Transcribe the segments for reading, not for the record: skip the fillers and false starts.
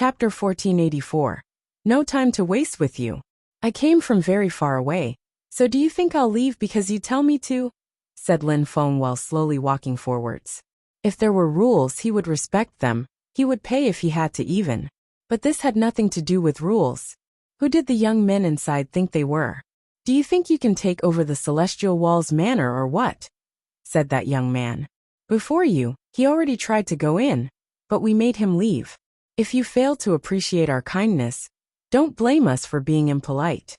Chapter 1484. No time to waste with you. I came from very far away, so do you think I'll leave because you tell me to? Said Lin Feng while slowly walking forwards. If there were rules, he would respect them. He would pay if he had to even. But this had nothing to do with rules. Who did the young men inside think they were? Do you think you can take over the Celestial Walls Manor or what? Said that young man. Before you, he already tried to go in, but we made him leave. If you fail to appreciate our kindness, don't blame us for being impolite.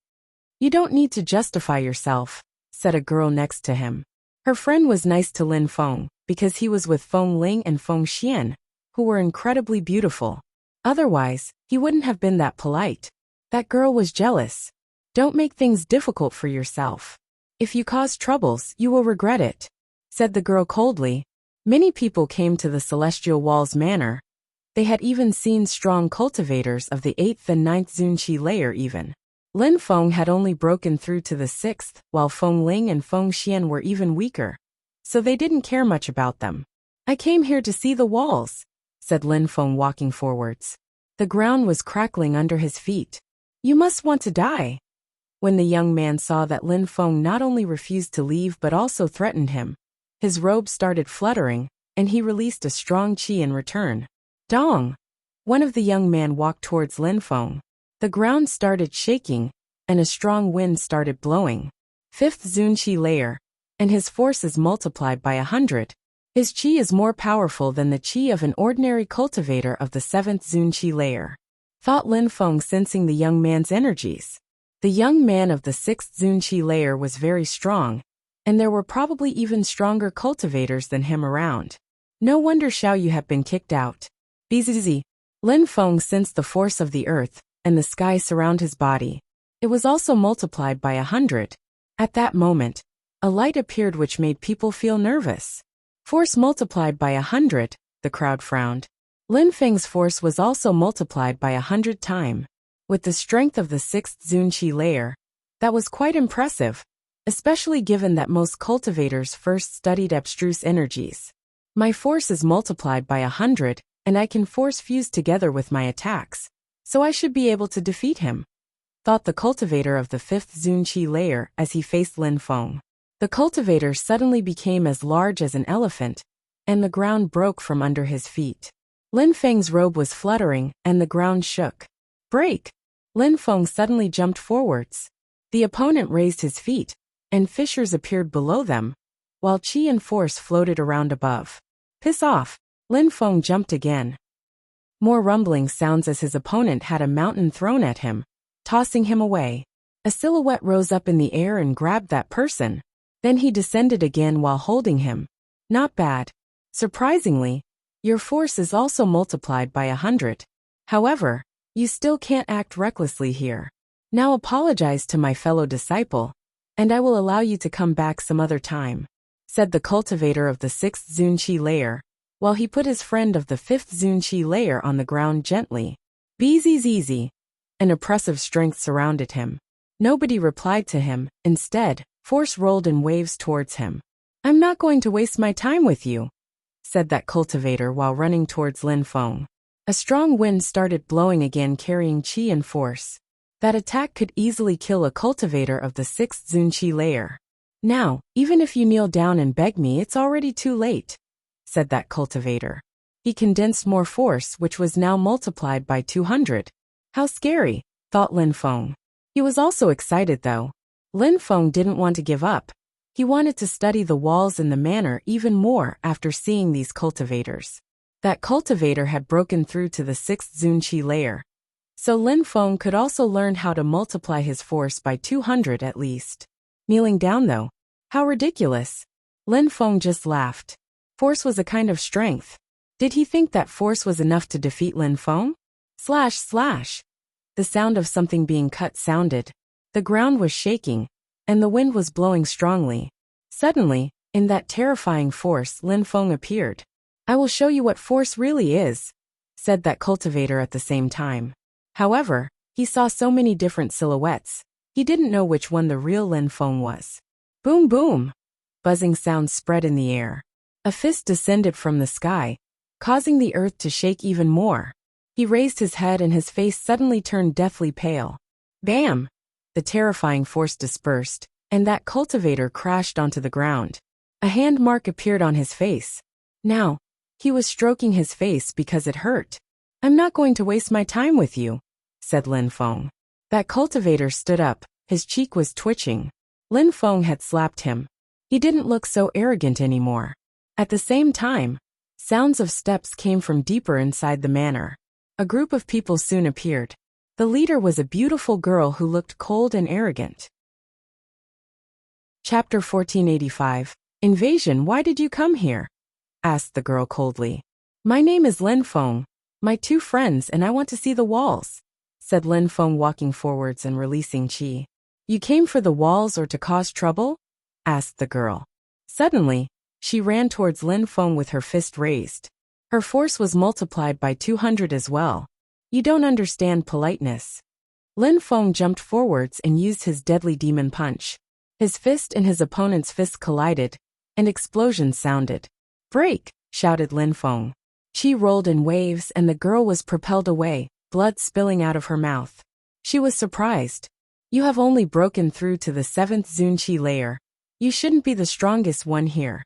You don't need to justify yourself, said a girl next to him. Her friend was nice to Lin Feng, because he was with Feng Ling and Feng Xian, who were incredibly beautiful. Otherwise, he wouldn't have been that polite. That girl was jealous. Don't make things difficult for yourself. If you cause troubles, you will regret it, said the girl coldly. Many people came to the Celestial Walls Manor. They had even seen strong cultivators of the 8th and 9th Zunqi layer even. Lin Feng had only broken through to the 6th, while Feng Ling and Feng Xian were even weaker. So they didn't care much about them. I came here to see the walls, said Lin Feng walking forwards. The ground was crackling under his feet. You must want to die. When the young man saw that Lin Feng not only refused to leave but also threatened him, his robe started fluttering, and he released a strong qi in return. Dong! One of the young men walked towards Lin Feng. The ground started shaking, and a strong wind started blowing. 5th Zunqi layer, and his force is multiplied by 100. His qi is more powerful than the qi of an ordinary cultivator of the 7th Zunqi layer, thought Lin Feng, sensing the young man's energies. The young man of the 6th Zunqi layer was very strong, and there were probably even stronger cultivators than him around. No wonder Xiao Yu had been kicked out. Bzz. Lin Feng sensed the force of the earth and the sky surround his body. It was also multiplied by 100. At that moment, a light appeared which made people feel nervous. Force multiplied by 100, the crowd frowned. Lin Feng's force was also multiplied by 100 times. With the strength of the 6th Zunqi layer, that was quite impressive, especially given that most cultivators first studied abstruse energies. My force is multiplied by 100, and I can force fuse together with my attacks, so I should be able to defeat him, thought the cultivator of the 5th Zunqi layer as he faced Lin Feng. The cultivator suddenly became as large as an elephant, and the ground broke from under his feet. Lin Feng's robe was fluttering, and the ground shook. Break! Lin Feng suddenly jumped forwards. The opponent raised his feet, and fissures appeared below them, while qi and force floated around above. Piss off! Lin Feng jumped again. More rumbling sounds as his opponent had a mountain thrown at him, tossing him away. A silhouette rose up in the air and grabbed that person. Then he descended again while holding him. Not bad. Surprisingly, your force is also multiplied by 100. However, you still can't act recklessly here. Now apologize to my fellow disciple, and I will allow you to come back some other time, said the cultivator of the 6th Zunqi layer, while he put his friend of the 5th Zunqi layer on the ground gently. Bzz. An oppressive strength surrounded him. Nobody replied to him. Instead, force rolled in waves towards him. I'm not going to waste my time with you, said that cultivator while running towards Lin Feng. A strong wind started blowing again, carrying qi and force. That attack could easily kill a cultivator of the 6th Zunqi layer. Now, even if you kneel down and beg me, it's already too late, said that cultivator. He condensed more force, which was now multiplied by 200. How scary, thought Lin Feng. He was also excited though. Lin Feng didn't want to give up. He wanted to study the walls in the manor even more after seeing these cultivators. That cultivator had broken through to the 6th Zunqi layer, so Lin Feng could also learn how to multiply his force by 200 at least. Kneeling down though? How ridiculous. Lin Feng just laughed. Force was a kind of strength. Did he think that force was enough to defeat Lin Feng? Slash slash. The sound of something being cut sounded. The ground was shaking, and the wind was blowing strongly. Suddenly, in that terrifying force, Lin Feng appeared. I will show you what force really is, said that cultivator at the same time. However, he saw so many different silhouettes, he didn't know which one the real Lin Feng was. Boom boom! Buzzing sounds spread in the air. A fist descended from the sky, causing the earth to shake even more. He raised his head and his face suddenly turned deathly pale. Bam! The terrifying force dispersed, and that cultivator crashed onto the ground. A hand mark appeared on his face. Now, he was stroking his face because it hurt. I'm not going to waste my time with you, said Lin Feng. That cultivator stood up, his cheek was twitching. Lin Feng had slapped him. He didn't look so arrogant anymore. At the same time, sounds of steps came from deeper inside the manor. A group of people soon appeared. The leader was a beautiful girl who looked cold and arrogant. Chapter 1485. Invasion. Why did you come here? Asked the girl coldly. My name is Lin Feng. My two friends and I want to see the walls, said Lin Feng, walking forwards and releasing qi. You came for the walls or to cause trouble? Asked the girl. Suddenly, she ran towards Lin Feng with her fist raised. Her force was multiplied by 200 as well. You don't understand politeness. Lin Feng jumped forwards and used his deadly demon punch. His fist and his opponent's fist collided, and explosions sounded. Break! Shouted Lin Feng. Qi rolled in waves and the girl was propelled away, blood spilling out of her mouth. She was surprised. You have only broken through to the 7th Zun Qi layer. You shouldn't be the strongest one here,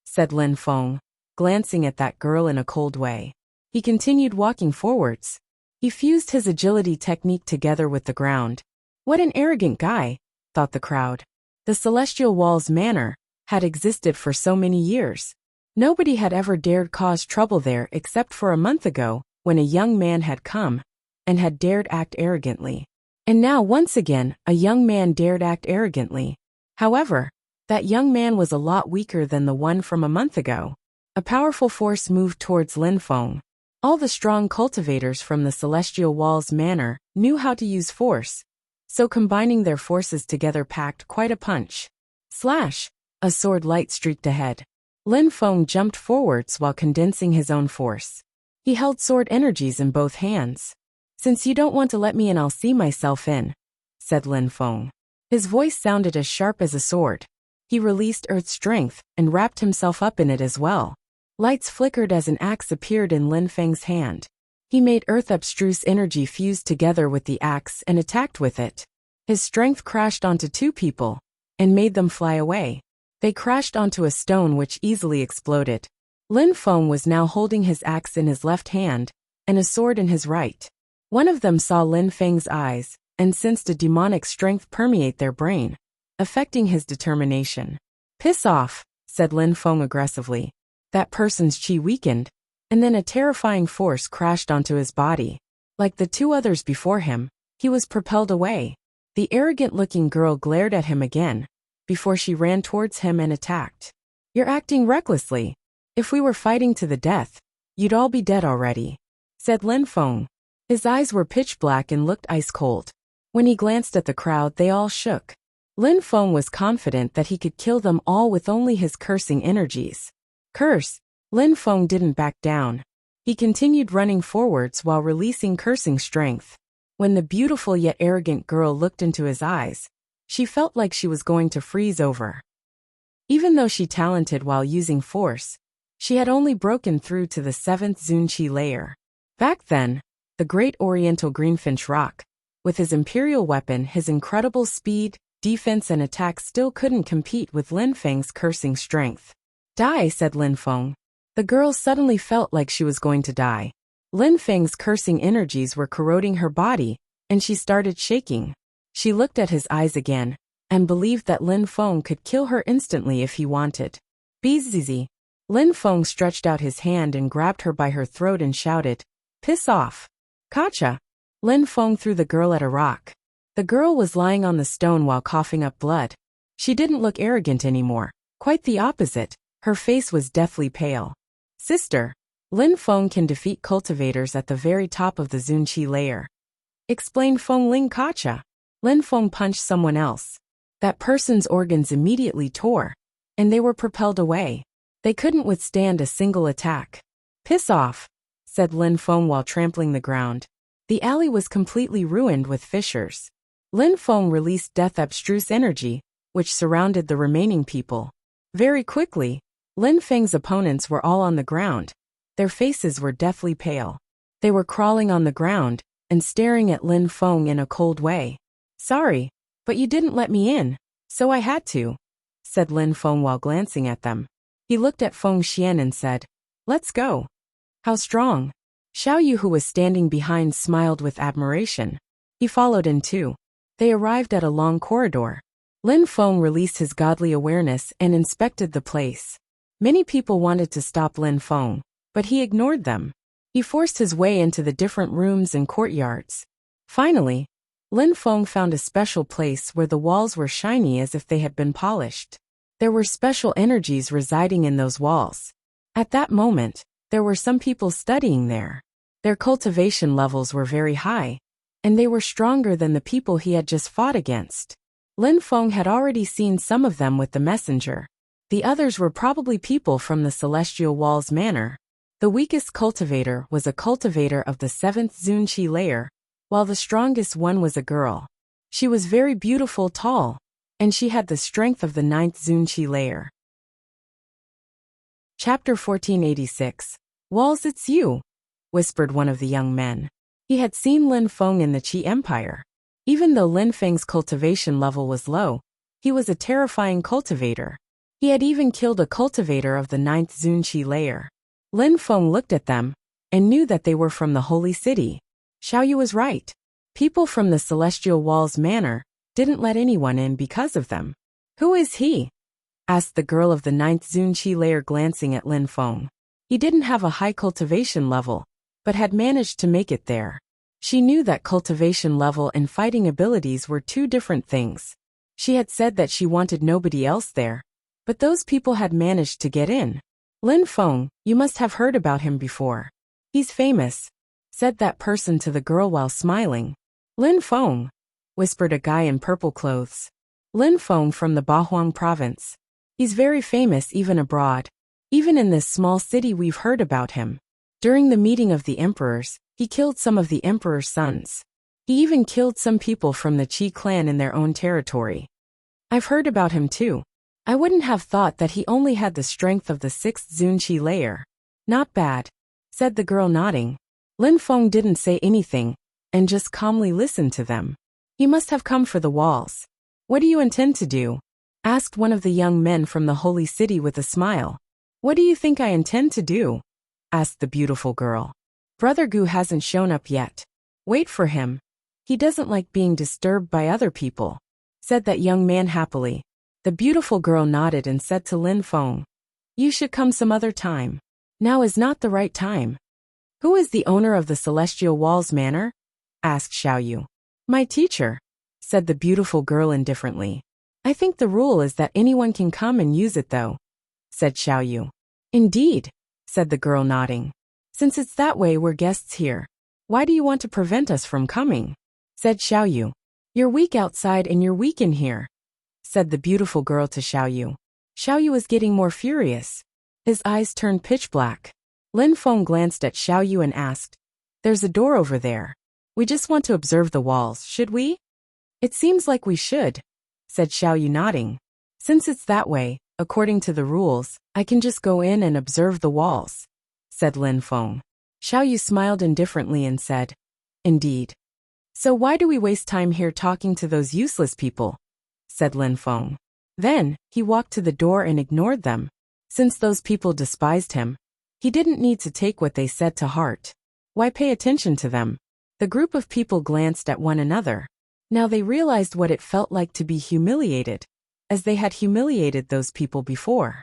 said Lin Feng, glancing at that girl in a cold way. He continued walking forwards. He fused his agility technique together with the ground. What an arrogant guy, thought the crowd. The Celestial Walls Manor had existed for so many years. Nobody had ever dared cause trouble there except for a month ago, when a young man had come and had dared act arrogantly. And now once again, a young man dared act arrogantly. However, that young man was a lot weaker than the one from a month ago. A powerful force moved towards Lin Feng. All the strong cultivators from the Celestial Walls Manor knew how to use force, so combining their forces together packed quite a punch. Slash! A sword light streaked ahead. Lin Feng jumped forwards while condensing his own force. He held sword energies in both hands. Since you don't want to let me in, I'll see myself in, said Lin Feng. His voice sounded as sharp as a sword. He released Earth's strength and wrapped himself up in it as well. Lights flickered as an axe appeared in Lin Feng's hand. He made Earth abstruse energy fused together with the axe and attacked with it. His strength crashed onto two people and made them fly away. They crashed onto a stone which easily exploded. Lin Feng was now holding his axe in his left hand and a sword in his right. One of them saw Lin Feng's eyes and sensed a demonic strength permeate their brain, affecting his determination. Piss off, said Lin Feng aggressively. That person's qi weakened, and then a terrifying force crashed onto his body. Like the two others before him, he was propelled away. The arrogant-looking girl glared at him again, before she ran towards him and attacked. You're acting recklessly. If we were fighting to the death, you'd all be dead already, said Lin Feng. His eyes were pitch black and looked ice cold. When he glanced at the crowd, they all shook. Lin Feng was confident that he could kill them all with only his cursing energies. Curse! Lin Feng didn't back down. He continued running forwards while releasing cursing strength. When the beautiful yet arrogant girl looked into his eyes, she felt like she was going to freeze over. Even though she talented while using force, she had only broken through to the 7th Zun Qi layer. Back then, the great Oriental Greenfinch Rock, with his imperial weapon, his incredible speed, defense and attack still couldn't compete with Lin Feng's cursing strength. Die, said Lin Feng. The girl suddenly felt like she was going to die. Lin Feng's cursing energies were corroding her body, and she started shaking. She looked at his eyes again, and believed that Lin Feng could kill her instantly if he wanted. Bzzz. Lin Feng stretched out his hand and grabbed her by her throat and shouted, Piss off. Gotcha. Lin Feng threw the girl at a rock. The girl was lying on the stone while coughing up blood. She didn't look arrogant anymore. Quite the opposite. Her face was deathly pale. Sister, Lin Feng can defeat cultivators at the very top of the Zun Qi layer, explained Feng Ling Kacha. Lin Feng punched someone else. That person's organs immediately tore, and they were propelled away. They couldn't withstand a single attack. Piss off, said Lin Feng while trampling the ground. The alley was completely ruined with fissures. Lin Feng released death abstruse energy, which surrounded the remaining people. Very quickly, Lin Feng's opponents were all on the ground. Their faces were deathly pale. They were crawling on the ground and staring at Lin Feng in a cold way. "Sorry, but you didn't let me in, so I had to," said Lin Feng while glancing at them. He looked at Feng Xian and said, "Let's go." "How strong?" Xiao Yu, who was standing behind, smiled with admiration. He followed in too. They arrived at a long corridor. Lin Feng released his godly awareness and inspected the place. Many people wanted to stop Lin Feng, but he ignored them. He forced his way into the different rooms and courtyards. Finally, Lin Feng found a special place where the walls were shiny as if they had been polished. There were special energies residing in those walls. At that moment, there were some people studying there. Their cultivation levels were very high, and they were stronger than the people he had just fought against. Lin Feng had already seen some of them with the messenger. The others were probably people from the Celestial Walls Manor. The weakest cultivator was a cultivator of the 7th Zunqi layer, while the strongest one was a girl. She was very beautiful, tall, and she had the strength of the 9th Zunqi layer. Chapter 1486. "Walls, it's you," whispered one of the young men. He had seen Lin Feng in the Qi Empire. Even though Lin Feng's cultivation level was low, he was a terrifying cultivator. He had even killed a cultivator of the 9th Zunqi layer. Lin Feng looked at them and knew that they were from the Holy City. Xiao Yu was right. People from the Celestial Walls Manor didn't let anyone in because of them. "Who is he?" asked the girl of the 9th Zunqi layer, glancing at Lin Feng. He didn't have a high cultivation level, but had managed to make it there. She knew that cultivation level and fighting abilities were two different things. She had said that she wanted nobody else there, but those people had managed to get in. "Lin Feng, you must have heard about him before. He's famous," said that person to the girl while smiling. "Lin Feng," whispered a guy in purple clothes. "Lin Feng from the Bahuang province. He's very famous even abroad. Even in this small city we've heard about him. During the meeting of the emperors, he killed some of the emperor's sons. He even killed some people from the Qi clan in their own territory. I've heard about him too. I wouldn't have thought that he only had the strength of the 6th Zunqi layer." "Not bad," said the girl, nodding. Lin Feng didn't say anything and just calmly listened to them. "He must have come for the walls. What do you intend to do?" asked one of the young men from the Holy City with a smile. "What do you think I intend to do?" asked the beautiful girl. "Brother Gu hasn't shown up yet. Wait for him. He doesn't like being disturbed by other people," said that young man happily. The beautiful girl nodded and said to Lin Feng, "You should come some other time. Now is not the right time." "Who is the owner of the Celestial Walls Manor?" asked Xiao Yu. "My teacher," said the beautiful girl indifferently. "I think the rule is that anyone can come and use it though," said Xiao Yu. "Indeed," said the girl, nodding. "Since it's that way, we're guests here. Why do you want to prevent us from coming?" said Xiao Yu. "You're weak outside and you're weak in here," said the beautiful girl to Xiao Yu. Xiao Yu was getting more furious. His eyes turned pitch black. Lin Feng glanced at Xiao Yu and asked, "There's a door over there. We just want to observe the walls, should we?" "It seems like we should," said Xiao Yu, nodding. "Since it's that way, according to the rules, I can just go in and observe the walls," said Lin Feng. Xiao Yu smiled indifferently and said, "Indeed. So why do we waste time here talking to those useless people?" said Lin Feng. Then, he walked to the door and ignored them. Since those people despised him, he didn't need to take what they said to heart. Why pay attention to them? The group of people glanced at one another. Now they realized what it felt like to be humiliated, as they had humiliated those people before.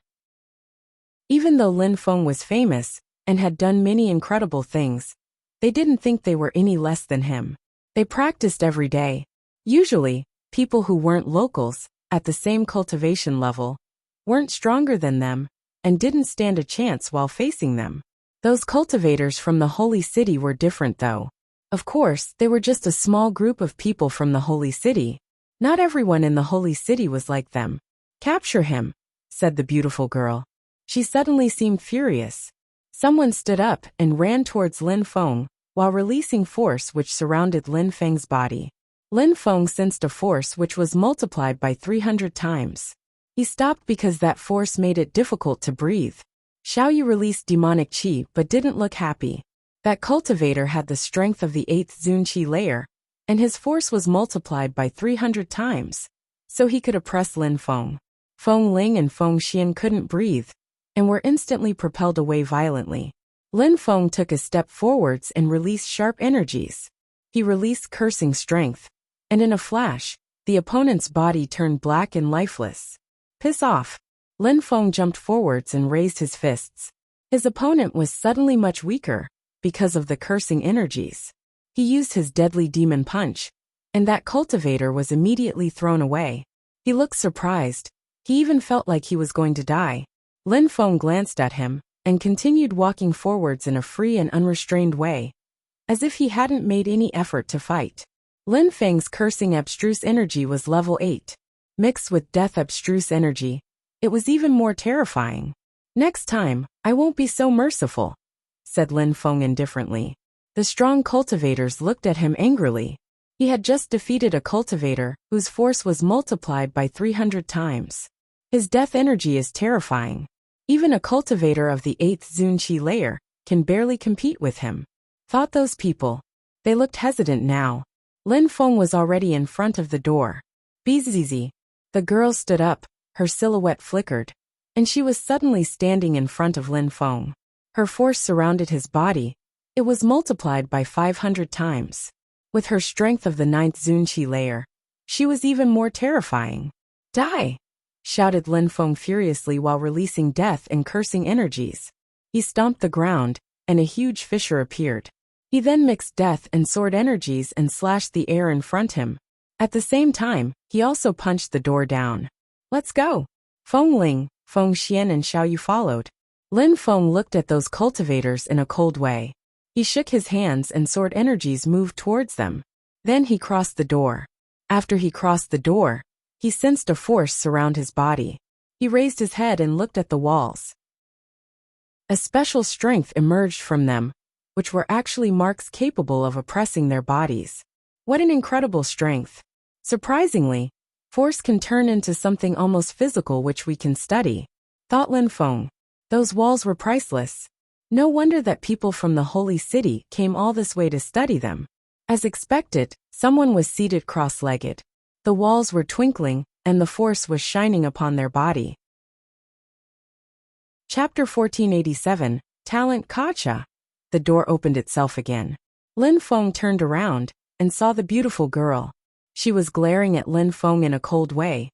Even though Lin Feng was famous and had done many incredible things, they didn't think they were any less than him. They practiced every day. Usually, people who weren't locals, at the same cultivation level, weren't stronger than them, and didn't stand a chance while facing them. Those cultivators from the Holy City were different though. Of course, they were just a small group of people from the Holy City. Not everyone in the Holy City was like them. "Capture him," said the beautiful girl. She suddenly seemed furious. Someone stood up and ran towards Lin Feng, while releasing force which surrounded Lin Feng's body. Lin Feng sensed a force which was multiplied by 300 times. He stopped because that force made it difficult to breathe. Xiao Yu released demonic qi but didn't look happy. That cultivator had the strength of the 8th Zunqi layer, and his force was multiplied by 300 times, so he could oppress Lin Feng. Feng Ling and Feng Xian couldn't breathe, and were instantly propelled away violently. Lin Feng took a step forwards and released sharp energies. He released cursing strength, and in a flash, the opponent's body turned black and lifeless. Piss off! Lin Feng jumped forwards and raised his fists. His opponent was suddenly much weaker, because of the cursing energies. He used his deadly demon punch, and that cultivator was immediately thrown away. He looked surprised. He even felt like he was going to die. Lin Feng glanced at him, and continued walking forwards in a free and unrestrained way, as if he hadn't made any effort to fight. Lin Feng's cursing abstruse energy was level 8. Mixed with death abstruse energy, it was even more terrifying. Next time, I won't be so merciful, said Lin Feng indifferently. The strong cultivators looked at him angrily. He had just defeated a cultivator whose force was multiplied by 300 times. His death energy is terrifying. Even a cultivator of the 8th Zunqi layer can barely compete with him, thought those people. They looked hesitant now. Lin Feng was already in front of the door. Bzzz. The girl stood up, her silhouette flickered, and she was suddenly standing in front of Lin Feng. Her force surrounded his body. It was multiplied by 500 times. With her strength of the 9th Zunqi layer, she was even more terrifying. Die! Shouted Lin Feng furiously while releasing death and cursing energies. He stomped the ground, and a huge fissure appeared. He then mixed death and sword energies and slashed the air in front him. At the same time, he also punched the door down. Let's go! Feng Ling, Feng Xian and Xiaoyu followed. Lin Feng looked at those cultivators in a cold way. He shook his hands and sword energies moved towards them. Then he crossed the door. After he crossed the door, he sensed a force surround his body. He raised his head and looked at the walls. A special strength emerged from them, which were actually marks capable of oppressing their bodies. What an incredible strength! Surprisingly, force can turn into something almost physical which we can study, thought Lin Feng. Those walls were priceless. No wonder that people from the holy city came all this way to study them. As expected, someone was seated cross-legged. The walls were twinkling, and the force was shining upon their body. Chapter 1487, Talent Kacha. The door opened itself again. Lin Feng turned around, and saw the beautiful girl. She was glaring at Lin Feng in a cold way,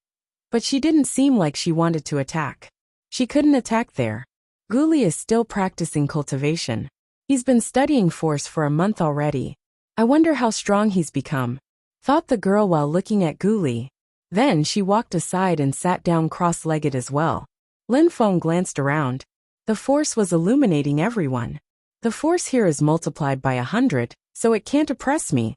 but she didn't seem like she wanted to attack. She couldn't attack there. Guli is still practicing cultivation. He's been studying force for a month already. I wonder how strong he's become, thought the girl while looking at Guli. Then she walked aside and sat down cross-legged as well. Lin Feng glanced around. The force was illuminating everyone. The force here is multiplied by 100, so it can't oppress me,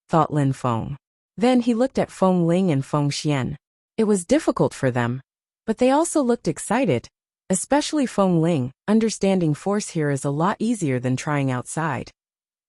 thought Lin Feng. Then he looked at Feng Ling and Feng Xian. It was difficult for them, but they also looked excited, especially Feng Ling. Understanding force here is a lot easier than trying outside,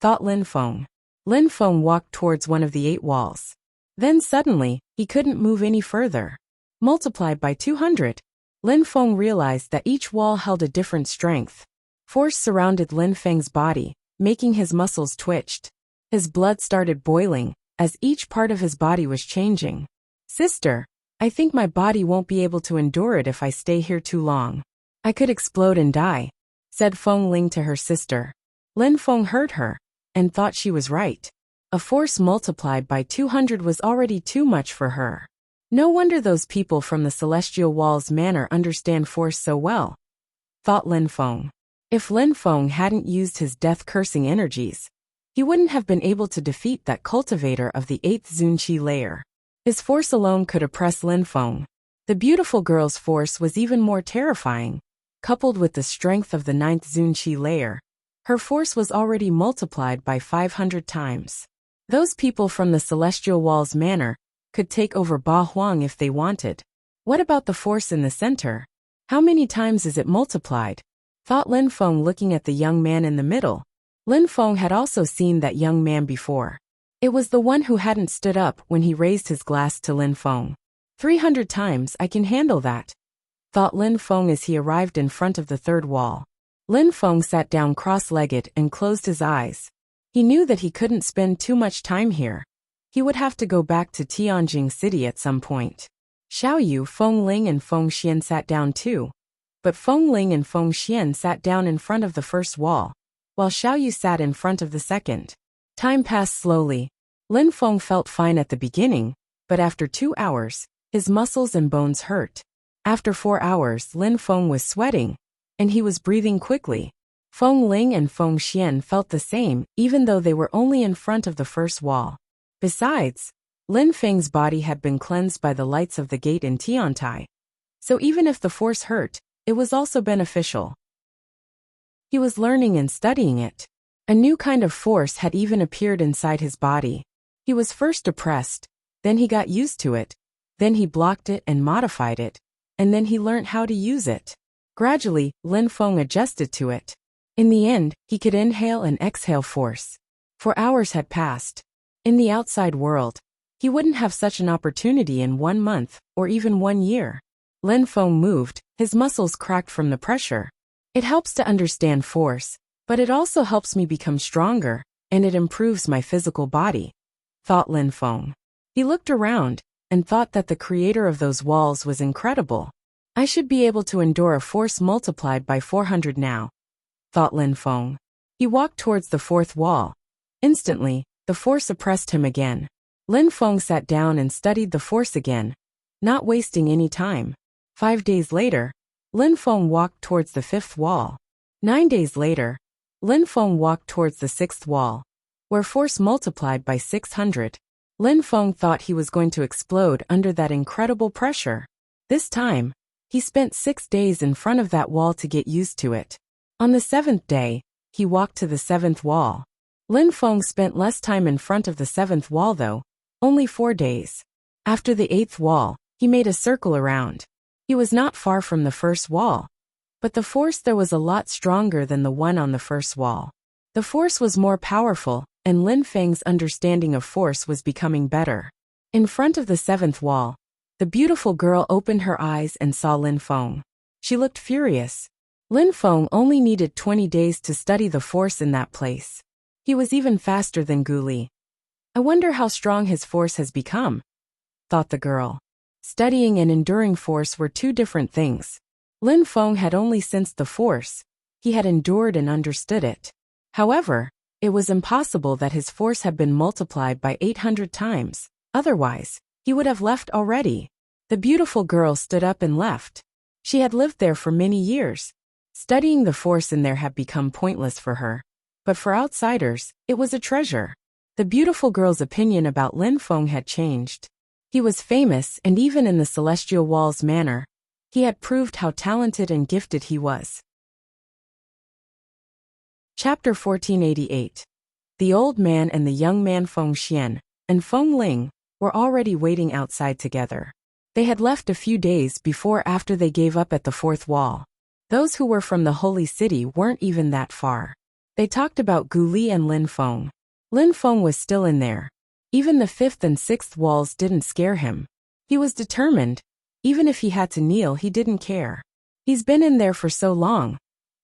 thought Lin Feng. Lin Feng walked towards one of the 8 walls. Then suddenly, he couldn't move any further. Multiplied by 200, Lin Feng realized that each wall held a different strength. Force surrounded Lin Feng's body, making his muscles twitched. His blood started boiling, as each part of his body was changing. Sister, I think my body won't be able to endure it if I stay here too long. I could explode and die, said Feng Ling to her sister. Lin Feng heard her, and thought she was right. A force multiplied by 200 was already too much for her. No wonder those people from the Celestial Walls Manor understand force so well, thought Lin Feng. If Lin Feng hadn't used his death-cursing energies, he wouldn't have been able to defeat that cultivator of the 8th Zunqi layer. His force alone could oppress Lin Feng. The beautiful girl's force was even more terrifying. Coupled with the strength of the 9th Zunqi layer, her force was already multiplied by 500 times. Those people from the Celestial Walls Manor could take over Ba Huang if they wanted. What about the force in the center? How many times is it multiplied? Thought Lin Feng looking at the young man in the middle. Lin Feng had also seen that young man before. It was the one who hadn't stood up when he raised his glass to Lin Feng. 300 times I can handle that, thought Lin Feng as he arrived in front of the 3rd wall. Lin Feng sat down cross-legged and closed his eyes. He knew that he couldn't spend too much time here. He would have to go back to Tianjing City at some point. Xiao Yu, Feng Ling and Feng Xian sat down too. But Feng Ling and Feng Xian sat down in front of the first wall, while Xiao Yu sat in front of the second. Time passed slowly. Lin Feng felt fine at the beginning, but after 2 hours, his muscles and bones hurt. After 4 hours, Lin Feng was sweating, and he was breathing quickly. Feng Ling and Feng Xian felt the same, even though they were only in front of the first wall. Besides, Lin Feng's body had been cleansed by the lights of the gate in Tiantai. So even if the force hurt, it was also beneficial. He was learning and studying it. A new kind of force had even appeared inside his body. He was first depressed, then he got used to it, then he blocked it and modified it, and then he learned how to use it. Gradually, Lin Feng adjusted to it. In the end, he could inhale and exhale force. 4 hours had passed. In the outside world, he wouldn't have such an opportunity in 1 month, or even 1 year. Lin Feng moved, his muscles cracked from the pressure. It helps to understand force, but it also helps me become stronger, and it improves my physical body, thought Lin Feng. He looked around, and thought that the creator of those walls was incredible. I should be able to endure a force multiplied by 400 now, thought Lin Feng. He walked towards the 4th wall. Instantly, the force oppressed him again. Lin Feng sat down and studied the force again, not wasting any time. 5 days later, Lin Feng walked towards the 5th wall. 9 days later, Lin Feng walked towards the 6th wall, where force multiplied by 600. Lin Feng thought he was going to explode under that incredible pressure. This time, he spent 6 days in front of that wall to get used to it. On the 7th day, he walked to the 7th wall. Lin Feng spent less time in front of the 7th wall though, only 4 days. After the 8th wall, he made a circle around. He was not far from the first wall, but the force there was a lot stronger than the one on the first wall. The force was more powerful, and Lin Feng's understanding of force was becoming better. In front of the 7th wall, the beautiful girl opened her eyes and saw Lin Feng. She looked furious. Lin Feng only needed 20 days to study the force in that place. He was even faster than Gu Li. I wonder how strong his force has become, thought the girl. Studying and enduring force were two different things. Lin Feng had only sensed the force. He had endured and understood it. However, it was impossible that his force had been multiplied by 800 times. Otherwise, he would have left already. The beautiful girl stood up and left. She had lived there for many years. Studying the force in there had become pointless for her. But for outsiders, it was a treasure. The beautiful girl's opinion about Lin Feng had changed. He was famous, and even in the Celestial Wall's manner, he had proved how talented and gifted he was. Chapter 1488. The old man and the young man Feng Xian and Feng Ling were already waiting outside together. They had left a few days before after they gave up at the 4th wall. Those who were from the Holy City weren't even that far. They talked about Gu Li and Lin Feng. Lin Feng was still in there. Even the 5th and 6th walls didn't scare him. He was determined. Even if he had to kneel, he didn't care. He's been in there for so long,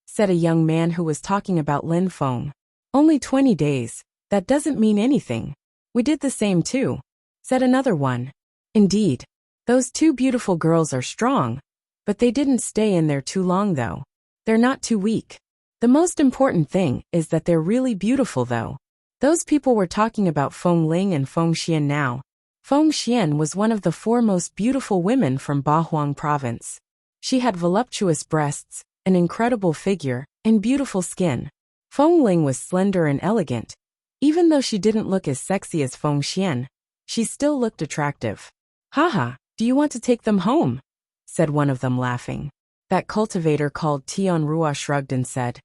said a young man who was talking about Lin Feng. Only 20 days, that doesn't mean anything. We did the same too, said another one. Indeed, those two beautiful girls are strong, but they didn't stay in there too long though. They're not too weak. The most important thing is that they're really beautiful though. Those people were talking about Feng Ling and Feng Xian now. Feng Xian was one of the 4 most beautiful women from Bahuang province. She had voluptuous breasts, an incredible figure, and beautiful skin. Feng Ling was slender and elegant. Even though she didn't look as sexy as Feng Xian, she still looked attractive. Haha, do you want to take them home? Said one of them laughing. That cultivator called Tian Rua shrugged and said,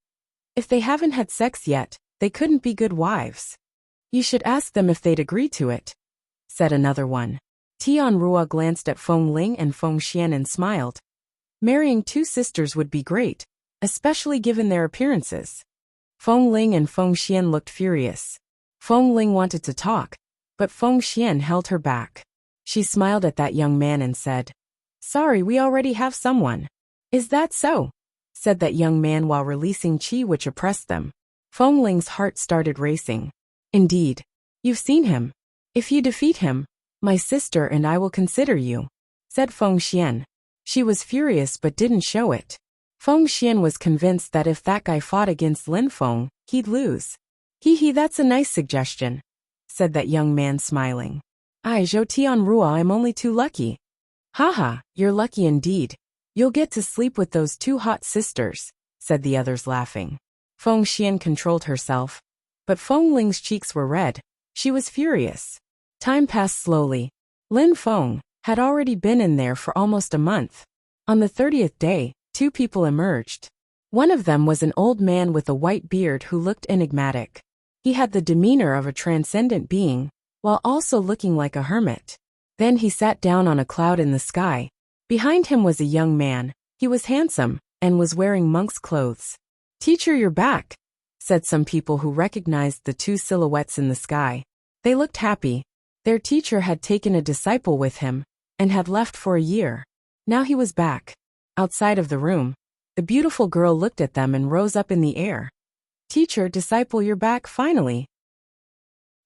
if they haven't had sex yet, they couldn't be good wives. You should ask them if they'd agree to it, said another one. Tian Rua glanced at Feng Ling and Feng Xian and smiled. Marrying 2 sisters would be great, especially given their appearances. Feng Ling and Feng Xian looked furious. Feng Ling wanted to talk, but Feng Xian held her back. She smiled at that young man and said, sorry, we already have someone. Is that so? said that young man while releasing chi which oppressed them. Feng Ling's heart started racing. Indeed. You've seen him. If you defeat him, my sister and I will consider you, said Feng Xian. She was furious but didn't show it. Feng Xian was convinced that if that guy fought against Lin Feng, he'd lose. Hee, that's a nice suggestion, said that young man smiling. I, Zhou Tianrua, I'm only too lucky. Haha, you're lucky indeed. You'll get to sleep with those two hot sisters, said the others laughing. Feng Xian controlled herself, but Feng Ling's cheeks were red. She was furious. Time passed slowly. Lin Feng had already been in there for almost a month. On the 30th day, two people emerged. One of them was an old man with a white beard who looked enigmatic. He had the demeanor of a transcendent being, while also looking like a hermit. Then he sat down on a cloud in the sky. Behind him was a young man. He was handsome, and was wearing monk's clothes. Teacher, you're back, said some people who recognized the two silhouettes in the sky. They looked happy. Their teacher had taken a disciple with him, and had left for a year. Now he was back. Outside of the room, the beautiful girl looked at them and rose up in the air. Teacher, disciple, you're back finally.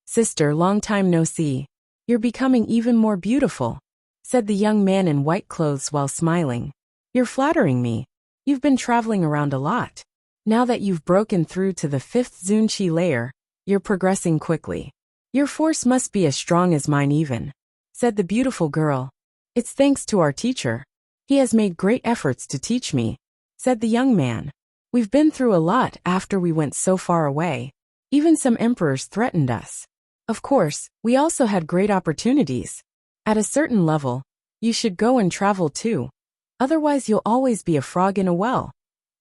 Sister, long time no see. You're becoming even more beautiful, said the young man in white clothes while smiling. You're flattering me. You've been traveling around a lot. Now that you've broken through to the 5th Zunqi layer, you're progressing quickly. Your force must be as strong as mine even, said the beautiful girl. It's thanks to our teacher. He has made great efforts to teach me, said the young man. We've been through a lot after we went so far away. Even some emperors threatened us. Of course, we also had great opportunities. At a certain level, you should go and travel too. Otherwise you'll always be a frog in a well,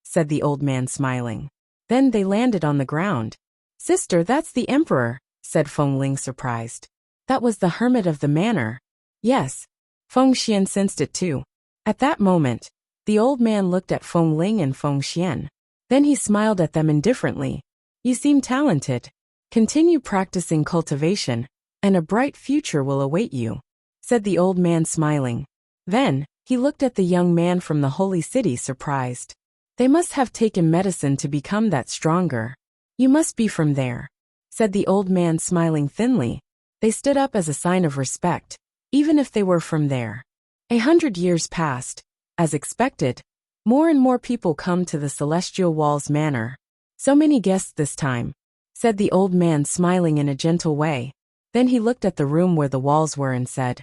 said the old man smiling. Then they landed on the ground. Sister, that's the emperor, said Feng Ling surprised. That was the hermit of the manor. Yes. Feng Xian sensed it too. At that moment, the old man looked at Feng Ling and Feng Xian. Then he smiled at them indifferently. You seem talented. Continue practicing cultivation, and a bright future will await you, said the old man smiling. Then, he looked at the young man from the holy city surprised. They must have taken medicine to become that stronger. You must be from there, said the old man smiling thinly. They stood up as a sign of respect, even if they were from there. 100 years passed. As expected, more and more people come to the Celestial Walls Manor. So many guests this time, said the old man smiling in a gentle way. Then he looked at the room where the walls were and said,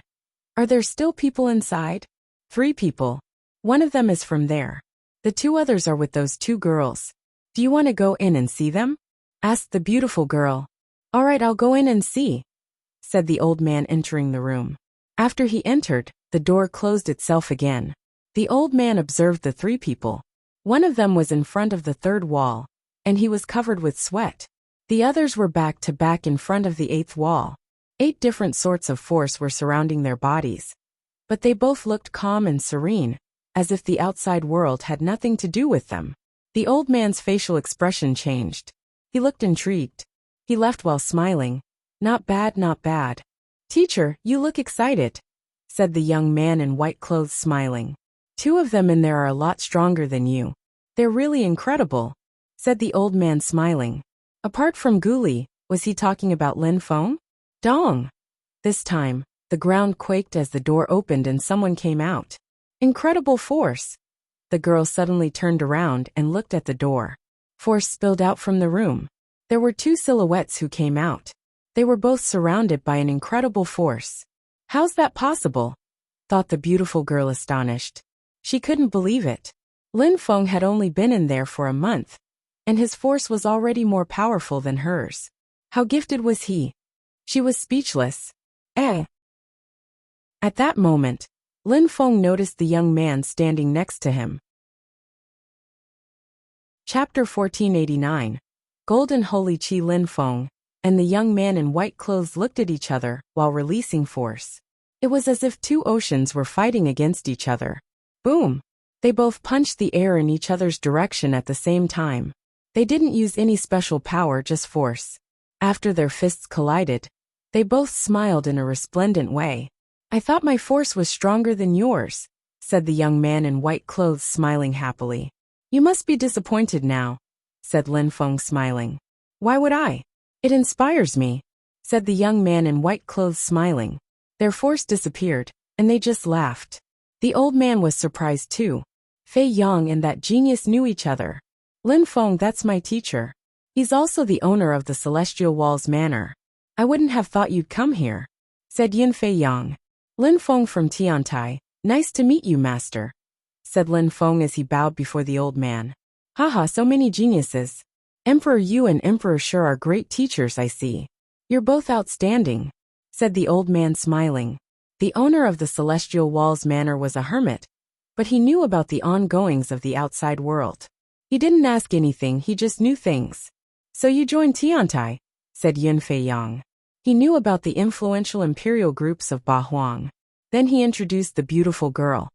Are there still people inside? 3 people. One of them is from there. The 2 others are with those 2 girls. Do you want to go in and see them? Asked the beautiful girl. All right, I'll go in and see, said the old man entering the room. After he entered, the door closed itself again. The old man observed the 3 people. One of them was in front of the 3rd wall, and he was covered with sweat. The others were back to back in front of the 8th wall. 8 different sorts of force were surrounding their bodies. But they both looked calm and serene, as if the outside world had nothing to do with them. The old man's facial expression changed. He looked intrigued. He left while smiling. Not bad, not bad. Teacher, you look excited, said the young man in white clothes smiling. 2 of them in there are a lot stronger than you. They're really incredible, said the old man smiling. Apart from Guli, was he talking about Lin Feng? Dong! This time, the ground quaked as the door opened and someone came out. Incredible force! The girl suddenly turned around and looked at the door. Force spilled out from the room. There were 2 silhouettes who came out. They were both surrounded by an incredible force. How's that possible? Thought the beautiful girl astonished. She couldn't believe it. Lin Feng had only been in there for a month, and his force was already more powerful than hers. How gifted was he? She was speechless. Eh? At that moment, Lin Feng noticed the young man standing next to him. Chapter 1489. Golden Holy Chi. Lin Feng and the young man in white clothes looked at each other while releasing force. It was as if 2 oceans were fighting against each other. Boom! They both punched the air in each other's direction at the same time. They didn't use any special power, just force. After their fists collided, they both smiled in a resplendent way. I thought my force was stronger than yours, said the young man in white clothes smiling happily. You must be disappointed now, said Lin Feng smiling. Why would I? It inspires me, said the young man in white clothes smiling. Their force disappeared, and they just laughed. The old man was surprised too. Fei Yang and that genius knew each other. Lin Feng, that's my teacher. He's also the owner of the Celestial Walls Manor. I wouldn't have thought you'd come here, said Yin Fei Yang. Lin Feng from Tiantai, nice to meet you, master, said Lin Feng as he bowed before the old man. Haha, so many geniuses. Emperor Yu and Emperor Shi are great teachers, I see. You're both outstanding, said the old man smiling. The owner of the Celestial Walls Manor was a hermit, but he knew about the ongoings of the outside world. He didn't ask anything, he just knew things. So you joined Tiantai, said Yin Fei Yang. He knew about the influential imperial groups of Ba Huang. Then he introduced the beautiful girl.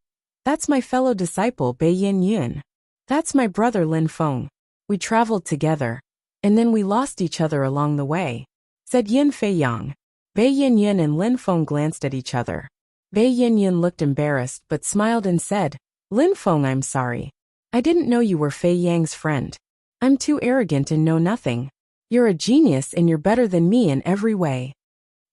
That's my fellow disciple Bei Yin Yun. That's my brother Lin Feng. We traveled together, and then we lost each other along the way, said Yin Fei Yang. Bei Yin Yun and Lin Feng glanced at each other. Bei Yin Yun looked embarrassed but smiled and said, Lin Feng, I'm sorry. I didn't know you were Fei Yang's friend. I'm too arrogant and know nothing. You're a genius and you're better than me in every way.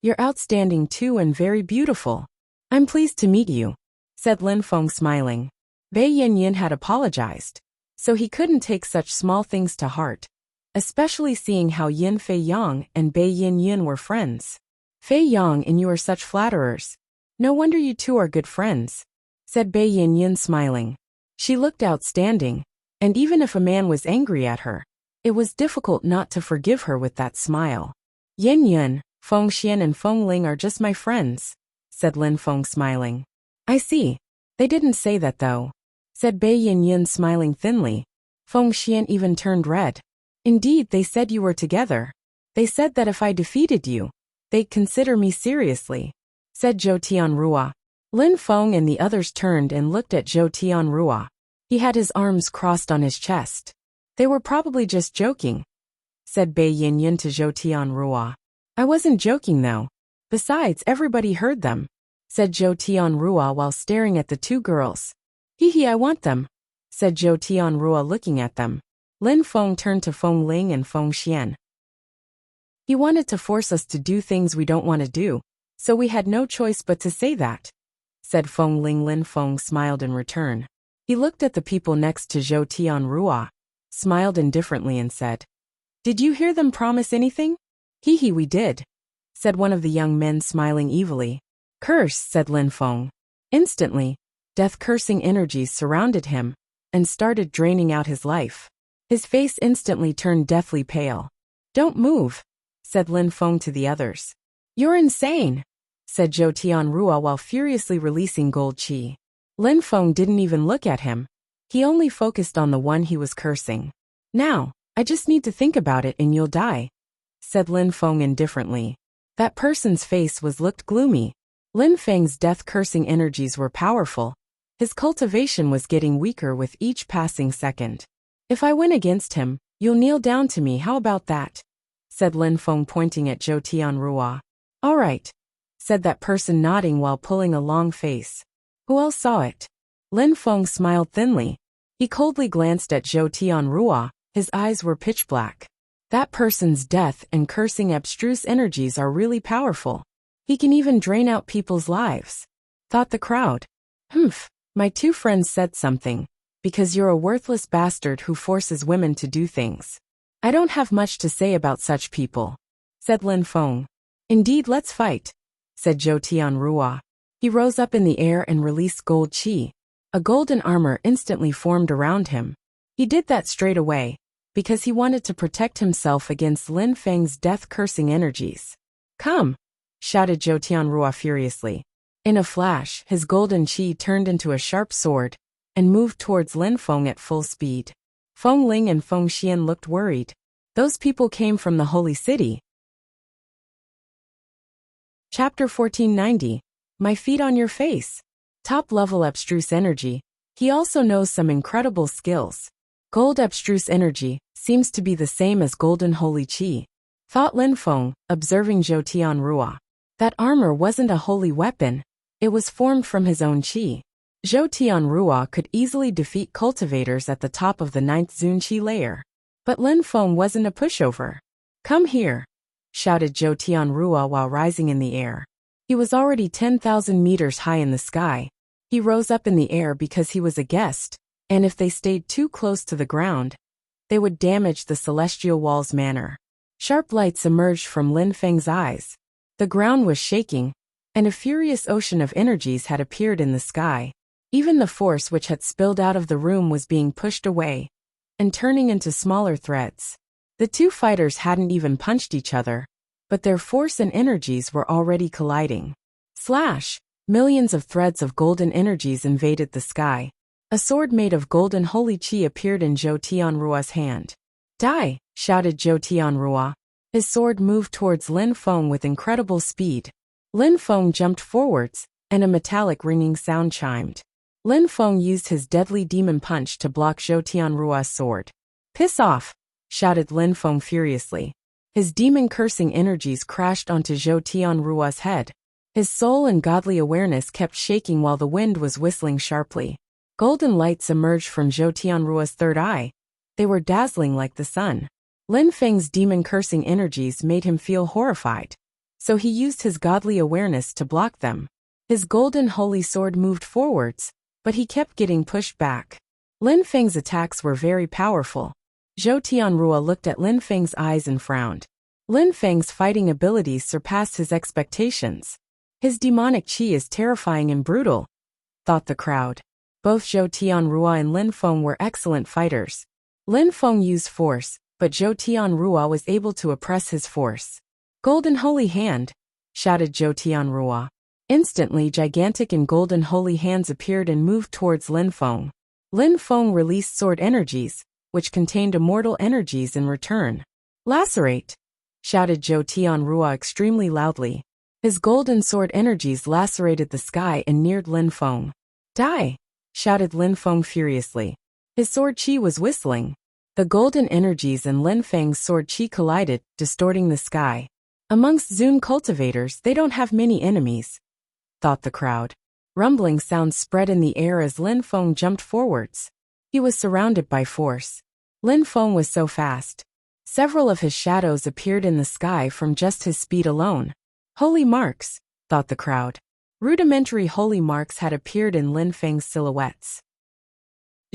You're outstanding too and very beautiful. I'm pleased to meet you, said Lin Feng smiling. Bei Yin Yin had apologized, so he couldn't take such small things to heart, especially seeing how Yin Fei Yang and Bei Yin Yin were friends. Fei Yang and you are such flatterers. No wonder you two are good friends, said Bei Yin Yin smiling. She looked outstanding, and even if a man was angry at her, it was difficult not to forgive her with that smile. Yin Yun, Feng Xian and Feng Ling are just my friends, said Lin Feng smiling. I see. They didn't say that though, said Bei Yin Yin smiling thinly. Feng Xian even turned red. Indeed, they said you were together. They said that if I defeated you, they'd consider me seriously, said Zhou Tianrua. Lin Feng and the others turned and looked at Zhou Tianrua. He had his arms crossed on his chest. They were probably just joking, said Bei Yin Yin to Zhou Tianrua. I wasn't joking though. Besides, everybody heard them, said Zhou Tianrua while staring at the two girls. Hee, I want them, said Zhou Tianrua looking at them. Lin Feng turned to Feng Ling and Feng Xian. He wanted to force us to do things we don't want to do, so we had no choice but to say that, said Feng Ling. Lin Feng smiled in return. He looked at the people next to Zhou Tianrua, smiled indifferently and said, Did you hear them promise anything? Hee, we did, said one of the young men smiling evilly. Curse, said Lin Feng. Instantly, death-cursing energies surrounded him and started draining out his life. His face instantly turned deathly pale. Don't move, said Lin Feng to the others. You're insane, said Zhou Tianrua while furiously releasing gold qi. Lin Feng didn't even look at him. He only focused on the one he was cursing. Now, I just need to think about it and you'll die, said Lin Feng indifferently. That person's face looked gloomy. Lin Feng's death-cursing energies were powerful. His cultivation was getting weaker with each passing second. If I win against him, you'll kneel down to me, how about that? Said Lin Feng pointing at Zhou Tianrua. All right, said that person nodding while pulling a long face. Who else saw it? Lin Feng smiled thinly. He coldly glanced at Zhou Tianrua. His eyes were pitch black. That person's death and cursing abstruse energies are really powerful. He can even drain out people's lives, thought the crowd. Humph, my two friends said something, because you're a worthless bastard who forces women to do things. I don't have much to say about such people, said Lin Feng. Indeed, let's fight, said Zhou Tianrua. He rose up in the air and released gold qi. A golden armor instantly formed around him. He did that straight away, because he wanted to protect himself against Lin Feng's death-cursing energies. Come, shouted Zhou Tianrua furiously. In a flash, his golden qi turned into a sharp sword and moved towards Lin Feng at full speed. Feng Ling and Feng Xian looked worried. Those people came from the holy city. Chapter 1490. My feet on your face. Top-level abstruse energy. He also knows some incredible skills. Gold abstruse energy seems to be the same as golden holy qi, thought Lin Feng, observing Zhou Tianrua. That armor wasn't a holy weapon. It was formed from his own qi. Zhou Tianrua could easily defeat cultivators at the top of the 9th Zunqi layer. But Lin Feng wasn't a pushover. "Come here," shouted Zhou Tianrua while rising in the air. He was already 10,000 meters high in the sky. He rose up in the air because he was a guest, and if they stayed too close to the ground, they would damage the celestial wall's manner. Sharp lights emerged from Lin Feng's eyes. The ground was shaking, and a furious ocean of energies had appeared in the sky. Even the force which had spilled out of the room was being pushed away and turning into smaller threads. The two fighters hadn't even punched each other, but their force and energies were already colliding. Slash! Millions of threads of golden energies invaded the sky. A sword made of golden holy qi appeared in Zhou Tianrua's hand. "Die!" shouted Zhou Tianrua. His sword moved towards Lin Feng with incredible speed. Lin Feng jumped forwards, and a metallic ringing sound chimed. Lin Feng used his deadly demon punch to block Zhou Tianrua's sword. "Piss off!" shouted Lin Feng furiously. His demon-cursing energies crashed onto Zhou Tianrua's head. His soul and godly awareness kept shaking while the wind was whistling sharply. Golden lights emerged from Zhou Tianrua's third eye. They were dazzling like the sun. Lin Feng's demon-cursing energies made him feel horrified, so he used his godly awareness to block them. His golden holy sword moved forwards, but he kept getting pushed back. Lin Feng's attacks were very powerful. Zhou Tianrua looked at Lin Feng's eyes and frowned. Lin Feng's fighting abilities surpassed his expectations. "His demonic qi is terrifying and brutal," thought the crowd. Both Zhou Tianrua and Lin Feng were excellent fighters. Lin Feng used force, but Zhou Tianrua was able to oppress his force. "Golden holy hand!" shouted Zhou Tianrua. Instantly, gigantic and golden holy hands appeared and moved towards Lin Feng. Lin Feng released sword energies, which contained immortal energies in return. "Lacerate!" shouted Zhou Tianrua extremely loudly. His golden sword energies lacerated the sky and neared Lin Feng. "Die!" shouted Lin Feng furiously. His sword qi was whistling. The golden energies and Lin Feng's sword qi collided, distorting the sky. "Amongst Zun cultivators, they don't have many enemies," thought the crowd. Rumbling sounds spread in the air as Lin Feng jumped forwards. He was surrounded by force. Lin Feng was so fast. Several of his shadows appeared in the sky from just his speed alone. "Holy marks," thought the crowd. Rudimentary holy marks had appeared in Lin Feng's silhouettes.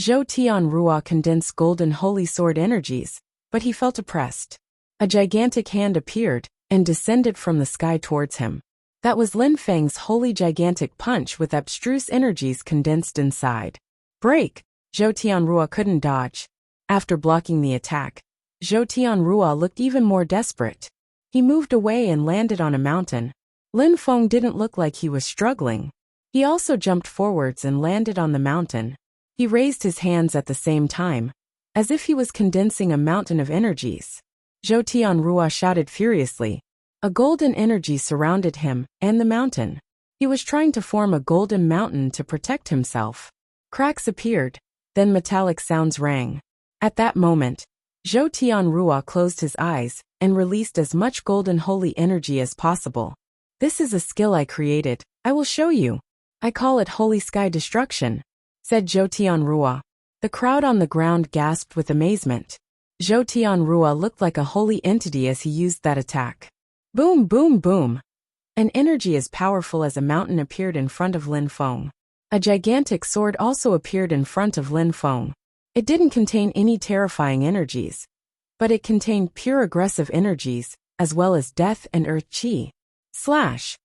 Zhou Tianrua condensed golden holy sword energies, but he felt oppressed. A gigantic hand appeared and descended from the sky towards him. That was Lin Feng's holy gigantic punch with abstruse energies condensed inside. "Break!" Zhou Tianrua couldn't dodge. After blocking the attack, Zhou Tianrua looked even more desperate. He moved away and landed on a mountain. Lin Feng didn't look like he was struggling. He also jumped forwards and landed on the mountain. He raised his hands at the same time, as if he was condensing a mountain of energies. Zhou Tianrua shouted furiously. A golden energy surrounded him and the mountain. He was trying to form a golden mountain to protect himself. Cracks appeared, then metallic sounds rang. At that moment, Zhou Tianrua closed his eyes and released as much golden holy energy as possible. "This is a skill I created. I will show you. I call it Holy Sky Destruction," said Zhou Tianrua. The crowd on the ground gasped with amazement. Zhou Tianrua looked like a holy entity as he used that attack. Boom, boom, boom. An energy as powerful as a mountain appeared in front of Lin Feng. A gigantic sword also appeared in front of Lin Feng. It didn't contain any terrifying energies, but it contained pure aggressive energies, as well as death and earth qi. Slash!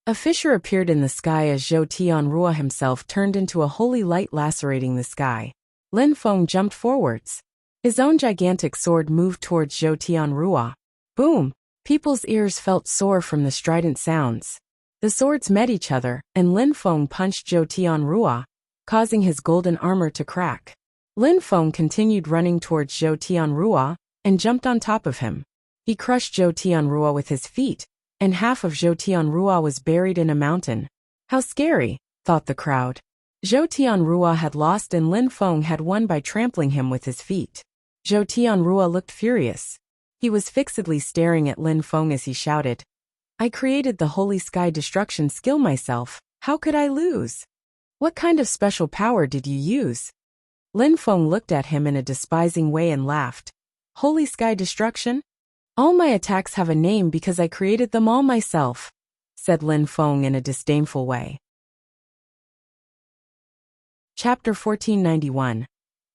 A fissure appeared in the sky as Zhou Tianrua himself turned into a holy light lacerating the sky. Lin Feng jumped forwards. His own gigantic sword moved towards Zhou Tianrua. Boom! People's ears felt sore from the strident sounds. The swords met each other, and Lin Feng punched Zhou Tianrua, causing his golden armor to crack. Lin Feng continued running towards Zhou Tianrua and jumped on top of him. He crushed Zhou Tianrua with his feet, and half of Zhou Tianrua was buried in a mountain. How scary, thought the crowd. Zhou Tianrua had lost and Lin Feng had won by trampling him with his feet. Zhou Tianrua looked furious. He was fixedly staring at Lin Feng as he shouted, "I created the Holy Sky Destruction skill myself. How could I lose?" What kind of special power did you use? Lin Feng looked at him in a despising way and laughed. Holy sky destruction? All my attacks have a name because I created them all myself, said Lin Feng in a disdainful way. Chapter 1491.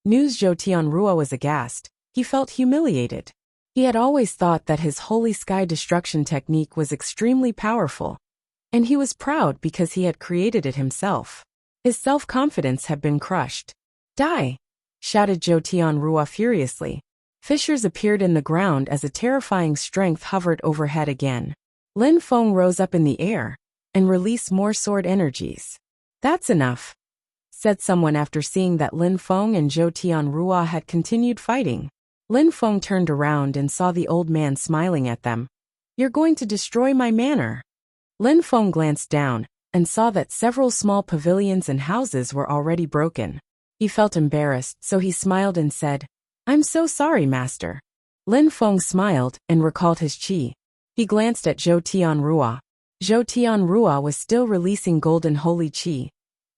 News. Zhou Tianrua was aghast. He felt humiliated. He had always thought that his holy sky destruction technique was extremely powerful, and he was proud because he had created it himself. His self-confidence had been crushed. Die! Shouted Zhou Tianrua furiously. Fissures appeared in the ground as a terrifying strength hovered overhead again. Lin Feng rose up in the air and released more sword energies. That's enough, said someone after seeing that Lin Feng and Zhou Tianrua had continued fighting. Lin Feng turned around and saw the old man smiling at them. You're going to destroy my manor. Lin Feng glanced down and saw that several small pavilions and houses were already broken. He felt embarrassed, so he smiled and said, I'm so sorry, master. Lin Feng smiled and recalled his qi. He glanced at Zhou Tianrua. Zhou Tianrua was still releasing golden holy qi,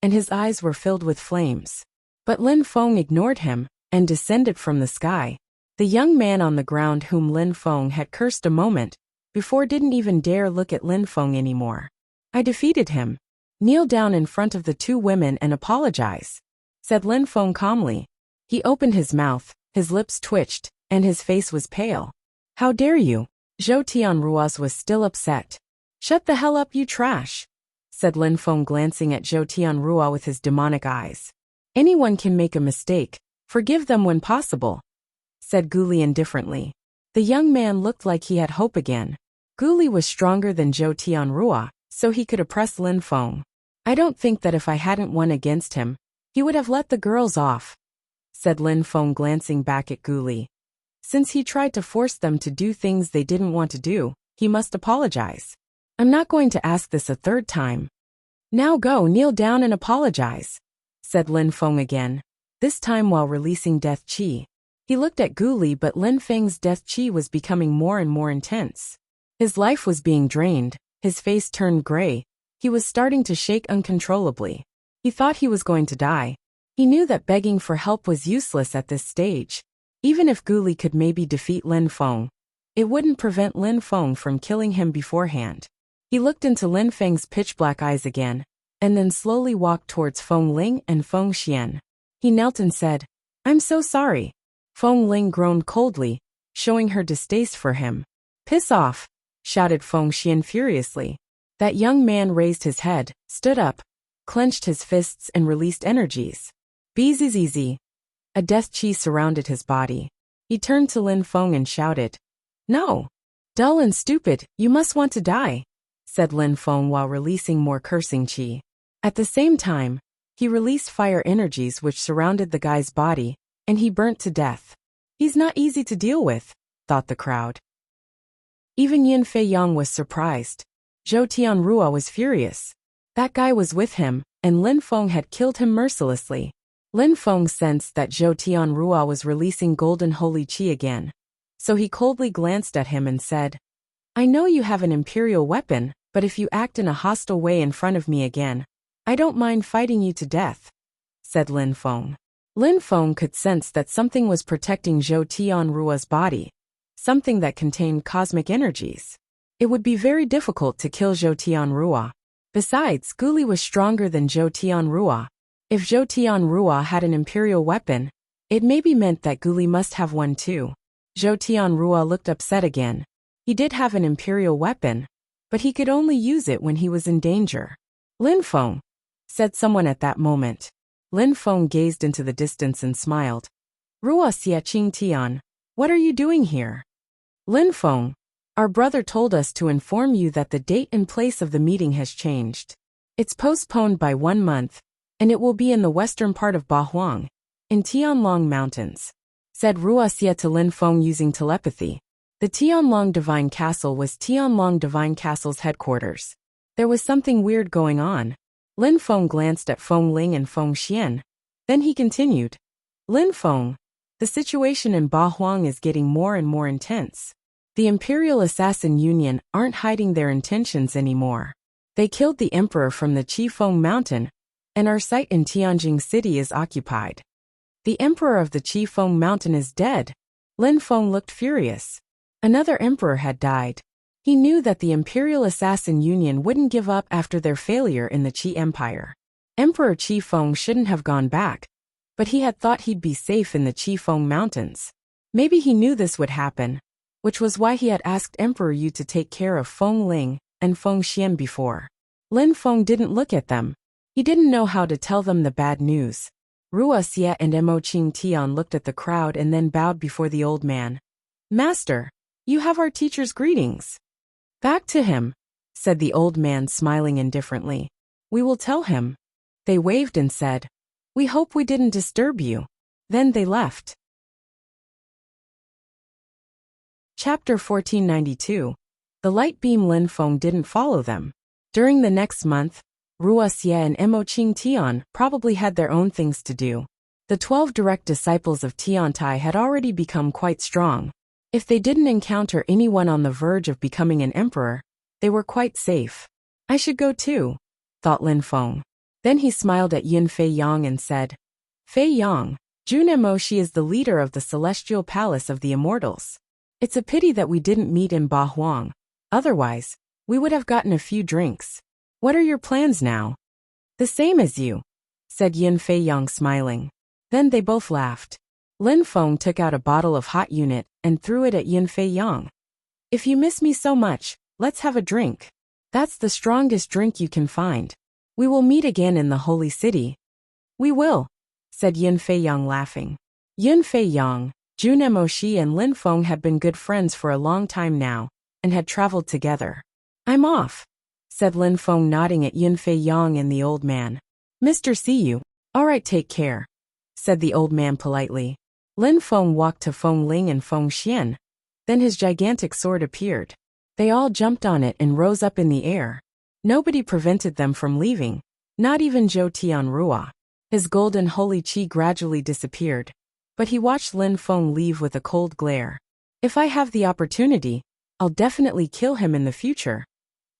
and his eyes were filled with flames. But Lin Feng ignored him and descended from the sky. The young man on the ground whom Lin Feng had cursed a moment before didn't even dare look at Lin Feng anymore. I defeated him. Kneel down in front of the two women and apologize, said Lin Feng calmly. He opened his mouth, his lips twitched, and his face was pale. How dare you? Zhou Tianrua's was still upset. Shut the hell up, you trash, said Lin Feng glancing at Zhou Tianrua with his demonic eyes. Anyone can make a mistake. Forgive them when possible, said Guli indifferently. The young man looked like he had hope again. Guli was stronger than Zhou Tianrua, so he could oppress Lin Feng. I don't think that if I hadn't won against him, he would have let the girls off, said Lin Feng glancing back at Guli. Since he tried to force them to do things they didn't want to do, he must apologize. I'm not going to ask this a third time. Now go kneel down and apologize, said Lin Feng again, this time while releasing death qi. He looked at Guli, but Lin Feng's death qi was becoming more and more intense. His life was being drained, his face turned gray, he was starting to shake uncontrollably. He thought he was going to die. He knew that begging for help was useless at this stage. Even if Guli could maybe defeat Lin Feng, it wouldn't prevent Lin Feng from killing him beforehand. He looked into Lin Feng's pitch-black eyes again, and then slowly walked towards Feng Ling and Feng Xian. He knelt and said, I'm so sorry. Feng Ling groaned coldly, showing her distaste for him. Piss off, shouted Feng Xian furiously. That young man raised his head, stood up, clenched his fists and released energies. Bzzz. A death qi surrounded his body. He turned to Lin Feng and shouted, No! Dull and stupid, you must want to die, said Lin Feng while releasing more cursing qi. At the same time, he released fire energies which surrounded the guy's body, and he burnt to death. He's not easy to deal with, thought the crowd. Even Yin Fei Yang was surprised. Zhou Tianrua was furious. That guy was with him, and Lin Feng had killed him mercilessly. Lin Feng sensed that Zhou Tianrua was releasing golden holy qi again, so he coldly glanced at him and said, I know you have an imperial weapon, but if you act in a hostile way in front of me again, I don't mind fighting you to death, said Lin Feng. Lin Feng could sense that something was protecting Zhou Tianrua's body, something that contained cosmic energies. It would be very difficult to kill Zhou Tianrua. Besides, Guli was stronger than Zhou Tianrua. If Zhou Tianrua had an imperial weapon, it maybe meant that Guli must have one too. Zhou Tianrua looked upset again. He did have an imperial weapon, but he could only use it when he was in danger. Lin Feng, said someone at that moment. Lin Feng gazed into the distance and smiled. Rua Xia Qing Tian, what are you doing here? Lin Feng, our brother told us to inform you that the date and place of the meeting has changed. It's postponed by 1 month, and it will be in the western part of Bahuang, in Tianlong Mountains, said Rua Xia to Lin Feng using telepathy. The Tianlong Divine Castle was Tianlong Divine Castle's headquarters. There was something weird going on. Lin Feng glanced at Feng Ling and Feng Xian. Then he continued. Lin Feng, the situation in Bahuang is getting more and more intense. The Imperial Assassin Union aren't hiding their intentions anymore. They killed the emperor from the Qifeng Mountain, and our site in Tianjin City is occupied. The emperor of the Qifeng Mountain is dead. Lin Feng looked furious. Another emperor had died. He knew that the Imperial Assassin Union wouldn't give up after their failure in the Qi Empire. Emperor Qifeng shouldn't have gone back, but he had thought he'd be safe in the Qifeng Mountains. Maybe he knew this would happen, which was why he had asked Emperor Yu to take care of Feng Ling and Feng Xian before. Lin Feng didn't look at them. He didn't know how to tell them the bad news. Wuxia and Mo Qingtian looked at the crowd and then bowed before the old man. "Master, you have our teacher's greetings." "Back to him," said the old man, smiling indifferently. "We will tell him." They waved and said, "We hope we didn't disturb you." Then they left. Chapter 1492. The light beam. Lin Feng didn't follow them. During the next month, Wuxia and Mo Qingtian probably had their own things to do. The 12 direct disciples of Tiantai had already become quite strong. If they didn't encounter anyone on the verge of becoming an emperor, they were quite safe. "I should go too," thought Lin Feng. Then he smiled at Yin Fei Yang and said, "Fei Yang, Junemo, she is the leader of the Celestial Palace of the Immortals. It's a pity that we didn't meet in Ba Huang. Otherwise, we would have gotten a few drinks. What are your plans now?" "The same as you," said Yin Fei Yang, smiling. Then they both laughed. Lin Feng took out a bottle of hot unit and threw it at Yin Fei Yang. "If you miss me so much, let's have a drink. That's the strongest drink you can find. We will meet again in the Holy City." "We will," said Yin Fei Yang, laughing. Yin Fei Yang, Junemo Shi and Lin Feng had been good friends for a long time now, and had traveled together. "I'm off," said Lin Feng, nodding at Yin Fei Yang and the old man. "Mr. See you." "All right, take care," said the old man politely. Lin Feng walked to Feng Ling and Feng Xian. Then his gigantic sword appeared. They all jumped on it and rose up in the air. Nobody prevented them from leaving, not even Zhou Tianrua. His golden holy qi gradually disappeared, but he watched Lin Feng leave with a cold glare. "If I have the opportunity, I'll definitely kill him in the future,"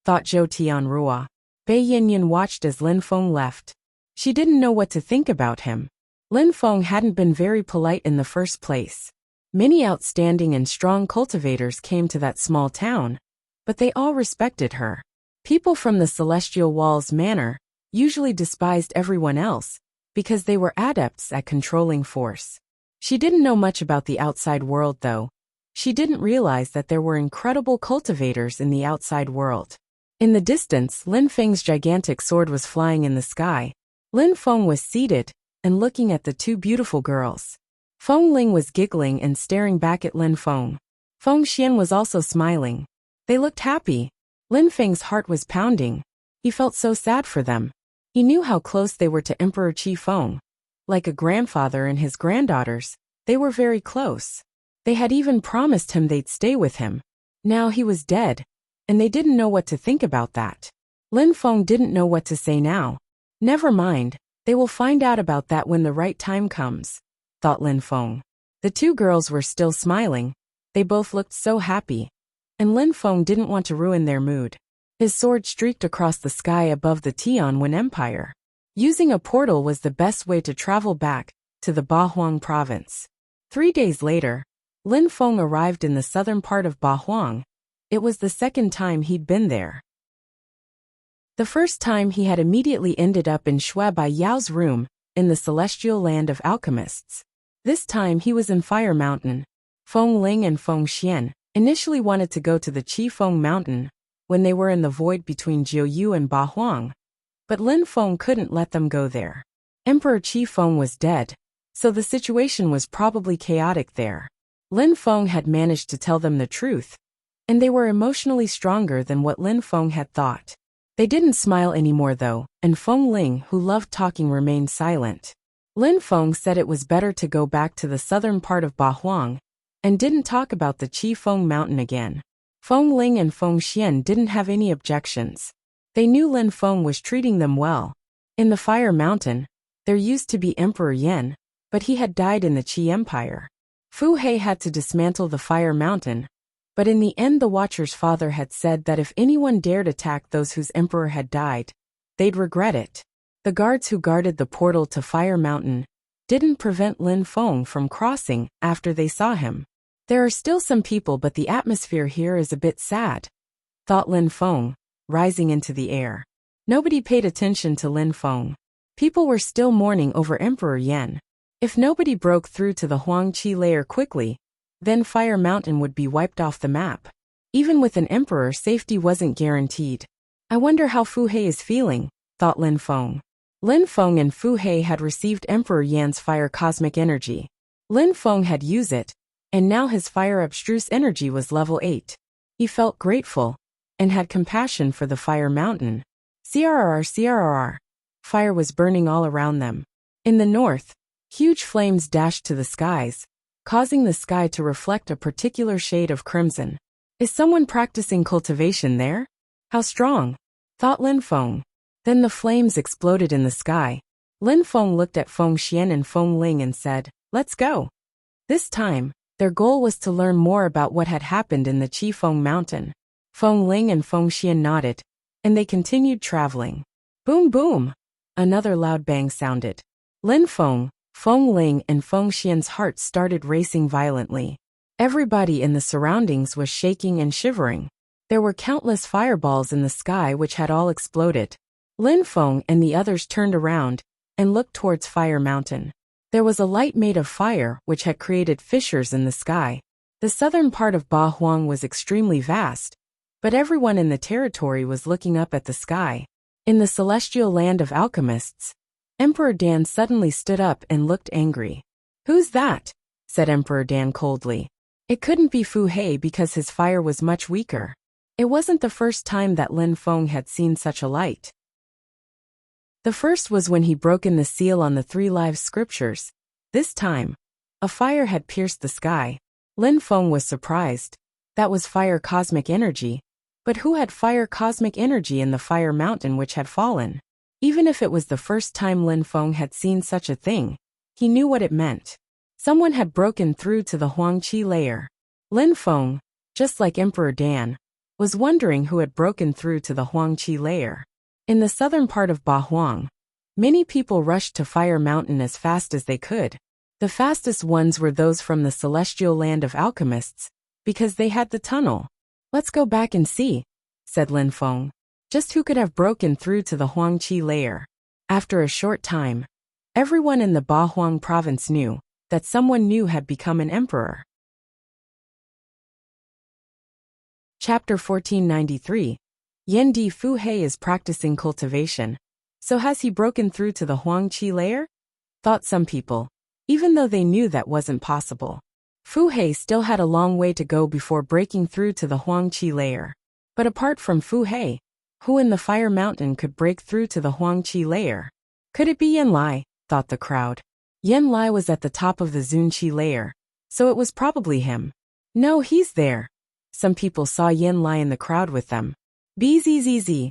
thought Zhou Tianrua. Bei Yinyan watched as Lin Feng left. She didn't know what to think about him. Lin Feng hadn't been very polite in the first place. Many outstanding and strong cultivators came to that small town, but they all respected her. People from the Celestial Walls Manor usually despised everyone else because they were adepts at controlling force. She didn't know much about the outside world, though. She didn't realize that there were incredible cultivators in the outside world. In the distance, Lin Feng's gigantic sword was flying in the sky. Lin Feng was seated and looking at the two beautiful girls. Feng Ling was giggling and staring back at Lin Feng. Feng Xian was also smiling. They looked happy. Lin Feng's heart was pounding. He felt so sad for them. He knew how close they were to Emperor Qifeng. Like a grandfather and his granddaughters, they were very close. They had even promised him they'd stay with him. Now he was dead, and they didn't know what to think about that. Lin Feng didn't know what to say now. Never mind, they will find out about that when the right time comes, thought Lin Feng. The two girls were still smiling. They both looked so happy, and Lin Feng didn't want to ruin their mood. His sword streaked across the sky above the Tianwen Empire. Using a portal was the best way to travel back to the Ba Huang province. 3 days later, Lin Feng arrived in the southern part of Ba Huang. It was the second time he'd been there. The first time he had immediately ended up in Shui Bai Yao's room, in the celestial land of alchemists. This time he was in Fire Mountain. Feng Ling and Feng Xian initially wanted to go to the Qifeng Mountain when they were in the void between Jiuyu and Ba Huang, but Lin Feng couldn't let them go there. Emperor Qifeng was dead, so the situation was probably chaotic there. Lin Feng had managed to tell them the truth, and they were emotionally stronger than what Lin Feng had thought. They didn't smile anymore though, and Feng Ling, who loved talking, remained silent. Lin Feng said it was better to go back to the southern part of Ba Huang, and didn't talk about the Qifeng Mountain again. Feng Ling and Feng Xian didn't have any objections. They knew Lin Feng was treating them well. In the Fire Mountain, there used to be Emperor Yan, but he had died in the Qi Empire. Fu He had to dismantle the Fire Mountain, but in the end the Watcher's father had said that if anyone dared attack those whose emperor had died, they'd regret it. The guards who guarded the portal to Fire Mountain didn't prevent Lin Feng from crossing after they saw him. There are still some people, but the atmosphere here is a bit sad, thought Lin Feng, rising into the air. Nobody paid attention to Lin Feng. People were still mourning over Emperor Yan. If nobody broke through to the Huangqi layer quickly, then Fire Mountain would be wiped off the map. Even with an emperor, safety wasn't guaranteed. I wonder how Fu Hei is feeling, thought Lin Feng. Lin Feng and Fu Hei had received Emperor Yan's fire cosmic energy. Lin Feng had used it, and now his fire abstruse energy was level 8. He felt grateful and had compassion for the Fire Mountain. CRR. Fire was burning all around them. In the north, huge flames dashed to the skies, causing the sky to reflect a particular shade of crimson. Is someone practicing cultivation there? How strong, thought Lin Feng. Then the flames exploded in the sky. Lin Feng looked at Feng Xian and Feng Ling and said, "Let's go." This time, their goal was to learn more about what had happened in the Qifeng Mountain. Feng Ling and Feng Xian nodded, and they continued traveling. Boom boom! Another loud bang sounded. Lin Feng, Feng Ling and Feng Xian's hearts started racing violently. Everybody in the surroundings was shaking and shivering. There were countless fireballs in the sky which had all exploded. Lin Feng and the others turned around and looked towards Fire Mountain. There was a light made of fire which had created fissures in the sky. The southern part of Ba Huang was extremely vast, but everyone in the territory was looking up at the sky. In the celestial land of alchemists, Emperor Dan suddenly stood up and looked angry. "Who's that?" said Emperor Dan coldly. It couldn't be Fu Hei because his fire was much weaker. It wasn't the first time that Lin Feng had seen such a light. The first was when he broke in the seal on the 3 live scriptures. This time, a fire had pierced the sky. Lin Feng was surprised. That was fire cosmic energy. But who had fire cosmic energy in the Fire Mountain which had fallen? Even if it was the first time Lin Feng had seen such a thing, he knew what it meant. Someone had broken through to the Huangqi layer. Lin Feng, just like Emperor Dan, was wondering who had broken through to the Huangqi layer. In the southern part of Ba Huang, many people rushed to Fire Mountain as fast as they could. The fastest ones were those from the celestial land of alchemists, because they had the tunnel. "Let's go back and see," said Lin Feng. Just who could have broken through to the Huangqi layer? After a short time, everyone in the Ba Huang province knew that someone new had become an emperor. Chapter 1493. Yendi Fu Hei is practicing cultivation. So has he broken through to the Huangqi layer? Thought some people, even though they knew that wasn't possible. Fu Hei still had a long way to go before breaking through to the Huangqi layer. But apart from Fu Hei, who in the Fire Mountain could break through to the Huangqi layer? Could it be Yan Lai? Thought the crowd. Yan Lai was at the top of the Zunqi layer, so it was probably him. No, he's there. Some people saw Yan Lai in the crowd with them. Bzzz.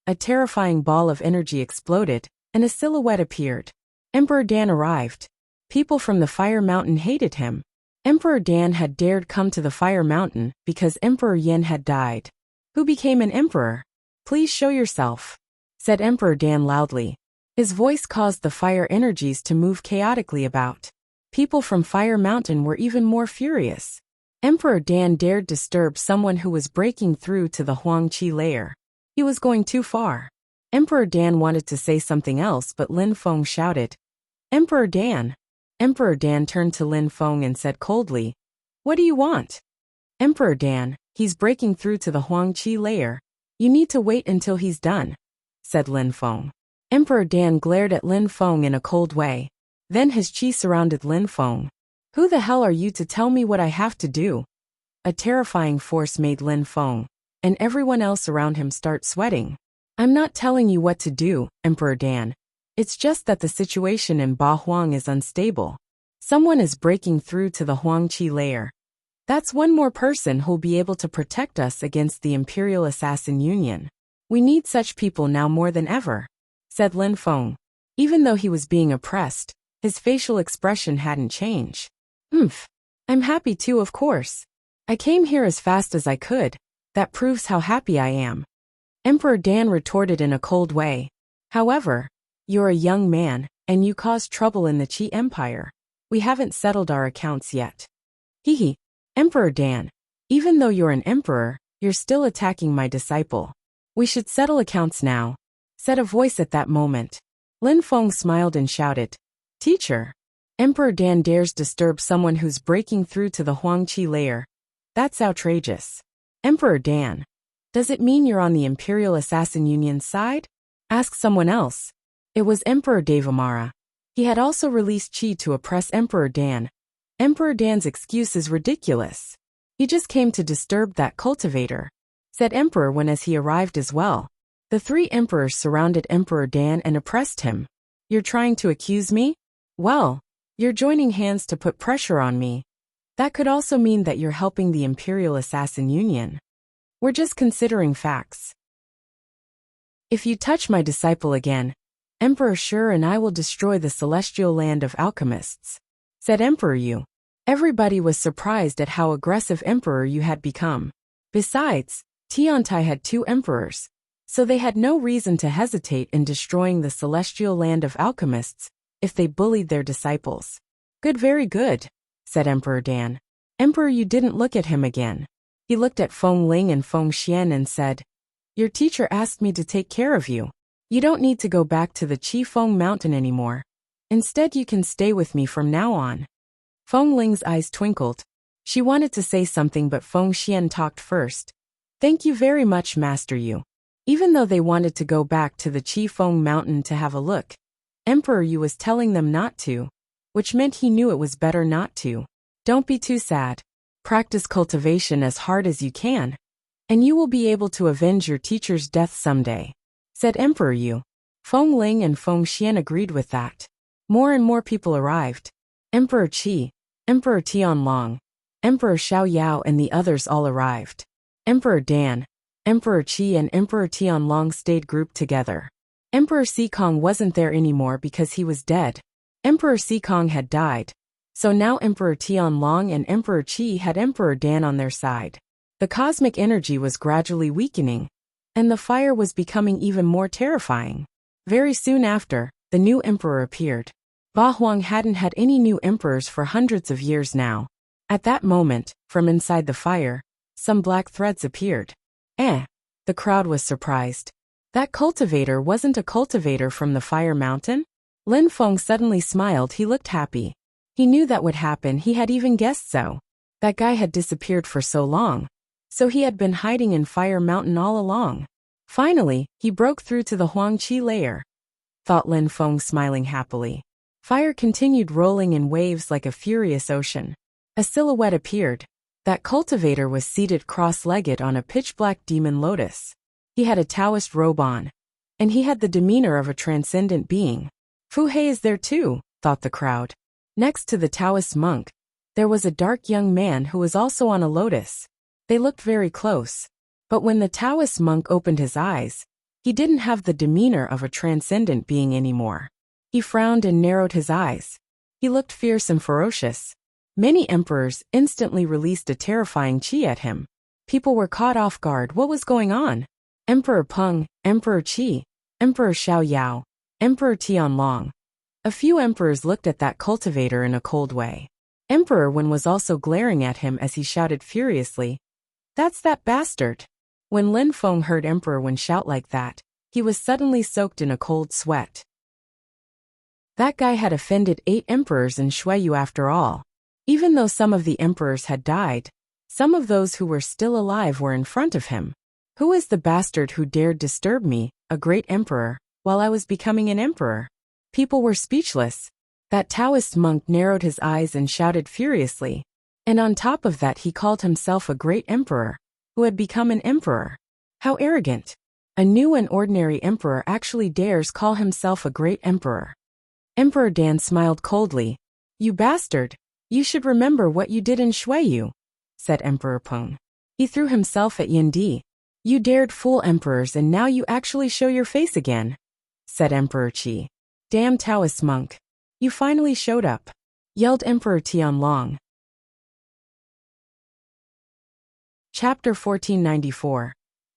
A terrifying ball of energy exploded, and a silhouette appeared. Emperor Dan arrived. People from the Fire Mountain hated him. Emperor Dan had dared come to the Fire Mountain because Emperor Yan had died. Who became an emperor? "Please show yourself," said Emperor Dan loudly. His voice caused the fire energies to move chaotically about. People from Fire Mountain were even more furious. Emperor Dan dared disturb someone who was breaking through to the Huangqi layer. He was going too far. Emperor Dan wanted to say something else, but Lin Feng shouted, "Emperor Dan!" Emperor Dan turned to Lin Feng and said coldly, "What do you want?" "Emperor Dan, he's breaking through to the Huangqi layer. You need to wait until he's done," said Lin Feng. Emperor Dan glared at Lin Feng in a cold way. Then his chi surrounded Lin Feng. "Who the hell are you to tell me what I have to do?" A terrifying force made Lin Feng and everyone else around him start sweating. "I'm not telling you what to do, Emperor Dan. It's just that the situation in Ba Huang is unstable. Someone is breaking through to the Huangqi layer. That's one more person who'll be able to protect us against the Imperial Assassin Union. We need such people now more than ever," said Lin Feng. Even though he was being oppressed, his facial expression hadn't changed. I'm happy too, of course. I came here as fast as I could. That proves how happy I am," Emperor Dan retorted in a cold way. However, You're a young man, and you caused trouble in the Qi Empire. We haven't settled our accounts yet. Hehe. Emperor Dan. Even though you're an emperor, you're still attacking my disciple. We should settle accounts now, said a voice at that moment. Lin Feng smiled and shouted, Teacher. Emperor Dan dares disturb someone who's breaking through to the Huangqi lair. That's outrageous. Emperor Dan. Does it mean you're on the Imperial Assassin Union's side? Ask someone else. It was Emperor Devamara. He had also released Qi to oppress Emperor Dan. Emperor Dan's excuse is ridiculous. He just came to disturb that cultivator, said Emperor when as he arrived as well. The three emperors surrounded Emperor Dan and oppressed him. You're trying to accuse me? Well, you're joining hands to put pressure on me. That could also mean that you're helping the Imperial Assassin Union. We're just considering facts. If you touch my disciple again, Emperor Shi and I will destroy the celestial land of alchemists, said Emperor Yu. Everybody was surprised at how aggressive Emperor Yu had become. Besides, Tiantai had two emperors, so they had no reason to hesitate in destroying the celestial land of alchemists if they bullied their disciples. Good, very good, said Emperor Dan. Emperor Yu didn't look at him again. He looked at Feng Ling and Feng Xian and said, Your teacher asked me to take care of you. You don't need to go back to the Qifeng Mountain anymore. Instead, you can stay with me from now on. Feng Ling's eyes twinkled. She wanted to say something, but Feng Xian talked first. Thank you very much, Master Yu. Even though they wanted to go back to the Qifeng Mountain to have a look, Emperor Yu was telling them not to, which meant he knew it was better not to. Don't be too sad. Practice cultivation as hard as you can, and you will be able to avenge your teacher's death someday, said Emperor Yu. Feng Ling and Feng Xian agreed with that. More and more people arrived. Emperor Qi, Emperor Tianlong, Emperor Xiao Yao and the others all arrived. Emperor Dan, Emperor Qi and Emperor Tianlong stayed grouped together. Emperor Sikong wasn't there anymore because he was dead. Emperor Sikong had died. So now Emperor Tianlong and Emperor Qi had Emperor Dan on their side. The cosmic energy was gradually weakening, and the fire was becoming even more terrifying. Very soon after, the new emperor appeared. Ba Huang hadn't had any new emperors for hundreds of years now. At that moment, from inside the fire, some black threads appeared. The crowd was surprised. That cultivator wasn't a cultivator from the Fire Mountain? Lin Feng suddenly smiled. He looked happy. He knew that would happen. He had even guessed so. That guy had disappeared for so long. So he had been hiding in Fire Mountain all along. Finally, he broke through to the Huangqi lair, thought Lin Feng, smiling happily. Fire continued rolling in waves like a furious ocean. A silhouette appeared. That cultivator was seated cross-legged on a pitch-black demon lotus. He had a Taoist robe on, and he had the demeanor of a transcendent being. Fu Hei is there too, thought the crowd. Next to the Taoist monk, there was a dark young man who was also on a lotus. They looked very close, but when the Taoist monk opened his eyes, he didn't have the demeanor of a transcendent being anymore. He frowned and narrowed his eyes. He looked fierce and ferocious. Many emperors instantly released a terrifying qi at him. People were caught off guard. What was going on? Emperor Peng, Emperor Qi, Emperor Xiao Yao, Emperor Tianlong. A few emperors looked at that cultivator in a cold way. Emperor Wen was also glaring at him as he shouted furiously, "That's that bastard!" When Lin Feng heard Emperor Wen shout like that, he was suddenly soaked in a cold sweat. That guy had offended 8 emperors in Shuiyu after all. Even though some of the emperors had died, some of those who were still alive were in front of him. Who is the bastard who dared disturb me, a great emperor, while I was becoming an emperor? People were speechless. That Taoist monk narrowed his eyes and shouted furiously. And on top of that, he called himself a great emperor, who had become an emperor. How arrogant! A new and ordinary emperor actually dares call himself a great emperor. Emperor Dan smiled coldly. "You bastard! You should remember what you did in Shuiyu," said Emperor Peng. He threw himself at Yindi. "You dared fool emperors and now you actually show your face again," said Emperor Qi. "Damn Taoist monk. You finally showed up," yelled Emperor Tianlong. Chapter 1494.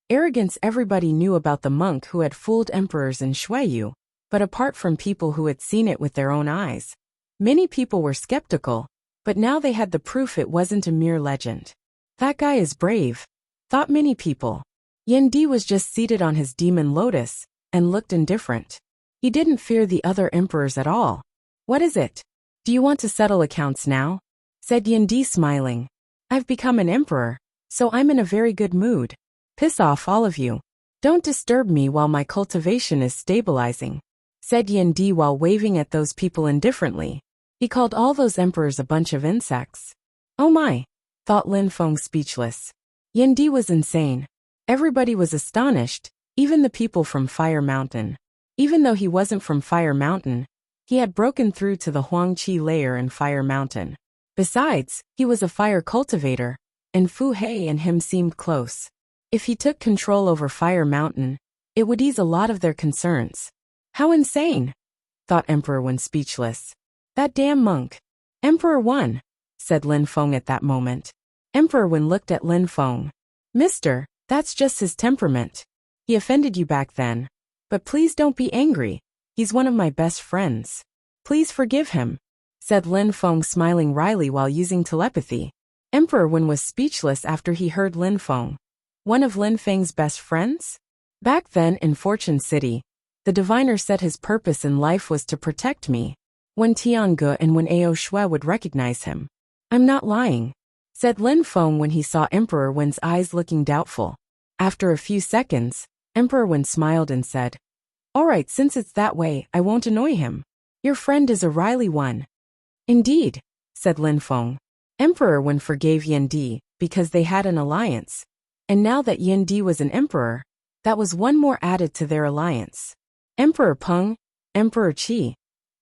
Arrogance. Everybody knew about the monk who had fooled emperors in Shuiyu. But apart from people who had seen it with their own eyes, many people were skeptical, but now they had the proof it wasn't a mere legend. That guy is brave, thought many people. Yendi was just seated on his demon lotus and looked indifferent. He didn't fear the other emperors at all. What is it? Do you want to settle accounts now? Said Yendi smiling. I've become an emperor, so I'm in a very good mood. Piss off all of you. Don't disturb me while my cultivation is stabilizing, said Yendi while waving at those people indifferently. He called all those emperors a bunch of insects. Oh my, thought Lin Feng speechless. Yendi was insane. Everybody was astonished, even the people from Fire Mountain. Even though he wasn't from Fire Mountain, he had broken through to the Huangqi layer in Fire Mountain. Besides, he was a fire cultivator, and Fu Hei and him seemed close. If he took control over Fire Mountain, it would ease a lot of their concerns. How insane, thought Emperor Wen speechless. That damn monk. Emperor Wen, said Lin Feng at that moment. Emperor Wen looked at Lin Feng. Mister, that's just his temperament. He offended you back then. But please don't be angry. He's one of my best friends. Please forgive him, said Lin Feng smiling wryly while using telepathy. Emperor Wen was speechless after he heard Lin Feng. One of Lin Feng's best friends? Back then in Fortune City, the diviner said his purpose in life was to protect me. When Tiange and when Ao Shui would recognize him. I'm not lying, said Lin Feng when he saw Emperor Wen's eyes looking doubtful. After a few seconds, Emperor Wen smiled and said, All right, since it's that way, I won't annoy him. Your friend is a wily one. Indeed, said Lin Feng. Emperor Wen forgave Yendi because they had an alliance. And now that Yendi was an emperor, that was one more added to their alliance. Emperor Peng, Emperor Qi,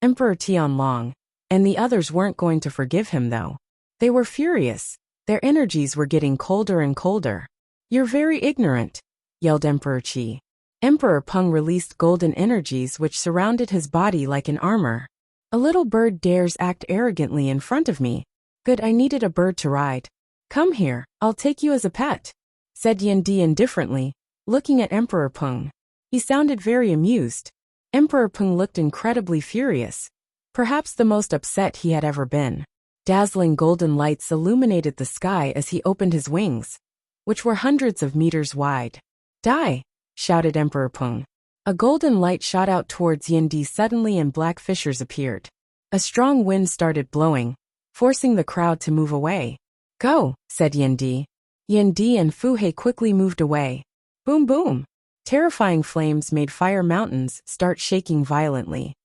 Emperor Tianlong, and the others weren't going to forgive him though. They were furious. Their energies were getting colder and colder. You're very ignorant, yelled Emperor Qi. Emperor Peng released golden energies which surrounded his body like an armor. A little bird dares act arrogantly in front of me. Good, I needed a bird to ride. Come here, I'll take you as a pet, said Yendi indifferently, looking at Emperor Peng. He sounded very amused. Emperor Peng looked incredibly furious, perhaps the most upset he had ever been. Dazzling golden lights illuminated the sky as he opened his wings, which were hundreds of meters wide. Die! Shouted Emperor Peng. A golden light shot out towards Yendi suddenly and black fissures appeared. A strong wind started blowing, forcing the crowd to move away. Go, said Yendi. Yendi and Fu Hei quickly moved away. Boom boom! Terrifying flames made Fire Mountains start shaking violently.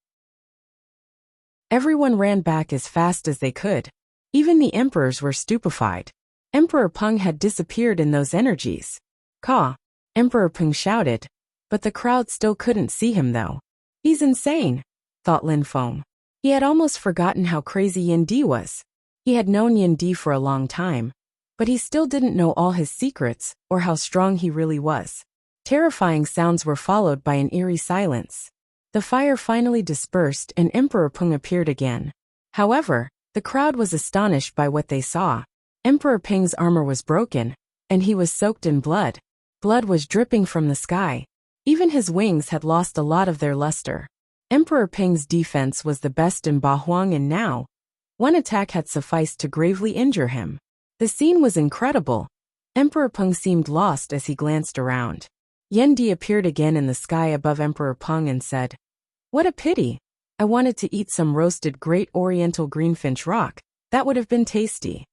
Everyone ran back as fast as they could. Even the emperors were stupefied. Emperor Peng had disappeared in those energies. Caw! Emperor Peng shouted, but the crowd still couldn't see him though. He's insane, thought Lin Feng. He had almost forgotten how crazy Yendi was. He had known Yendi for a long time, but he still didn't know all his secrets or how strong he really was. Terrifying sounds were followed by an eerie silence. The fire finally dispersed and Emperor Peng appeared again. However, the crowd was astonished by what they saw. Emperor Peng's armor was broken, and he was soaked in blood. Blood was dripping from the sky. Even his wings had lost a lot of their luster. Emperor Peng's defense was the best in Bahuang and now, one attack had sufficed to gravely injure him. The scene was incredible. Emperor Peng seemed lost as he glanced around. Yendi appeared again in the sky above Emperor Peng and said, What a pity. I wanted to eat some roasted Great Oriental Greenfinch rock. That would have been tasty.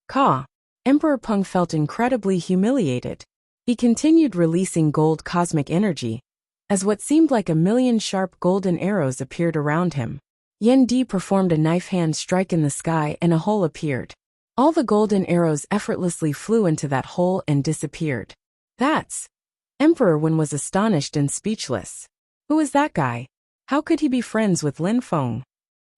Caw! Emperor Peng felt incredibly humiliated. He continued releasing gold cosmic energy, as what seemed like 1,000,000 sharp golden arrows appeared around him. Yendi performed a knife hand strike in the sky and a hole appeared. All the golden arrows effortlessly flew into that hole and disappeared. That's... Emperor Wen was astonished and speechless. Who is that guy? How could he be friends with Lin Feng?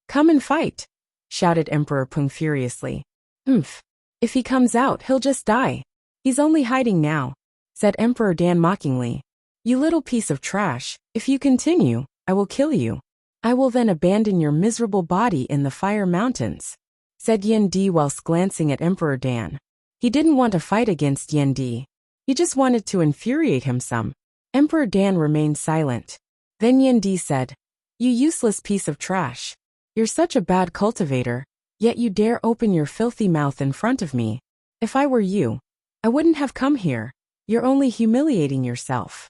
Come and fight, shouted Emperor Peng furiously. If he comes out, he'll just die. He's only hiding now, said Emperor Dan mockingly. You little piece of trash, if you continue, I will kill you. I will then abandon your miserable body in the Fire Mountains, said Yendi whilst glancing at Emperor Dan. He didn't want to fight against Yendi. He just wanted to infuriate him some. Emperor Dan remained silent. Then Yendi said, You useless piece of trash. You're such a bad cultivator, yet you dare open your filthy mouth in front of me. If I were you, I wouldn't have come here. You're only humiliating yourself.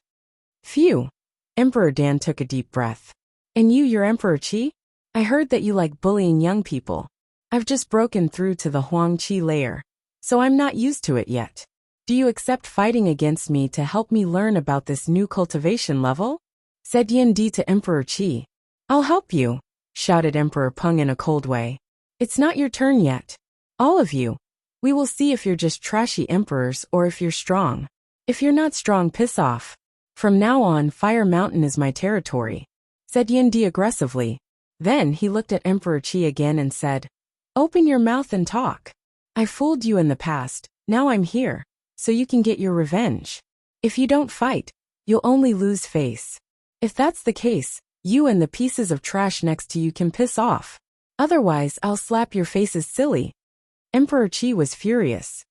Phew. Emperor Dan took a deep breath. And you're Emperor Qi? I heard that you like bullying young people. I've just broken through to the Huang Qi layer, so I'm not used to it yet. Do you accept fighting against me to help me learn about this new cultivation level? Said Yin Di to Emperor Qi. I'll help you, shouted Emperor Peng in a cold way. It's not your turn yet. All of you. We will see if you're just trashy emperors or if you're strong. If you're not strong, piss off. From now on, Fire Mountain is my territory, said Yin Di aggressively. Then he looked at Emperor Qi again and said, Open your mouth and talk. I fooled you in the past, now I'm here, so you can get your revenge. If you don't fight, you'll only lose face. If that's the case, you and the pieces of trash next to you can piss off. Otherwise, I'll slap your faces silly. Emperor Qi was furious.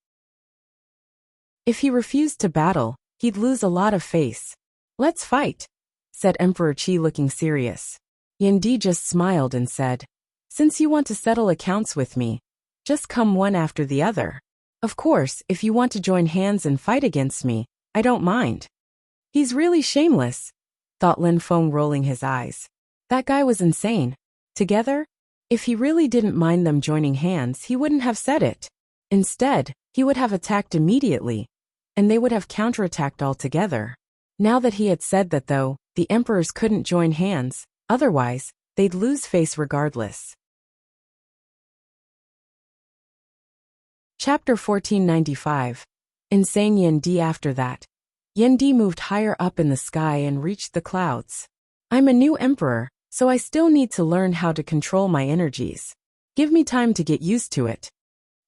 If he refused to battle, he'd lose a lot of face. Let's fight, said Emperor Qi looking serious. Yin Di just smiled and said, Since you want to settle accounts with me, just come one after the other. Of course, if you want to join hands and fight against me, I don't mind. He's really shameless, thought Lin Feng, rolling his eyes. That guy was insane. Together? If he really didn't mind them joining hands, he wouldn't have said it. Instead, he would have attacked immediately, and they would have counterattacked altogether. Now that he had said that though, the emperors couldn't join hands, otherwise, they'd lose face regardless. Chapter 1495. Insane Yin Di. After that, Yin Di moved higher up in the sky and reached the clouds. I'm a new emperor, so I still need to learn how to control my energies. Give me time to get used to it.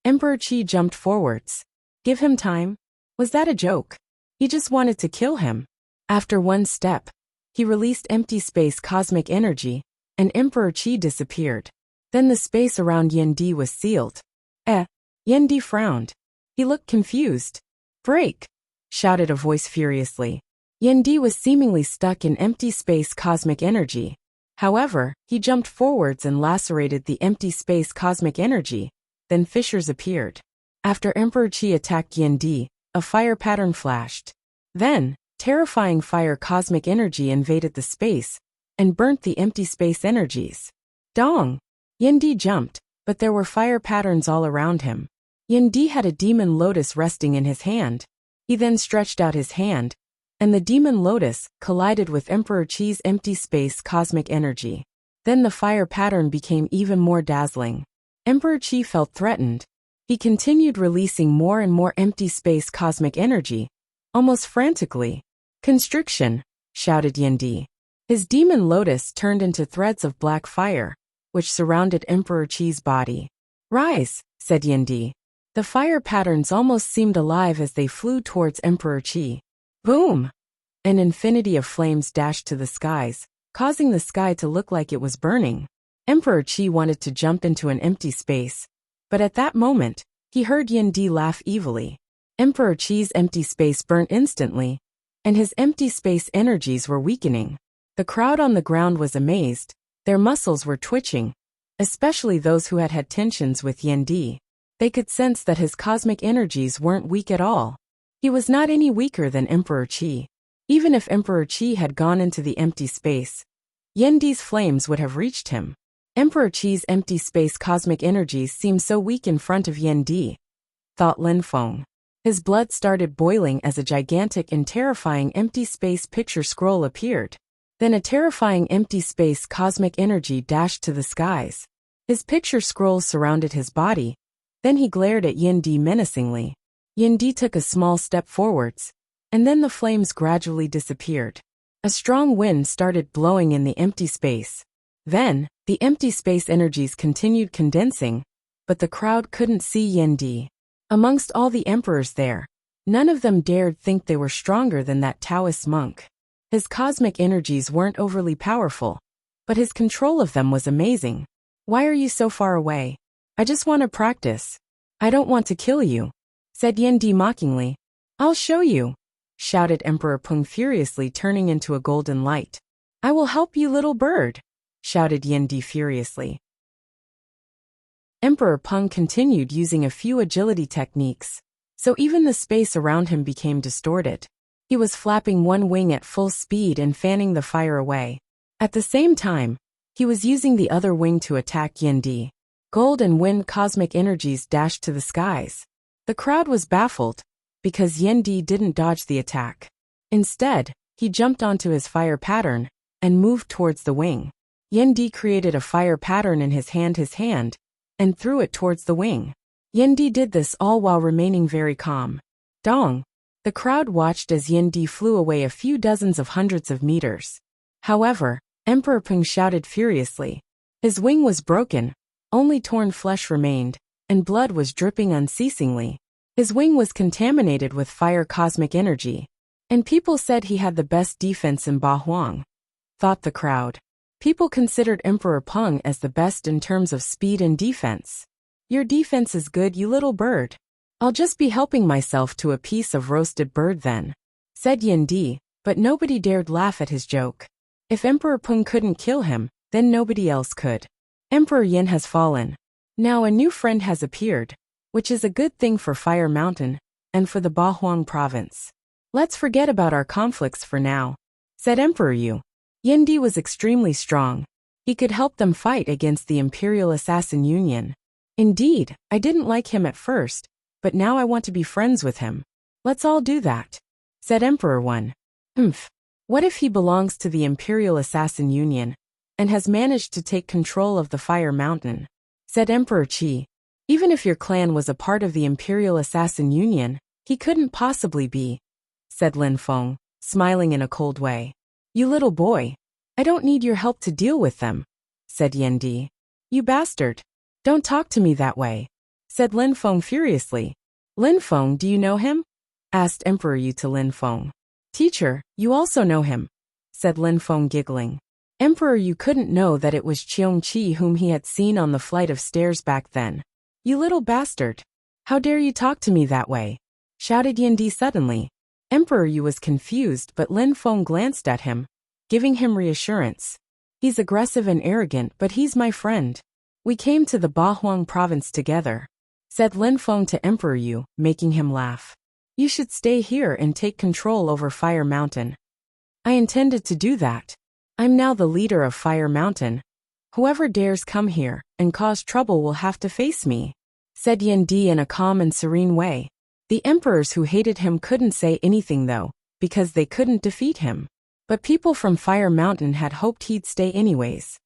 Emperor Qi jumped forwards. Give him time? Was that a joke? He just wanted to kill him. After one step, he released empty space cosmic energy, and Emperor Qi disappeared. Then the space around Yin Di was sealed. Yin Di frowned. He looked confused. Break! Shouted a voice furiously. Yin Di was seemingly stuck in empty space cosmic energy. However, he jumped forwards and lacerated the empty space cosmic energy. Then fissures appeared. After Emperor Qi attacked Yin Di, a fire pattern flashed. Then, terrifying fire cosmic energy invaded the space and burnt the empty space energies. Dong! Yin Di jumped, but there were fire patterns all around him. Yin Di had a demon lotus resting in his hand. He then stretched out his hand, and the demon lotus collided with Emperor Qi's empty space cosmic energy. Then the fire pattern became even more dazzling. Emperor Qi felt threatened. He continued releasing more and more empty space cosmic energy, almost frantically. Constriction, shouted Yin Di. His demon lotus turned into threads of black fire, which surrounded Emperor Qi's body. Rise, said Yin Di. The fire patterns almost seemed alive as they flew towards Emperor Qi. Boom! An infinity of flames dashed to the skies, causing the sky to look like it was burning. Emperor Qi wanted to jump into an empty space, but at that moment, he heard Yin Di laugh evilly. Emperor Qi's empty space burnt instantly, and his empty space energies were weakening. The crowd on the ground was amazed. Their muscles were twitching, especially those who had had tensions with Yin Di. They could sense that his cosmic energies weren't weak at all. He was not any weaker than Emperor Qi. Even if Emperor Qi had gone into the empty space, Yin Di's flames would have reached him. Emperor Qi's empty space cosmic energies seemed so weak in front of Yin Di, thought Lin Feng. His blood started boiling as a gigantic and terrifying empty space picture scroll appeared. Then a terrifying empty space cosmic energy dashed to the skies. His picture scroll surrounded his body. Then he glared at Yin Di menacingly. Yin Di took a small step forwards, and then the flames gradually disappeared. A strong wind started blowing in the empty space. Then, the empty space energies continued condensing, but the crowd couldn't see Yin Di. Amongst all the emperors there, none of them dared think they were stronger than that Taoist monk. His cosmic energies weren't overly powerful, but his control of them was amazing. Why are you so far away? I just want to practice. I don't want to kill you, said Yin Di mockingly. I'll show you, shouted Emperor Peng furiously, turning into a golden light. I will help you, little bird. shouted Yendi furiously. Emperor Peng continued using a few agility techniques, so even the space around him became distorted. He was flapping one wing at full speed and fanning the fire away. At the same time, he was using the other wing to attack Yendi. Gold and wind cosmic energies dashed to the skies. The crowd was baffled, because Yendi didn't dodge the attack. Instead, he jumped onto his fire pattern and moved towards the wing. Yendi created a fire pattern in his hand, and threw it towards the wing. Yendi did this all while remaining very calm. Dong! The crowd watched as Yendi flew away a few dozens of hundreds of meters. However, Emperor Peng shouted furiously. His wing was broken, only torn flesh remained, and blood was dripping unceasingly. His wing was contaminated with fire cosmic energy, and people said he had the best defense in Ba Huang, thought the crowd. People considered Emperor Peng as the best in terms of speed and defense. Your defense is good, you little bird. I'll just be helping myself to a piece of roasted bird then, said Yendi, but nobody dared laugh at his joke. If Emperor Peng couldn't kill him, then nobody else could. Emperor Yin has fallen. Now a new friend has appeared, which is a good thing for Fire Mountain, and for the Ba Huang province. Let's forget about our conflicts for now, said Emperor Yu. Yendi was extremely strong. He could help them fight against the Imperial Assassin Union. Indeed, I didn't like him at first, but now I want to be friends with him. Let's all do that, said Emperor One. What if he belongs to the Imperial Assassin Union, and has managed to take control of the Fire Mountain, said Emperor Qi. Even if your clan was a part of the Imperial Assassin Union, he couldn't possibly be, said Lin Feng, smiling in a cold way. You little boy. I don't need your help to deal with them, said Yendi. You bastard. Don't talk to me that way, said Lin Feng furiously. Lin Feng, do you know him? Asked Emperor Yu to Lin Feng. Teacher, you also know him, said Lin Feng giggling. Emperor Yu couldn't know that it was Cheong Qi whom he had seen on the flight of stairs back then. You little bastard. How dare you talk to me that way? Shouted Yendi suddenly. Emperor Yu was confused, but Lin Feng glanced at him, giving him reassurance. He's aggressive and arrogant, but he's my friend. We came to the Ba Huang province together, said Lin Feng to Emperor Yu, making him laugh. You should stay here and take control over Fire Mountain. I intended to do that. I'm now the leader of Fire Mountain. Whoever dares come here and cause trouble will have to face me, said Yendi in a calm and serene way. The emperors who hated him couldn't say anything though, because they couldn't defeat him. But people from Fire Mountain had hoped he'd stay anyways.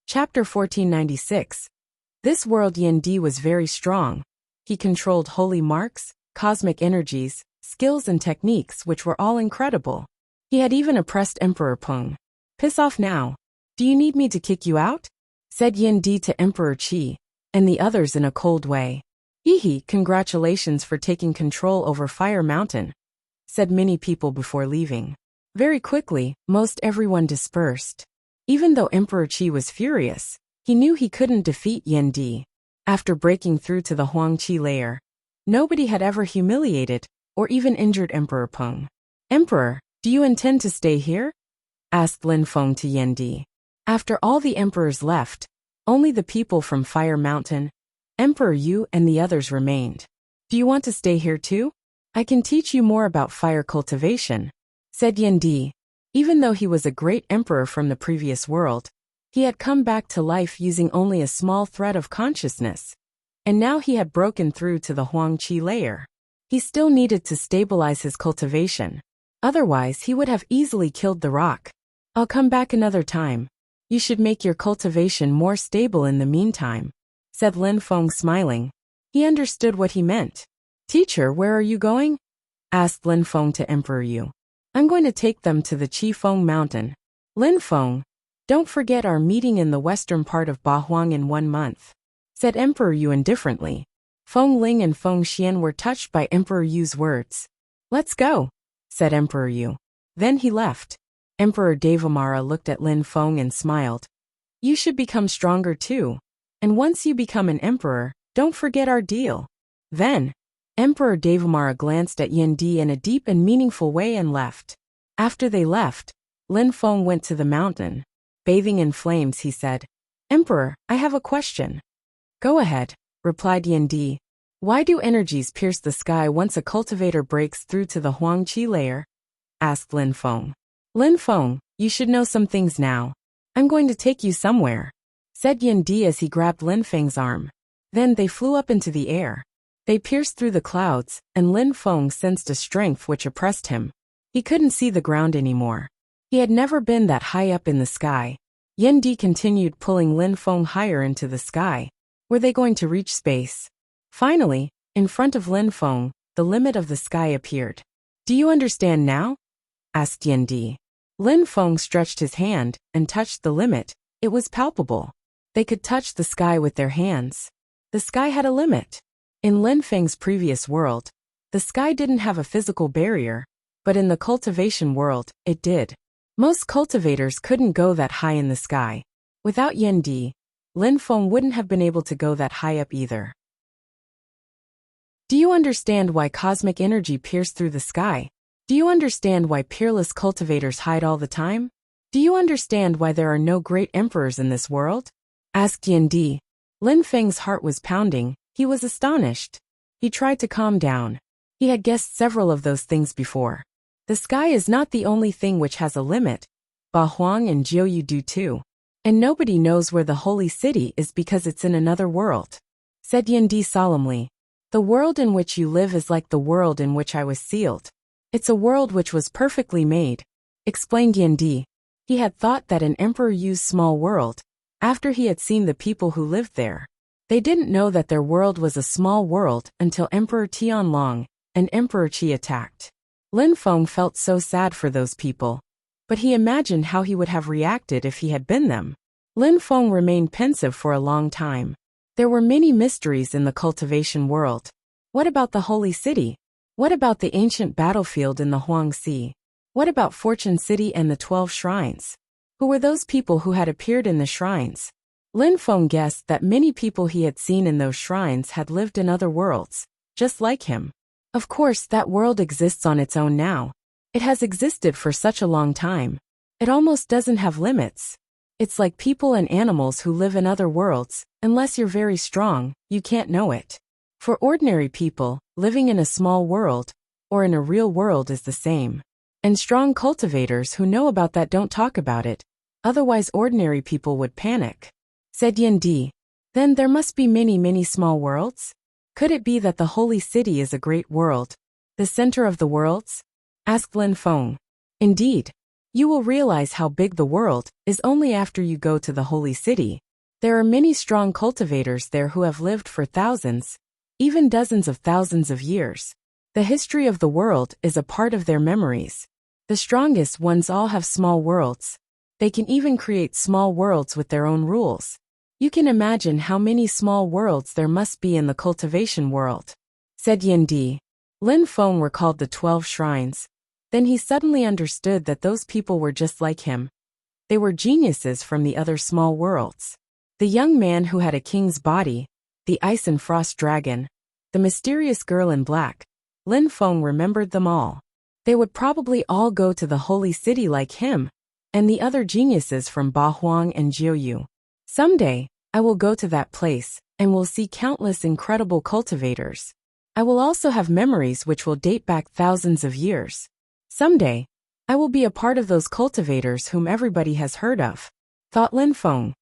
Chapter 1496. This world Yendi was very strong. He controlled holy marks, cosmic energies, skills and techniques which were all incredible. He had even oppressed Emperor Peng. Piss off now. Do you need me to kick you out? Said Yendi to Emperor Qi, and the others in a cold way. Hehe, congratulations for taking control over Fire Mountain, said many people before leaving. Very quickly, most everyone dispersed. Even though Emperor Qi was furious, he knew he couldn't defeat Yendi. After breaking through to the Huangqi layer, nobody had ever humiliated or even injured Emperor Peng. Emperor, do you intend to stay here? Asked Lin Feng to Yendi. After all the emperors left, only the people from Fire Mountain, Emperor Yu and the others remained. Do you want to stay here too? I can teach you more about fire cultivation, said Yendi. Even though he was a great emperor from the previous world, he had come back to life using only a small thread of consciousness, and now he had broken through to the Huangqi layer. He still needed to stabilize his cultivation. Otherwise, he would have easily killed the rock. I'll come back another time. You should make your cultivation more stable in the meantime, said Lin Feng smiling. He understood what he meant. Teacher, where are you going? Asked Lin Feng to Emperor Yu. I'm going to take them to the Qifeng Mountain. Lin Feng, don't forget our meeting in the western part of Ba Huang in 1 month, said Emperor Yu indifferently. Feng Ling and Feng Xian were touched by Emperor Yu's words. Let's go, said Emperor Yu. Then he left. Emperor Devamara looked at Lin Feng and smiled. You should become stronger too. And once you become an emperor, don't forget our deal. Then, Emperor Devamara glanced at Yendi in a deep and meaningful way and left. After they left, Lin Feng went to the mountain. Bathing in flames, he said, "Emperor, I have a question." "Go ahead," replied Yin Di. "Why do energies pierce the sky once a cultivator breaks through to the Huangqi layer?" asked Lin Feng. "Lin Feng, you should know some things now. I'm going to take you somewhere," said Yin Di as he grabbed Lin Feng's arm. Then they flew up into the air. They pierced through the clouds, and Lin Feng sensed a strength which oppressed him. He couldn't see the ground anymore. He had never been that high up in the sky. Yin Di continued pulling Lin Feng higher into the sky. Were they going to reach space? Finally, in front of Lin Feng, the limit of the sky appeared. "Do you understand now?" asked Yin Di. Lin Feng stretched his hand and touched the limit. It was palpable. They could touch the sky with their hands. The sky had a limit. In Lin Feng's previous world, the sky didn't have a physical barrier, but in the cultivation world, it did. Most cultivators couldn't go that high in the sky. Without Yin Di, Lin Feng wouldn't have been able to go that high up either. Do you understand why cosmic energy pierced through the sky? Do you understand why peerless cultivators hide all the time? Do you understand why there are no great emperors in this world? Asked Yin Di. Lin Feng's heart was pounding. He was astonished. He tried to calm down. He had guessed several of those things before. The sky is not the only thing which has a limit. Ba Huang and Jiuyu do too. And nobody knows where the holy city is because it's in another world. Said Yin Di solemnly. The world in which you live is like the world in which I was sealed. It's a world which was perfectly made, explained Yin Di. He had thought that an emperor used small world, after he had seen the people who lived there. They didn't know that their world was a small world until Emperor Tianlong and Emperor Qi attacked. Lin Feng felt so sad for those people, but he imagined how he would have reacted if he had been them. Lin Feng remained pensive for a long time. There were many mysteries in the cultivation world. What about the holy city? What about the ancient battlefield in the Huangxi? What about Fortune City and the 12 shrines? Who were those people who had appeared in the shrines? Lin Feng guessed that many people he had seen in those shrines had lived in other worlds, just like him. Of course, that world exists on its own now. It has existed for such a long time. It almost doesn't have limits. It's like people and animals who live in other worlds. Unless you're very strong, you can't know it. For ordinary people, living in a small world, or in a real world is the same. And strong cultivators who know about that don't talk about it. Otherwise ordinary people would panic. Said Yin Di. Then there must be many small worlds? Could it be that the holy city is a great world? The center of the worlds? Asked Lin Feng. Indeed. You will realize how big the world is only after you go to the holy city. There are many strong cultivators there who have lived for thousands, even dozens of thousands of years. The history of the world is a part of their memories. The strongest ones all have small worlds. They can even create small worlds with their own rules. You can imagine how many small worlds there must be in the cultivation world. Said Yin Di. Lin Feng recalled the 12 shrines. Then he suddenly understood that those people were just like him. They were geniuses from the other small worlds. The young man who had a king's body, the ice and frost dragon, the mysterious girl in black. Lin Feng remembered them all. They would probably all go to the holy city like him, and the other geniuses from Ba Huang and Jiuyu. Someday, I will go to that place, and will see countless incredible cultivators. I will also have memories which will date back thousands of years. Someday, I will be a part of those cultivators whom everybody has heard of, thought Lin Feng.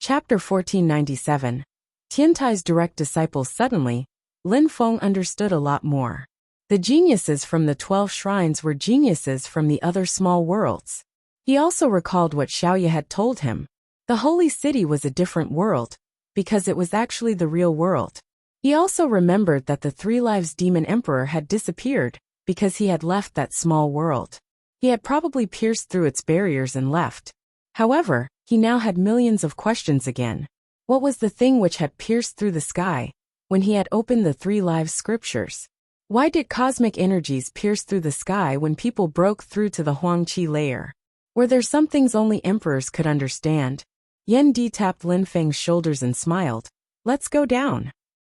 Chapter 1497. Tiantai's direct disciples. Suddenly, Lin Feng understood a lot more. The geniuses from the 12 shrines were geniuses from the other small worlds. He also recalled what Xiaoye had told him. The holy city was a different world, because it was actually the real world. He also remembered that the 3 Lives Demon Emperor had disappeared, because he had left that small world. He had probably pierced through its barriers and left. However, he now had millions of questions again. What was the thing which had pierced through the sky, when he had opened the 3 Lives scriptures? Why did cosmic energies pierce through the sky when people broke through to the Huangqi layer? Were there some things only emperors could understand? Yin Di tapped Lin Feng's shoulders and smiled. Let's go down.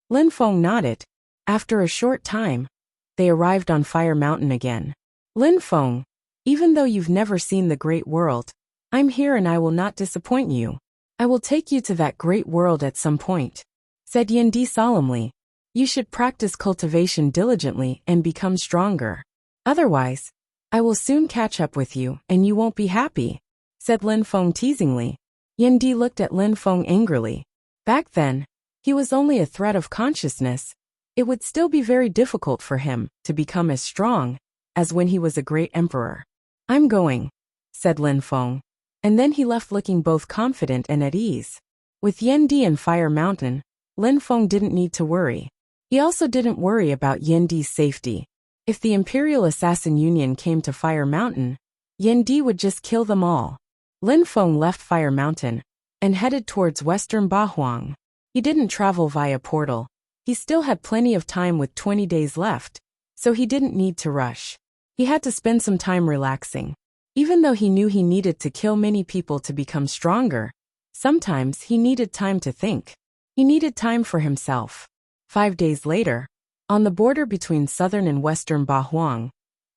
Lin Feng nodded. After a short time, They arrived on Fire Mountain again. Lin Feng, even though you've never seen the great world, I'm here and I will not disappoint you. I will take you to that great world at some point, said Yendi solemnly. You should practice cultivation diligently and become stronger. Otherwise, I will soon catch up with you and you won't be happy, said Lin Feng teasingly. Yendi looked at Lin Feng angrily. Back then, he was only a thread of consciousness. It would still be very difficult for him to become as strong as when he was a great emperor. I'm going, said Lin Feng, and then he left looking both confident and at ease. With Yendi and Fire Mountain, Lin Feng didn't need to worry. He also didn't worry about Yendi's safety. If the Imperial Assassin Union came to Fire Mountain, Yendi would just kill them all. Lin Feng left Fire Mountain and headed towards Western Bahuang. He didn't travel via portal. He still had plenty of time with 20 days left, so he didn't need to rush. He had to spend some time relaxing. Even though he knew he needed to kill many people to become stronger, sometimes he needed time to think. He needed time for himself. 5 days later, on the border between southern and western Bahuang,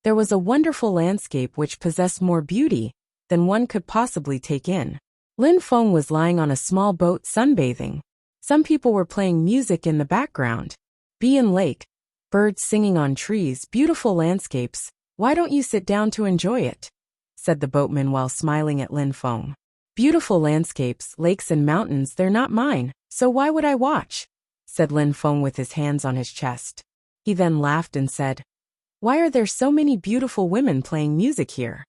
there was a wonderful landscape which possessed more beauty than one could possibly take in. Lin Feng was lying on a small boat sunbathing. Some people were playing music in the background. Bian Lake, birds singing on trees, beautiful landscapes. Why don't you sit down to enjoy it? Said the boatman while smiling at Lin Feng. Beautiful landscapes, lakes and mountains, they're not mine, so why would I watch? Said Lin Feng with his hands on his chest. He then laughed and said, Why are there so many beautiful women playing music here?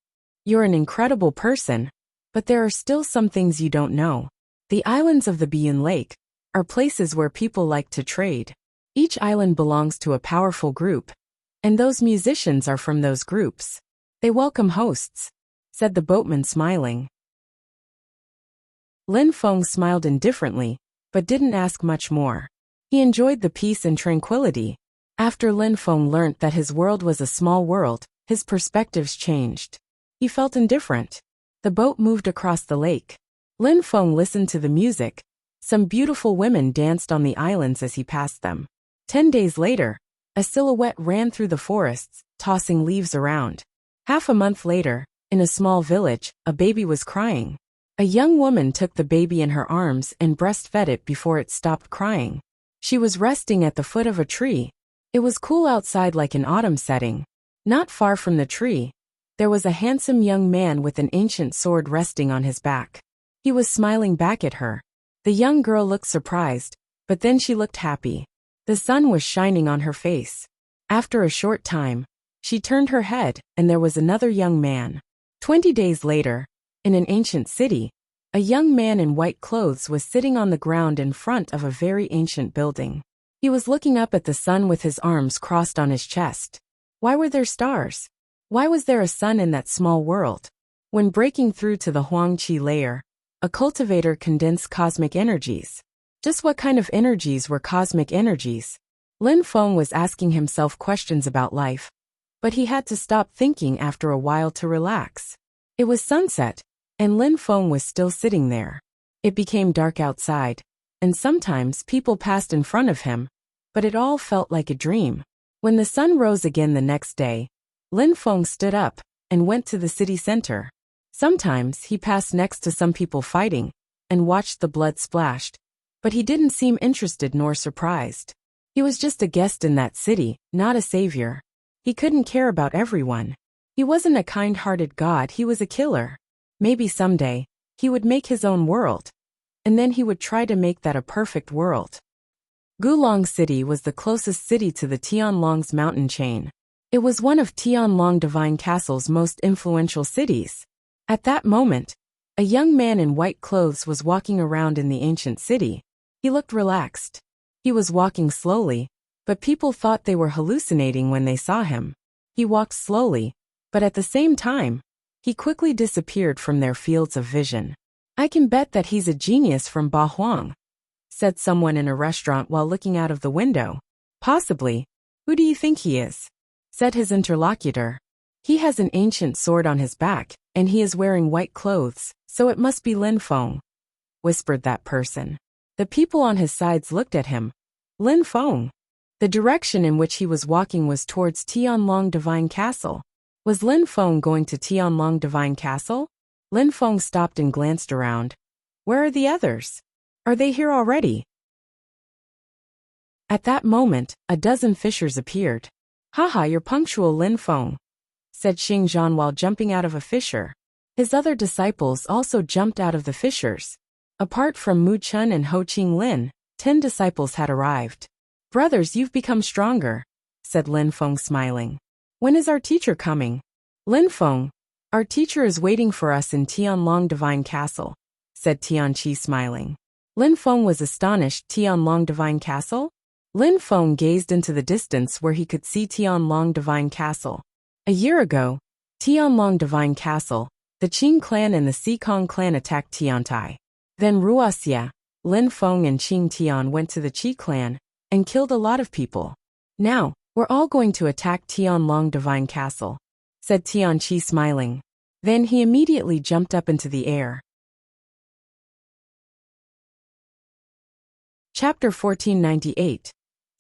You're an incredible person, but there are still some things you don't know. The islands of the Bian Lake are places where people like to trade. Each island belongs to a powerful group, and those musicians are from those groups. They welcome hosts, said the boatman smiling. Lin Feng smiled indifferently, but didn't ask much more. He enjoyed the peace and tranquility. After Lin Feng learnt that his world was a small world, his perspectives changed. He felt indifferent. The boat moved across the lake. Lin Feng listened to the music. Some beautiful women danced on the islands as he passed them. 10 days later, a silhouette ran through the forests, tossing leaves around. Half a month later, in a small village, a baby was crying. A young woman took the baby in her arms and breastfed it before it stopped crying. She was resting at the foot of a tree. It was cool outside like an autumn setting. Not far from the tree, there was a handsome young man with an ancient sword resting on his back. He was smiling back at her. The young girl looked surprised, but then she looked happy. The sun was shining on her face. After a short time, she turned her head, and there was another young man. 20 days later, in an ancient city, a young man in white clothes was sitting on the ground in front of a very ancient building. He was looking up at the sun with his arms crossed on his chest. Why were there stars? Why was there a sun in that small world? When breaking through to the Huangqi layer, a cultivator condensed cosmic energies. Just what kind of energies were cosmic energies? Lin Feng was asking himself questions about life, but he had to stop thinking after a while to relax. It was sunset, and Lin Feng was still sitting there. It became dark outside, and sometimes people passed in front of him, but it all felt like a dream. When the sun rose again the next day, Lin Feng stood up and went to the city center. Sometimes he passed next to some people fighting and watched the blood splashed, but he didn't seem interested nor surprised. He was just a guest in that city, not a savior. He couldn't care about everyone. He wasn't a kind-hearted god, he was a killer. Maybe someday, he would make his own world, and then he would try to make that a perfect world. Gulong City was the closest city to the Tianlong's mountain chain. It was one of Tianlong Divine Castle's most influential cities. At that moment, a young man in white clothes was walking around in the ancient city. He looked relaxed. He was walking slowly, but people thought they were hallucinating when they saw him. He walked slowly, but at the same time, he quickly disappeared from their fields of vision. I can bet that he's a genius from Bahuang, said someone in a restaurant while looking out of the window. Possibly. Who do you think he is? Said his interlocutor. He has an ancient sword on his back, and he is wearing white clothes, so it must be Lin Feng, whispered that person. The people on his sides looked at him. Lin Feng. The direction in which he was walking was towards Tianlong Divine Castle. Was Lin Feng going to Tianlong Divine Castle? Lin Feng stopped and glanced around. Where are the others? Are they here already? At that moment, a dozen fishers appeared. Haha, you're punctual, Lin Feng, said Xingzhan while jumping out of a fissure. His other disciples also jumped out of the fissures. Apart from Mu Chun and Ho Qing Lin, 10 disciples had arrived. Brothers, you've become stronger, said Lin Feng smiling. When is our teacher coming? Lin Feng, our teacher is waiting for us in Tianlong Divine Castle, said Tianqi smiling. Lin Feng was astonished. Tianlong Divine Castle? Lin Feng gazed into the distance where he could see Tianlong Divine Castle. A year ago, Tianlong Divine Castle, the Qing clan and the Xikong clan attacked Tiantai. Then Wuxia, Lin Feng and Qing Tian went to the Qi clan and killed a lot of people. Now, we're all going to attack Tianlong Divine Castle, said Tianqi smiling. Then he immediately jumped up into the air. Chapter 1498.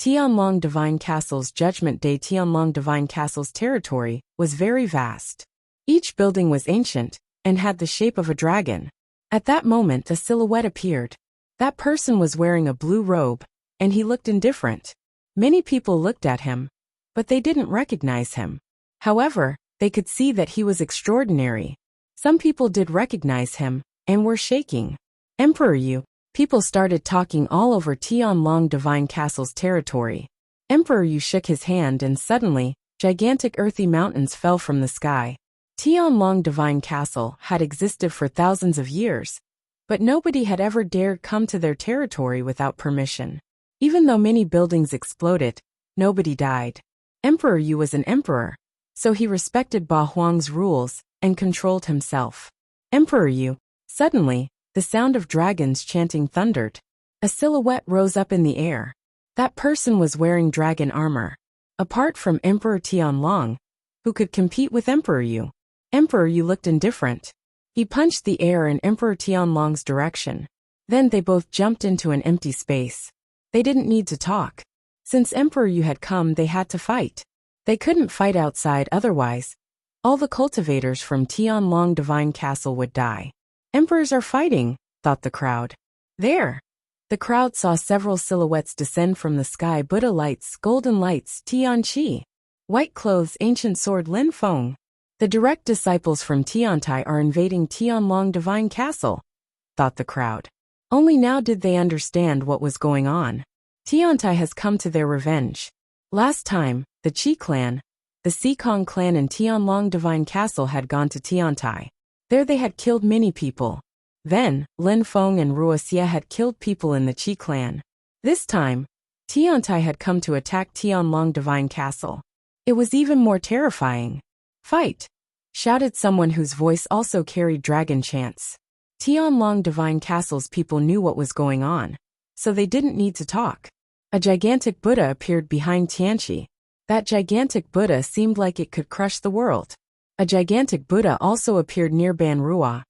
Tianlong Divine Castle's Judgment Day. Tianlong Divine Castle's territory was very vast. Each building was ancient and had the shape of a dragon. At that moment, a silhouette appeared. That person was wearing a blue robe, and he looked indifferent. Many people looked at him, but they didn't recognize him. However, they could see that he was extraordinary. Some people did recognize him and were shaking. Emperor Yu. People started talking all over Tianlong Divine Castle's territory. Emperor Yu shook his hand and suddenly, gigantic earthy mountains fell from the sky. Tianlong Divine Castle had existed for thousands of years, but nobody had ever dared come to their territory without permission. Even though many buildings exploded, nobody died. Emperor Yu was an emperor, so he respected Ba Huang's rules and controlled himself. Emperor Yu. Suddenly, the sound of dragons chanting thundered. A silhouette rose up in the air. That person was wearing dragon armor. Apart from Emperor Tianlong, who could compete with Emperor Yu. Emperor Yu looked indifferent. He punched the air in Emperor Tianlong's direction. Then they both jumped into an empty space. They didn't need to talk. Since Emperor Yu had come, they had to fight. They couldn't fight outside otherwise. All the cultivators from Tianlong Divine Castle would die. Emperors are fighting, thought the crowd. There! The crowd saw several silhouettes descend from the sky. Buddha lights, golden lights, Tianqi. White clothes, ancient sword, Lin Feng. The direct disciples from Tiantai are invading Tianlong Divine Castle, thought the crowd. Only now did they understand what was going on. Tiantai has come to their revenge. Last time, the Qi clan, the Xikong clan and Tianlong Divine Castle had gone to Tiantai. There they had killed many people. Then, Lin Feng and Wuxia had killed people in the Qi clan. This time, Tiantai had come to attack Tianlong Divine Castle. It was even more terrifying. Fight! Shouted someone whose voice also carried dragon chants. Tianlong Divine Castle's people knew what was going on, so they didn't need to talk. A gigantic Buddha appeared behind Tianqi. That gigantic Buddha seemed like it could crush the world. A gigantic Buddha also appeared near Ban Rua,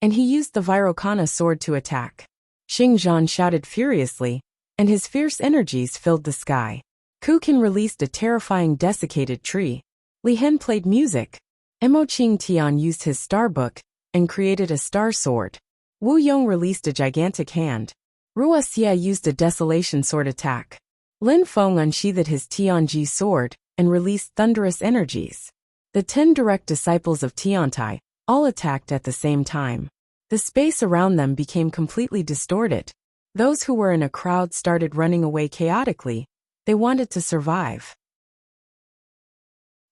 and he used the Vairocana sword to attack. Xingzhan shouted furiously, and his fierce energies filled the sky. Kukin released a terrifying desiccated tree. Li Hen played music. Mo Qing Tian used his star book and created a star sword. Wu Yong released a gigantic hand. Wuxia used a desolation sword attack. Lin Feng unsheathed his Tianji sword and released thunderous energies. The 10 direct disciples of Tiantai all attacked at the same time. The space around them became completely distorted. Those who were in a crowd started running away chaotically. They wanted to survive.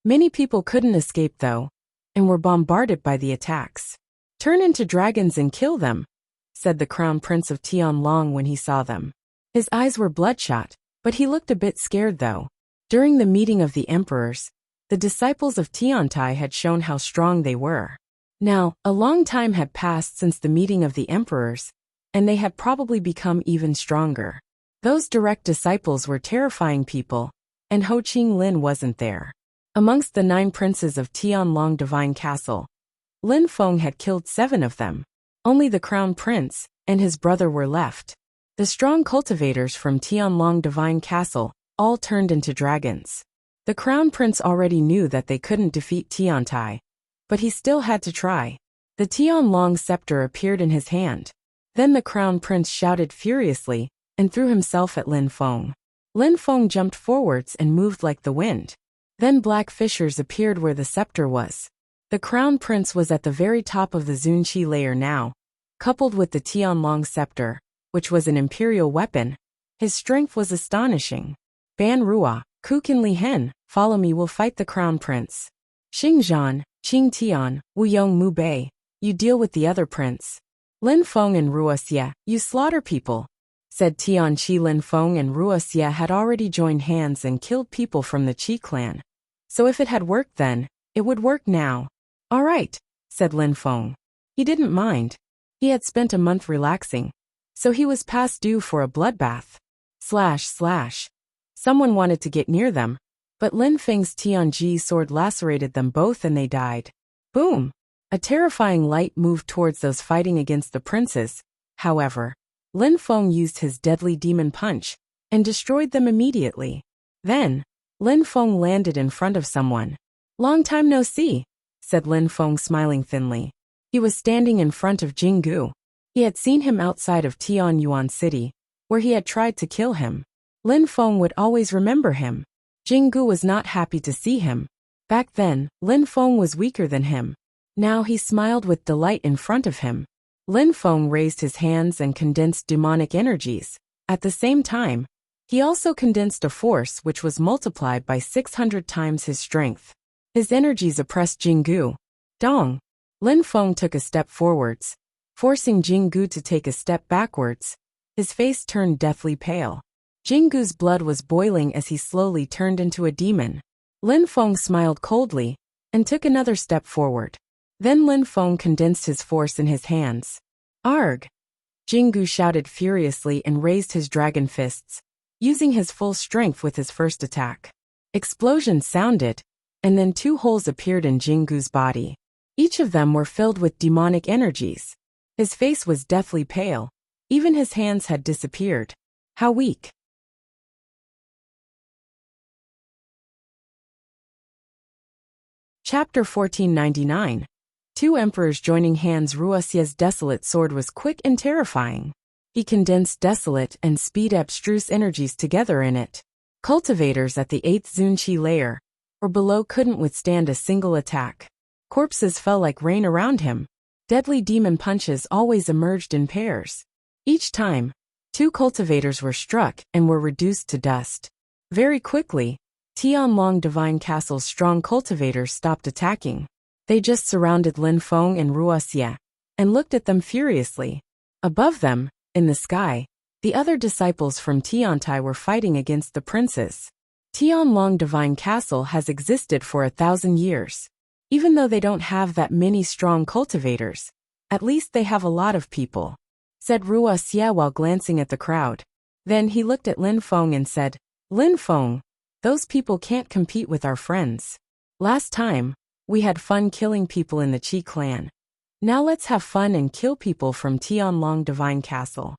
Many people couldn't escape though, and were bombarded by the attacks. Turn into dragons and kill them, said the crown prince of Tianlong when he saw them. His eyes were bloodshot, but he looked a bit scared though. During the meeting of the emperors, the disciples of Tiantai had shown how strong they were. Now, a long time had passed since the meeting of the emperors, and they had probably become even stronger. Those direct disciples were terrifying people, and Ho Qing Lin wasn't there. Amongst the 9 princes of Tianlong Divine Castle, Lin Feng had killed 7 of them. Only the crown prince and his brother were left. The strong cultivators from Tianlong Divine Castle all turned into dragons. The Crown Prince already knew that they couldn't defeat Tiantai, but he still had to try. The Tianlong scepter appeared in his hand. Then the Crown Prince shouted furiously and threw himself at Lin Feng. Lin Feng jumped forwards and moved like the wind. Then black fissures appeared where the scepter was. The Crown Prince was at the very top of the Zunqi layer now, coupled with the Tianlong scepter, which was an imperial weapon. His strength was astonishing. Ban Rua, Kukin Li Hen, follow me, we'll fight the Crown Prince. Xingzhan, Qing Tian, Wuyong Mu Bei, you deal with the other prince. Lin Feng and Ruoxia, you slaughter people, said Tian Qi. Lin Feng and Ruoxia had already joined hands and killed people from the Qi clan. So if it had worked then, it would work now. All right, said Lin Feng. He didn't mind. He had spent a month relaxing, so he was past due for a bloodbath. Someone wanted to get near them, but Lin Feng's Tianji sword lacerated them both and they died. Boom! A terrifying light moved towards those fighting against the princes. However, Lin Feng used his deadly demon punch and destroyed them immediately. Then, Lin Feng landed in front of someone. Long time no see, said Lin Feng, smiling thinly. He was standing in front of Jinggu. He had seen him outside of Tianyuan City, where he had tried to kill him. Lin Feng would always remember him. Jinggu was not happy to see him. Back then, Lin Feng was weaker than him. Now he smiled with delight in front of him. Lin Feng raised his hands and condensed demonic energies. At the same time, he also condensed a force which was multiplied by 600 times his strength. His energies oppressed Jinggu. Dong! Lin Feng took a step forwards, forcing Jinggu to take a step backwards. His face turned deathly pale. Jinggu's blood was boiling as he slowly turned into a demon. Lin Feng smiled coldly and took another step forward. Then Lin Feng condensed his force in his hands. Arg! Jinggu shouted furiously and raised his dragon fists, using his full strength with his first attack. Explosions sounded, and then two holes appeared in Jinggu's body. Each of them were filled with demonic energies. His face was deathly pale. Even his hands had disappeared. How weak! Chapter 1499. Two emperors joining hands. Ruoxia's desolate sword was quick and terrifying. He condensed desolate and speed abstruse energies together in it. Cultivators at the 8th Zunqi layer, or below, couldn't withstand a single attack. Corpses fell like rain around him. Deadly demon punches always emerged in pairs. Each time, two cultivators were struck and were reduced to dust. Very quickly, Tianlong Divine Castle's strong cultivators stopped attacking. They just surrounded Lin Feng and Ruoxia and looked at them furiously. Above them, in the sky, the other disciples from Tiantai were fighting against the princes. Tianlong Divine Castle has existed for 1,000 years. Even though they don't have that many strong cultivators, at least they have a lot of people, said Ruoxia while glancing at the crowd. Then he looked at Lin Feng and said, Lin Feng, those people can't compete with our friends. Last time, we had fun killing people in the Qi clan. Now let's have fun and kill people from Tianlong Divine Castle.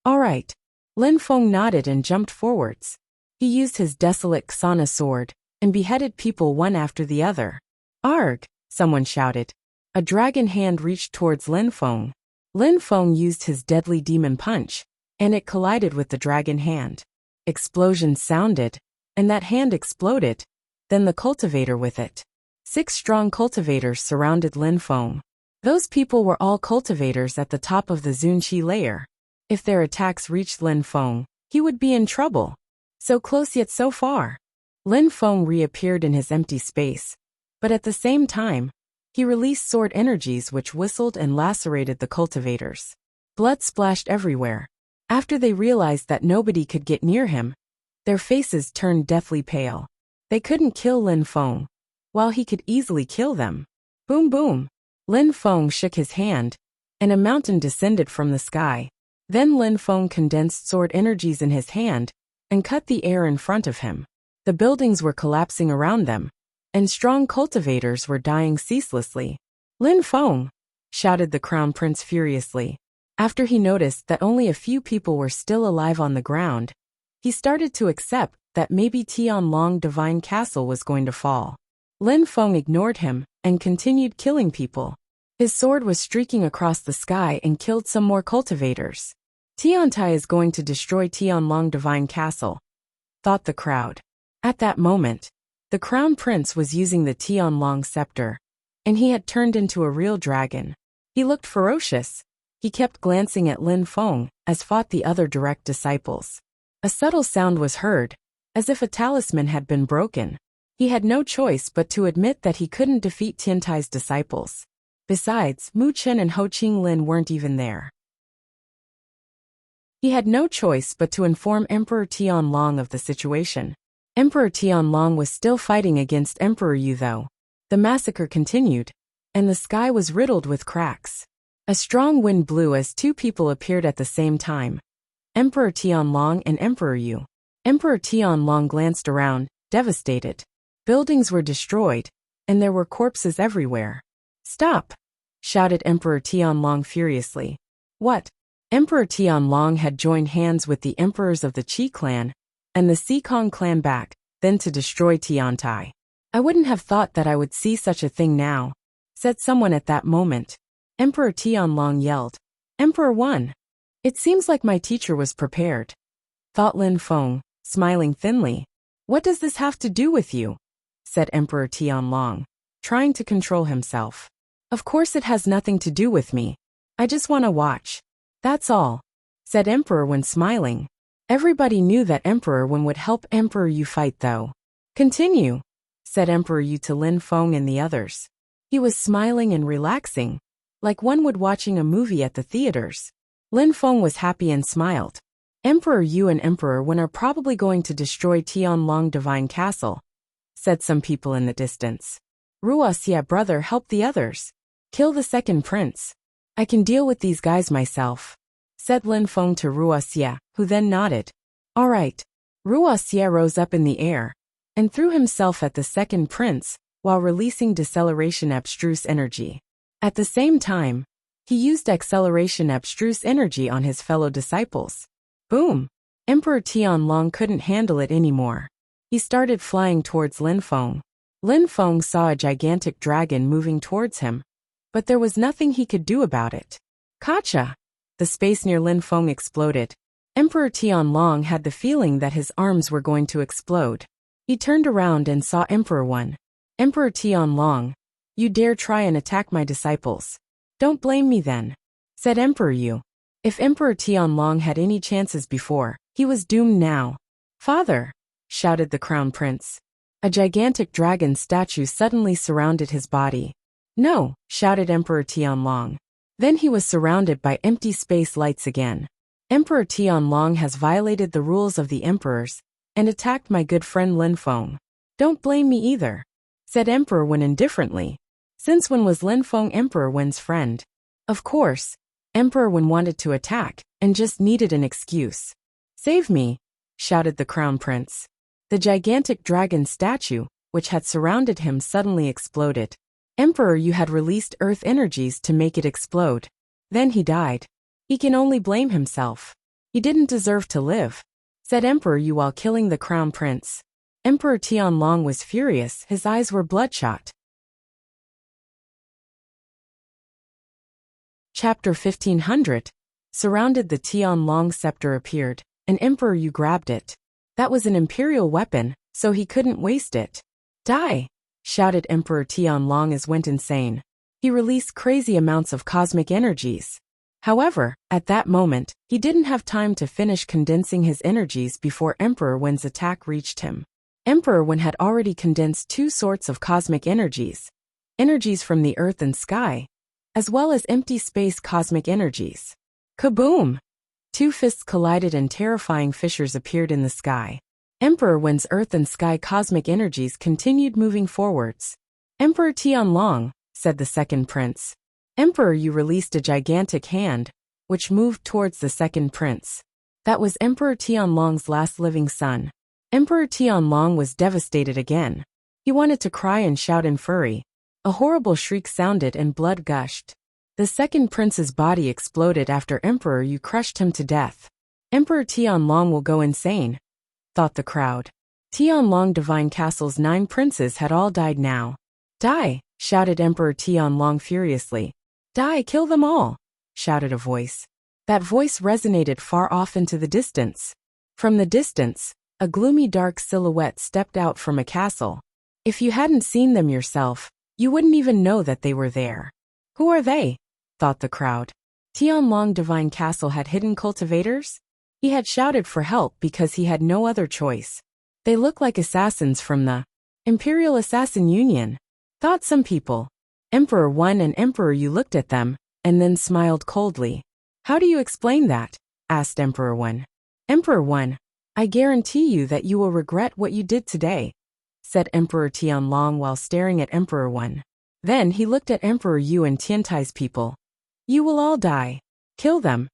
All right. Lin Feng nodded and jumped forwards. He used his desolate Xana sword and beheaded people one after the other. Arg! Someone shouted. A dragon hand reached towards Lin Feng. Lin Feng used his deadly demon punch, and it collided with the dragon hand. Explosions sounded, and that hand exploded, then the cultivator with it. 6 strong cultivators surrounded Lin Feng. Those people were all cultivators at the top of the Zunqi layer. If their attacks reached Lin Feng, he would be in trouble. So close yet so far. Lin Feng reappeared in his empty space, but at the same time, he released sword energies which whistled and lacerated the cultivators. Blood splashed everywhere. After they realized that nobody could get near him, their faces turned deathly pale. They couldn't kill Lin Feng, while he could easily kill them. Boom boom! Lin Feng shook his hand, and a mountain descended from the sky. Then Lin Feng condensed sword energies in his hand and cut the air in front of him. The buildings were collapsing around them, and strong cultivators were dying ceaselessly. Lin Feng! Shouted the Crown Prince furiously. After he noticed that only a few people were still alive on the ground, he started to accept that maybe Tianlong Divine Castle was going to fall. Lin Feng ignored him and continued killing people. His sword was streaking across the sky and killed some more cultivators. Tiantai is going to destroy Tianlong Divine Castle, thought the crowd. At that moment, the crown prince was using the Tianlong scepter, and he had turned into a real dragon. He looked ferocious. He kept glancing at Lin Feng, as fought the other direct disciples. A subtle sound was heard, as if a talisman had been broken. He had no choice but to admit that he couldn't defeat Tiantai's disciples. Besides, Mu Chen and Ho Qinglin weren't even there. He had no choice but to inform Emperor Tianlong of the situation. Emperor Tianlong was still fighting against Emperor Yu though. The massacre continued, and the sky was riddled with cracks. A strong wind blew as two people appeared at the same time. Emperor Tianlong and Emperor Yu. Emperor Tianlong glanced around, devastated. Buildings were destroyed, and there were corpses everywhere. "Stop!" shouted Emperor Tianlong furiously. "What?" Emperor Tianlong had joined hands with the emperors of the Qi clan and the Sikong clan back, then to destroy Tiantai. "I wouldn't have thought that I would see such a thing now," said someone at that moment. Emperor Tianlong yelled, "Emperor won! It seems like my teacher was prepared," thought Lin Feng, smiling thinly. "What does this have to do with you?" said Emperor Tianlong, trying to control himself. "Of course it has nothing to do with me. I just want to watch. That's all," said Emperor Wen smiling. Everybody knew that Emperor Wen would help Emperor Yu fight though. "Continue," said Emperor Yu to Lin Feng and the others. He was smiling and relaxing, like one would watching a movie at the theaters. Lin Feng was happy and smiled. "Emperor Yu and Emperor Wen are probably going to destroy Tianlong Divine Castle," said some people in the distance. "Wuxia brother help the others. Kill the second prince. I can deal with these guys myself," said Lin Feng to Wuxia, who then nodded. "All right." Wuxia rose up in the air and threw himself at the second prince while releasing deceleration abstruse energy. At the same time, he used acceleration abstruse energy on his fellow disciples. Boom! Emperor Tianlong couldn't handle it anymore. He started flying towards Lin Feng. Lin Feng saw a gigantic dragon moving towards him, but there was nothing he could do about it. Kacha! The space near Lin Feng exploded. Emperor Tianlong had the feeling that his arms were going to explode. He turned around and saw Emperor Wen. "Emperor Tianlong, you dare try and attack my disciples. Don't blame me then," said Emperor Yu. If Emperor Tianlong had any chances before, he was doomed now. "Father!" shouted the crown prince. A gigantic dragon statue suddenly surrounded his body. "No!" shouted Emperor Tianlong. Then he was surrounded by empty space lights again. "Emperor Tianlong has violated the rules of the emperors and attacked my good friend Lin Feng. Don't blame me either," said Emperor Wen indifferently. Since when was Lin Feng Emperor Wen's friend? Of course, Emperor Wen wanted to attack and just needed an excuse. "Save me!" shouted the crown prince. The gigantic dragon statue, which had surrounded him, suddenly exploded. Emperor Yu had released earth energies to make it explode. Then he died. He can only blame himself. He didn't deserve to live, said Emperor Yu while killing the crown prince. Emperor Tianlong was furious, his eyes were bloodshot. Chapter 1500. Surrounded, the Tianlong scepter appeared, and Emperor Yu grabbed it. That was an imperial weapon, so he couldn't waste it. "Die!" shouted Emperor Tianlong as went insane. He released crazy amounts of cosmic energies. However, at that moment, he didn't have time to finish condensing his energies before Emperor Wen's attack reached him. Emperor Wen had already condensed two sorts of cosmic energies. Energies from the earth and sky, as well as empty space cosmic energies. Kaboom! Two fists collided and terrifying fissures appeared in the sky. Emperor Wen's earth and sky cosmic energies continued moving forwards. "Emperor Tianlong," said the second prince. Emperor Yu released a gigantic hand, which moved towards the second prince. That was Emperor Tianlong's last living son. Emperor Tianlong was devastated again. He wanted to cry and shout in fury. A horrible shriek sounded and blood gushed. The second prince's body exploded after Emperor Yu crushed him to death. Emperor Tianlong will go insane, thought the crowd. Tianlong Divine Castle's 9 princes had all died now. Die! Shouted Emperor Tianlong furiously. Die! Kill them all! Shouted a voice. That voice resonated far off into the distance. From the distance, a gloomy dark silhouette stepped out from a castle. If you hadn't seen them yourself, you wouldn't even know that they were there. Who are they? Thought the crowd. Tianlong Divine Castle had hidden cultivators? He had shouted for help because he had no other choice. They look like assassins from the Imperial Assassin Union, thought some people. Emperor 1 and Emperor Yu looked at them, and then smiled coldly. How do you explain that? Asked Emperor 1. Emperor 1, I guarantee you that you will regret what you did today, said Emperor Tianlong while staring at Emperor 1. Then he looked at Emperor Yu and Tiantai's people. You will all die. Kill them.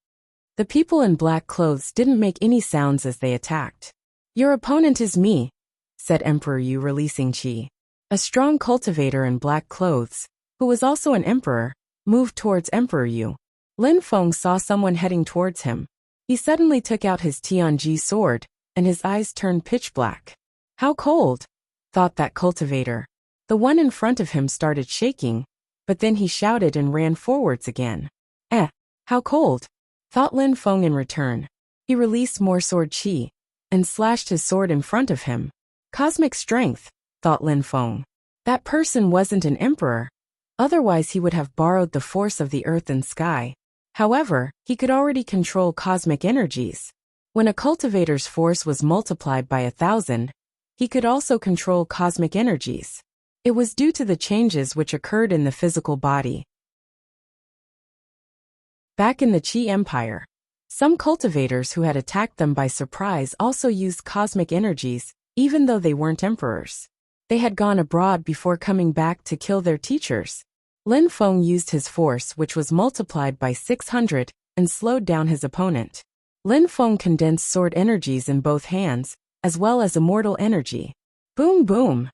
The people in black clothes didn't make any sounds as they attacked. Your opponent is me, said Emperor Yu, releasing Qi. A strong cultivator in black clothes, who was also an emperor, moved towards Emperor Yu. Lin Feng saw someone heading towards him. He suddenly took out his Tianji sword, and his eyes turned pitch black. How cold, thought that cultivator. The one in front of him started shaking, but then he shouted and ran forwards again. How cold, thought Lin Feng in return. He released more sword qi, and slashed his sword in front of him. Cosmic strength, thought Lin Feng. That person wasn't an emperor. Otherwise he would have borrowed the force of the earth and sky. However, he could already control cosmic energies. When a cultivator's force was multiplied by 1,000, he could also control cosmic energies. It was due to the changes which occurred in the physical body. Back in the Qi Empire, some cultivators who had attacked them by surprise also used cosmic energies, even though they weren't emperors. They had gone abroad before coming back to kill their teachers. Lin Feng used his force, which was multiplied by 600, and slowed down his opponent. Lin Feng condensed sword energies in both hands, as well as immortal energy. Boom boom!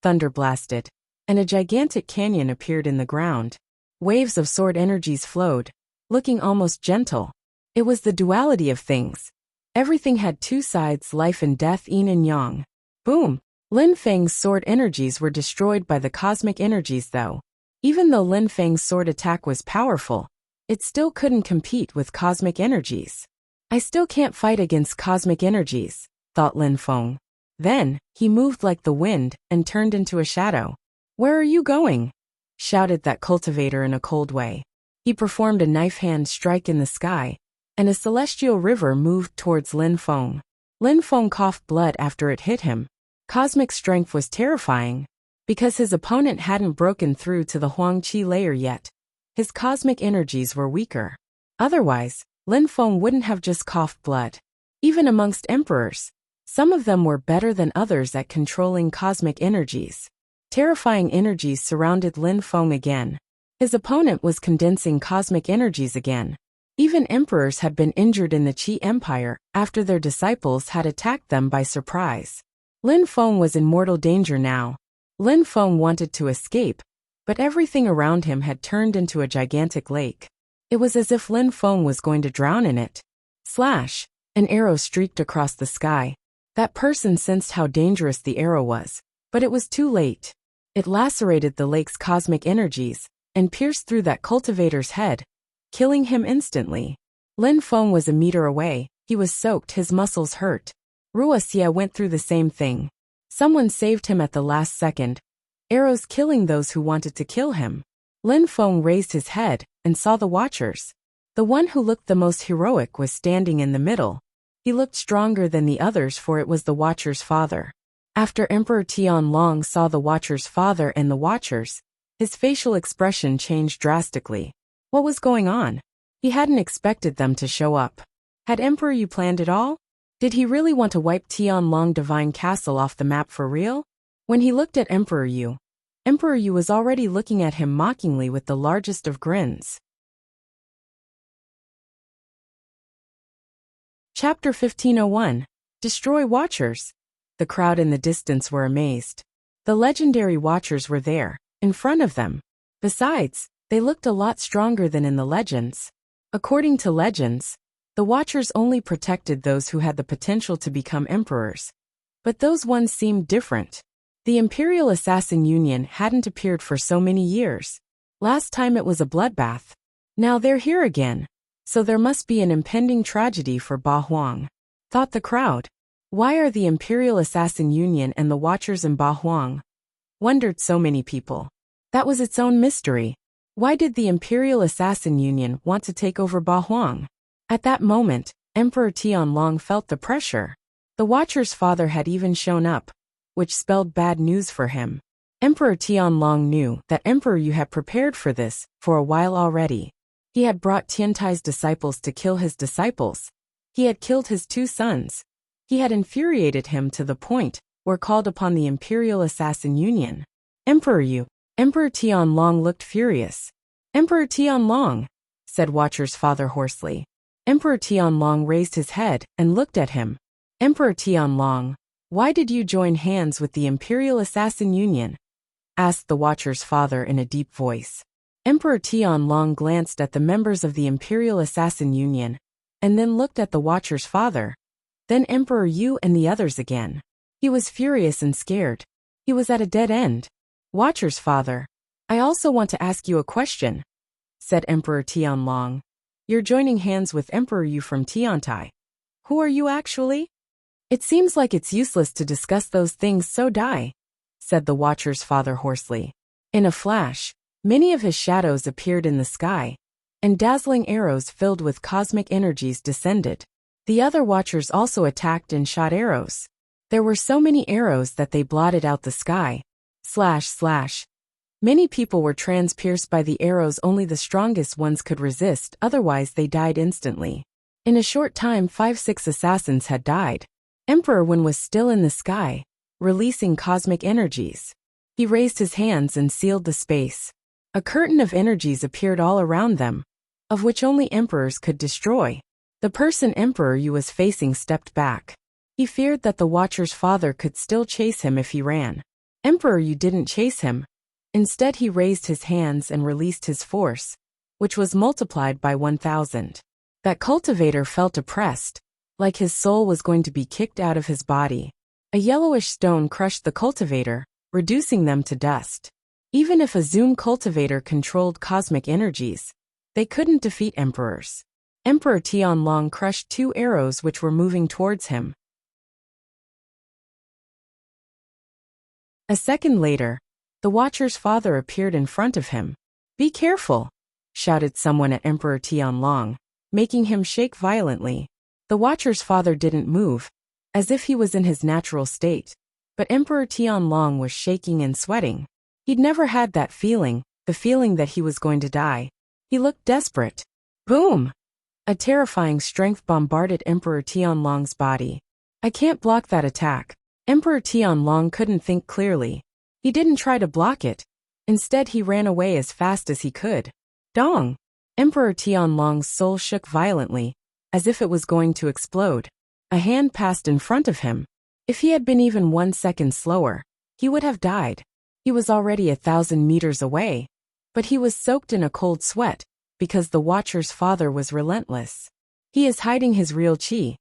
Thunder blasted, and a gigantic canyon appeared in the ground. Waves of sword energies flowed, looking almost gentle. It was the duality of things. Everything had two sides, life and death, yin and yang. Boom! Lin Feng's sword energies were destroyed by the cosmic energies though. Even though Lin Feng's sword attack was powerful, it still couldn't compete with cosmic energies. I still can't fight against cosmic energies, thought Lin Feng. Then, he moved like the wind and turned into a shadow. Where are you going? Shouted that cultivator in a cold way. He performed a knife hand strike in the sky, and a celestial river moved towards Lin Feng. Lin Feng coughed blood after it hit him. Cosmic strength was terrifying. Because his opponent hadn't broken through to the Huang Qi layer yet, his cosmic energies were weaker. Otherwise, Lin Feng wouldn't have just coughed blood. Even amongst emperors, some of them were better than others at controlling cosmic energies. Terrifying energies surrounded Lin Feng again. His opponent was condensing cosmic energies again. Even emperors had been injured in the Qi Empire after their disciples had attacked them by surprise. Lin Feng was in mortal danger now. Lin Feng wanted to escape, but everything around him had turned into a gigantic lake. It was as if Lin Feng was going to drown in it. Slash! An arrow streaked across the sky. That person sensed how dangerous the arrow was, but it was too late. It lacerated the lake's cosmic energies and pierced through that cultivator's head, killing him instantly. Lin Feng was a meter away. He was soaked, his muscles hurt. Wuxia went through the same thing. Someone saved him at the last second, arrows killing those who wanted to kill him. Lin Feng raised his head and saw the watchers. The one who looked the most heroic was standing in the middle. He looked stronger than the others, for it was the watcher's father. After Emperor Tianlong saw the watcher's father and the watchers, his facial expression changed drastically. What was going on? He hadn't expected them to show up. Had Emperor Yu planned it all? Did he really want to wipe Tianlong Divine Castle off the map for real? When he looked at Emperor Yu was already looking at him mockingly with the largest of grins. Chapter 1501. Destroy Watchers. The crowd in the distance were amazed. The legendary Watchers were there, in front of them. Besides, they looked a lot stronger than in the legends. According to legends, the Watchers only protected those who had the potential to become emperors. But those ones seemed different. The Imperial Assassin Union hadn't appeared for so many years. Last time it was a bloodbath. Now they're here again. So there must be an impending tragedy for Ba Huang, thought the crowd. Why are the Imperial Assassin Union and the Watchers in Ba Huang? Wondered so many people. That was its own mystery. Why did the Imperial Assassin Union want to take over Ba Huang? At that moment, Emperor Tianlong felt the pressure. The Watcher's father had even shown up, which spelled bad news for him. Emperor Tianlong knew that Emperor Yu had prepared for this for a while already. He had brought Tiantai's disciples to kill his disciples. He had killed his 2 sons. He had infuriated him to the point where called upon the Imperial Assassin Union. Emperor Yu. Emperor Tianlong looked furious. Emperor Tianlong, said Watcher's father hoarsely. Emperor Tianlong raised his head and looked at him. Emperor Tianlong, why did you join hands with the Imperial Assassin Union? Asked the Watcher's father in a deep voice. Emperor Tianlong glanced at the members of the Imperial Assassin Union, and then looked at the Watcher's father. Then Emperor Yu and the others again. He was furious and scared. He was at a dead end. Watcher's father, I also want to ask you a question, said Emperor Tianlong. You're joining hands with Emperor Yu from Tiantai. Who are you actually? It seems like it's useless to discuss those things, so die, said the Watcher's father hoarsely. In a flash, many of his shadows appeared in the sky, and dazzling arrows filled with cosmic energies descended. The other Watchers also attacked and shot arrows. There were so many arrows that they blotted out the sky. Slash slash. Many people were transpierced by the arrows. Only the strongest ones could resist, otherwise they died instantly. In a short time 5-6 assassins had died. Emperor Wen was still in the sky, releasing cosmic energies. He raised his hands and sealed the space. A curtain of energies appeared all around them, of which only emperors could destroy. The person Emperor Yu was facing stepped back. He feared that the Watcher's father could still chase him if he ran. Emperor Yu didn't chase him. Instead he raised his hands and released his force, which was multiplied by 1,000. That cultivator felt oppressed, like his soul was going to be kicked out of his body. A yellowish stone crushed the cultivator, reducing them to dust. Even if a Zoom cultivator controlled cosmic energies, they couldn't defeat emperors. Emperor Tianlong crushed 2 arrows which were moving towards him. A second later, the Watcher's father appeared in front of him. Be careful, shouted someone at Emperor Tianlong, making him shake violently. The Watcher's father didn't move, as if he was in his natural state, but Emperor Tianlong was shaking and sweating. He'd never had that feeling, the feeling that he was going to die. He looked desperate. Boom! A terrifying strength bombarded Emperor Tianlong's body. I can't block that attack. Emperor Tianlong couldn't think clearly. He didn't try to block it. Instead he ran away as fast as he could. Dong! Emperor Tianlong's soul shook violently, as if it was going to explode. A hand passed in front of him. If he had been even 1 second slower, he would have died. He was already 1,000 meters away. But he was soaked in a cold sweat, because the Watcher's father was relentless. He is hiding his real qi,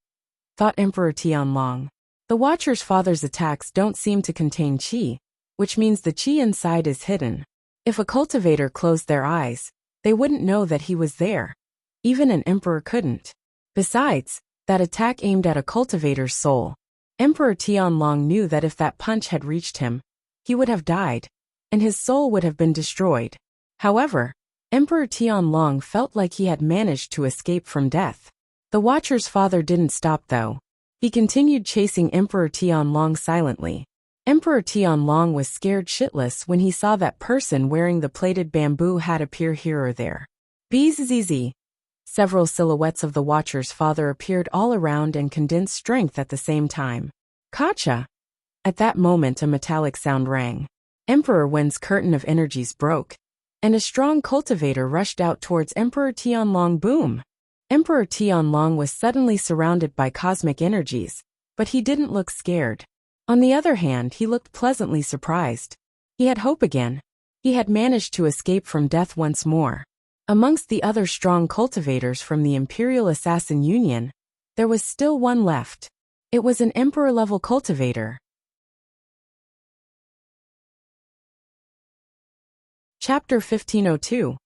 thought Emperor Tianlong. The Watcher's father's attacks don't seem to contain qi, which means the qi inside is hidden. If a cultivator closed their eyes, they wouldn't know that he was there. Even an emperor couldn't. Besides, that attack aimed at a cultivator's soul. Emperor Tianlong knew that if that punch had reached him, he would have died, and his soul would have been destroyed. However, Emperor Tianlong felt like he had managed to escape from death. The Watcher's father didn't stop though. He continued chasing Emperor Tianlong silently. Emperor Tianlong was scared shitless when he saw that person wearing the plated bamboo hat appear here or there. Bzzz. Several silhouettes of the Watcher's father appeared all around and condensed strength at the same time. Kacha! At that moment a metallic sound rang. Emperor Wen's curtain of energies broke, and a strong cultivator rushed out towards Emperor Tianlong. Boom! Emperor Tianlong was suddenly surrounded by cosmic energies, but he didn't look scared. On the other hand, he looked pleasantly surprised. He had hope again. He had managed to escape from death once more. Amongst the other strong cultivators from the Imperial Assassin Union, there was still one left. It was an emperor-level cultivator. Chapter 1502.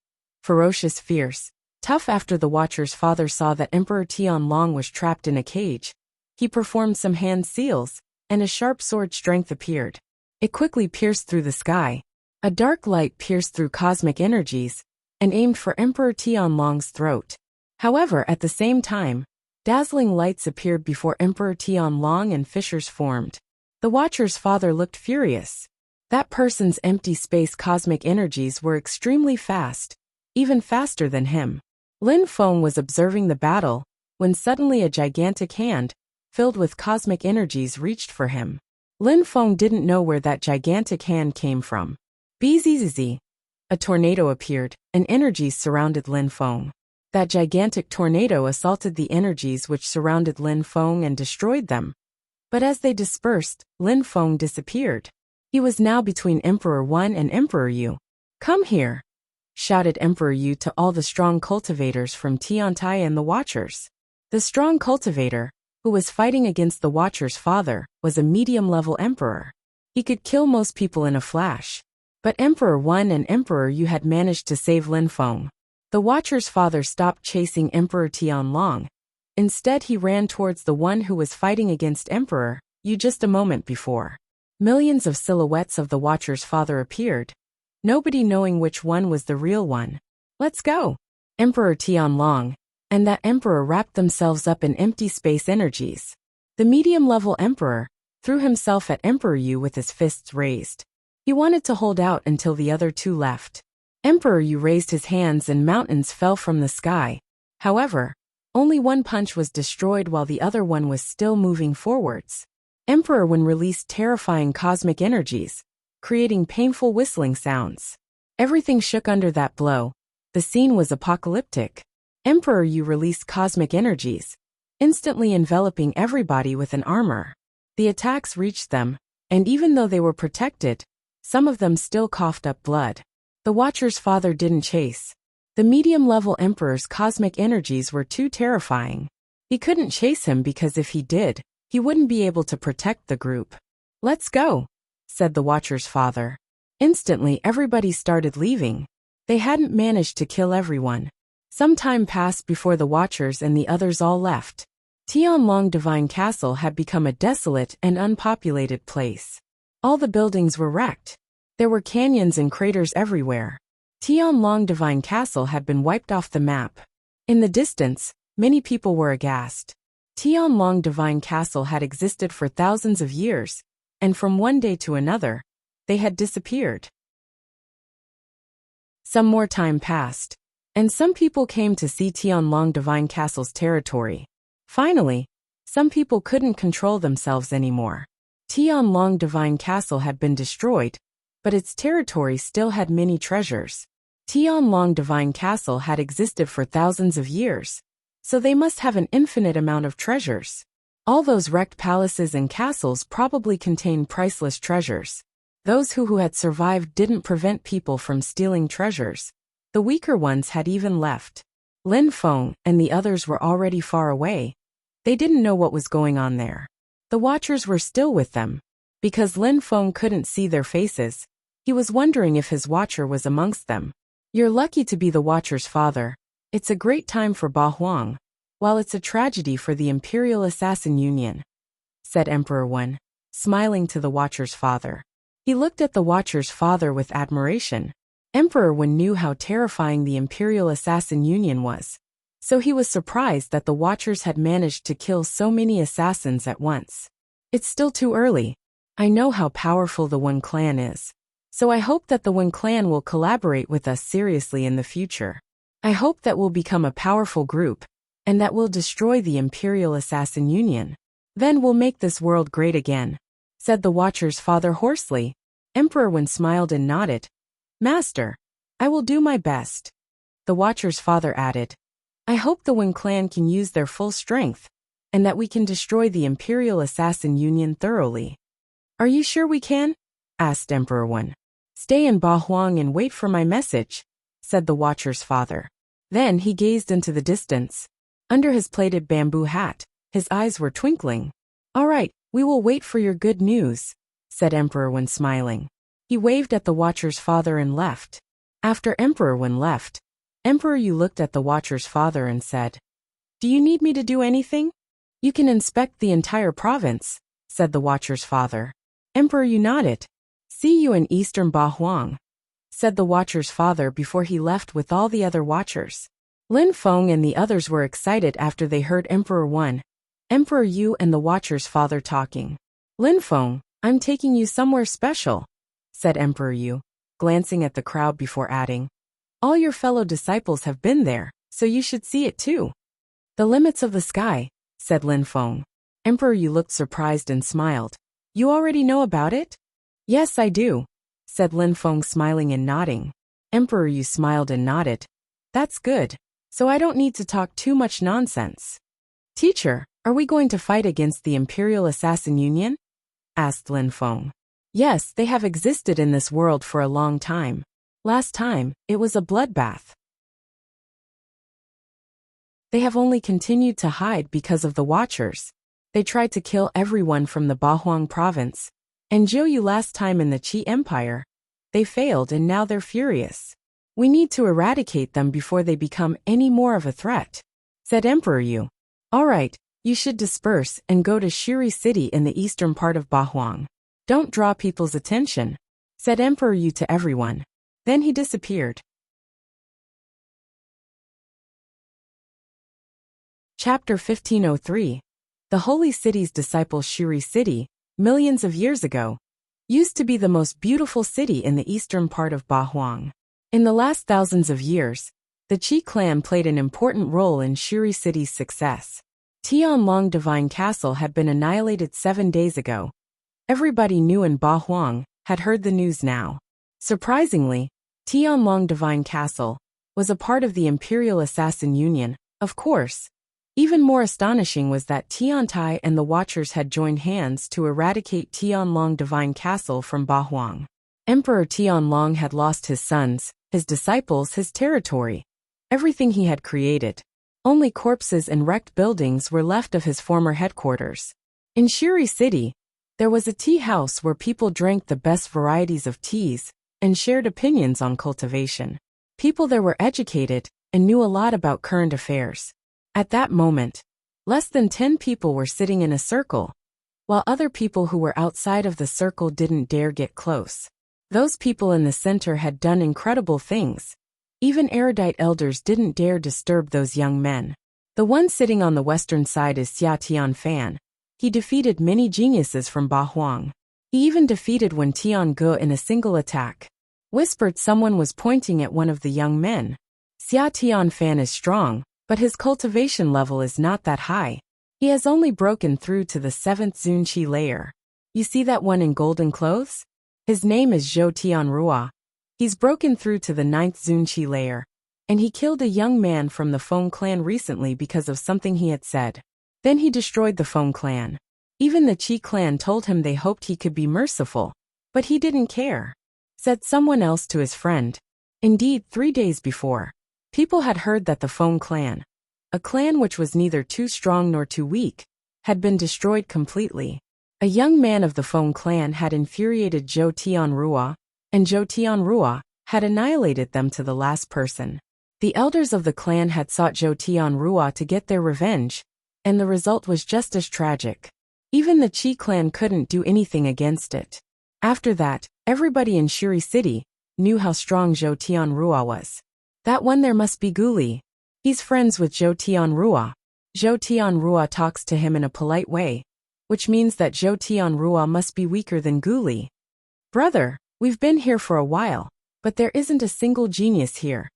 Ferocious Fierce. Tough. After the Watcher's father saw that Emperor Tianlong was trapped in a cage, he performed some hand seals, and a sharp sword strength appeared. It quickly pierced through the sky. A dark light pierced through cosmic energies, and aimed for Emperor Tianlong's throat. However, at the same time, dazzling lights appeared before Emperor Tianlong and fissures formed. The Watcher's father looked furious. That person's empty space cosmic energies were extremely fast, even faster than him. Lin Feng was observing the battle, when suddenly a gigantic hand, filled with cosmic energies, reached for him. Lin Feng didn't know where that gigantic hand came from. Bzzz. A tornado appeared, and energies surrounded Lin Feng. That gigantic tornado assaulted the energies which surrounded Lin Feng and destroyed them. But as they dispersed, Lin Feng disappeared. He was now between Emperor Wen and Emperor Yu. "Come here!" shouted Emperor Yu to all the strong cultivators from Tiantai and the Watchers. The strong cultivator, who was fighting against the Watcher's father, was a medium-level emperor. He could kill most people in a flash. But Emperor Wen and Emperor Yu had managed to save Lin Feng. The Watcher's father stopped chasing Emperor Tianlong. Instead, he ran towards the one who was fighting against Emperor Yu just a moment before. Millions of silhouettes of the Watcher's father appeared, nobody knowing which one was the real one. "Let's go!" Emperor Tianlong and that emperor wrapped themselves up in empty space energies. The medium-level emperor threw himself at Emperor Yu with his fists raised. He wanted to hold out until the other two left. Emperor Yu raised his hands and mountains fell from the sky. However, only one punch was destroyed while the other one was still moving forwards. Emperor Wen released terrifying cosmic energies, creating painful whistling sounds. Everything shook under that blow. The scene was apocalyptic. Emperor Yu released cosmic energies, instantly enveloping everybody with an armor. The attacks reached them, and even though they were protected, some of them still coughed up blood. The Watcher's father didn't chase. The medium-level emperor's cosmic energies were too terrifying. He couldn't chase him because if he did, he wouldn't be able to protect the group. "Let's go," said the Watcher's father. Instantly, everybody started leaving. They hadn't managed to kill everyone. Some time passed before the Watchers and the others all left. Tianlong Divine Castle had become a desolate and unpopulated place. All the buildings were wrecked. There were canyons and craters everywhere. Tianlong Divine Castle had been wiped off the map. In the distance, many people were aghast. Tianlong Divine Castle had existed for thousands of years, and from one day to another, they had disappeared. Some more time passed, and some people came to see Tianlong Divine Castle's territory. Finally, some people couldn't control themselves anymore. Tianlong Divine Castle had been destroyed, but its territory still had many treasures. Tianlong Divine Castle had existed for thousands of years, so they must have an infinite amount of treasures. All those wrecked palaces and castles probably contained priceless treasures. Those who had survived didn't prevent people from stealing treasures. The weaker ones had even left. Lin Feng and the others were already far away. They didn't know what was going on there. The Watchers were still with them. Because Lin Feng couldn't see their faces, he was wondering if his Watcher was amongst them. "You're lucky to be the Watcher's father. It's a great time for Ba Huang, while it's a tragedy for the Imperial Assassin Union," said Emperor Wen, smiling to the Watcher's father. He looked at the Watcher's father with admiration. Emperor Wen knew how terrifying the Imperial Assassin Union was, so he was surprised that the Watchers had managed to kill so many assassins at once. "It's still too early. I know how powerful the Wen clan is, so I hope that the Wen clan will collaborate with us seriously in the future. I hope that we'll become a powerful group, and that we'll destroy the Imperial Assassin Union. Then we'll make this world great again," said the Watcher's father hoarsely. Emperor Wen smiled and nodded. "Master, I will do my best." The Watcher's father added, "I hope the Wen clan can use their full strength, and that we can destroy the Imperial Assassin Union thoroughly." "Are you sure we can?" asked Emperor Wen. "Stay in Ba Huang and wait for my message," said the Watcher's father. Then he gazed into the distance. Under his plaited bamboo hat, his eyes were twinkling. All right, we will wait for your good news, said Emperor Wen smiling. He waved at the Watcher's father and left. After Emperor Wen left, Emperor Yu looked at the Watcher's father and said, Do you need me to do anything? You can inspect the entire province, said the Watcher's father. Emperor Yu nodded. See you in eastern Bahuang, said the Watcher's father before he left with all the other Watchers. Lin Feng and the others were excited after they heard Emperor Wen, Emperor Yu and the Watcher's father talking. Lin Feng, I'm taking you somewhere special, said Emperor Yu, glancing at the crowd before adding. All your fellow disciples have been there, so you should see it too. The limits of the sky, said Lin Feng. Emperor Yu looked surprised and smiled. You already know about it? Yes, I do, said Lin Feng smiling and nodding. Emperor Yu smiled and nodded. That's good, so I don't need to talk too much nonsense. Teacher, are we going to fight against the Imperial Assassin Union? Asked Lin Feng. Yes, they have existed in this world for a long time. Last time, it was a bloodbath. They have only continued to hide because of the Watchers. They tried to kill everyone from the Bahuang province, and Zhou last time in the Qi Empire. They failed and now they're furious. We need to eradicate them before they become any more of a threat, said Emperor Yu. All right, you should disperse and go to Shiri City in the eastern part of Bahuang. Don't draw people's attention, said Emperor Yu to everyone. Then he disappeared. Chapter 1503. The Holy City's disciple Shiri City, millions of years ago, used to be the most beautiful city in the eastern part of Bahuang. In the last thousands of years, the Qi clan played an important role in Shiri City's success. Tianlong Divine Castle had been annihilated 7 days ago. Everybody new in Bahuang had heard the news now. Surprisingly, Tianlong Divine Castle was a part of the Imperial Assassin Union, of course. Even more astonishing was that Tiantai and the Watchers had joined hands to eradicate Tianlong Divine Castle from Bahuang. Emperor Tianlong had lost his sons, his disciples, his territory, everything he had created. Only corpses and wrecked buildings were left of his former headquarters. In Shiri City, there was a tea house where people drank the best varieties of teas and shared opinions on cultivation. People there were educated and knew a lot about current affairs. At that moment, less than 10 people were sitting in a circle, while other people who were outside of the circle didn't dare get close. Those people in the center had done incredible things. Even erudite elders didn't dare disturb those young men. The one sitting on the western side is Xia Tianfan. He defeated many geniuses from Bahuang. He even defeated Wen Tiange in a single attack. Whispered someone was pointing at one of the young men. Xia Tianfan is strong, but his cultivation level is not that high. He has only broken through to the 7th Zunqi layer. You see that one in golden clothes? His name is Zhou Tianrua. He's broken through to the 9th Zunqi layer, and he killed a young man from the Feng clan recently because of something he had said. Then he destroyed the Feng clan. Even the Qi clan told him they hoped he could be merciful, but he didn't care, said someone else to his friend. Indeed, 3 days before, people had heard that the Feng clan, a clan which was neither too strong nor too weak, had been destroyed completely. A young man of the Feng clan had infuriated Zhou Tianrua, and Zhou Tianrua had annihilated them to the last person. The elders of the clan had sought Zhou Tianrua to get their revenge, and the result was just as tragic. Even the Qi clan couldn't do anything against it. After that, everybody in Shiri City knew how strong Zhou Tianrua was. That one there must be Guli. He's friends with Zhou Tianrua. Zhou Tianrua talks to him in a polite way, which means that Zhou Tianrua must be weaker than Guli. Brother, we've been here for a while, but there isn't a single genius here,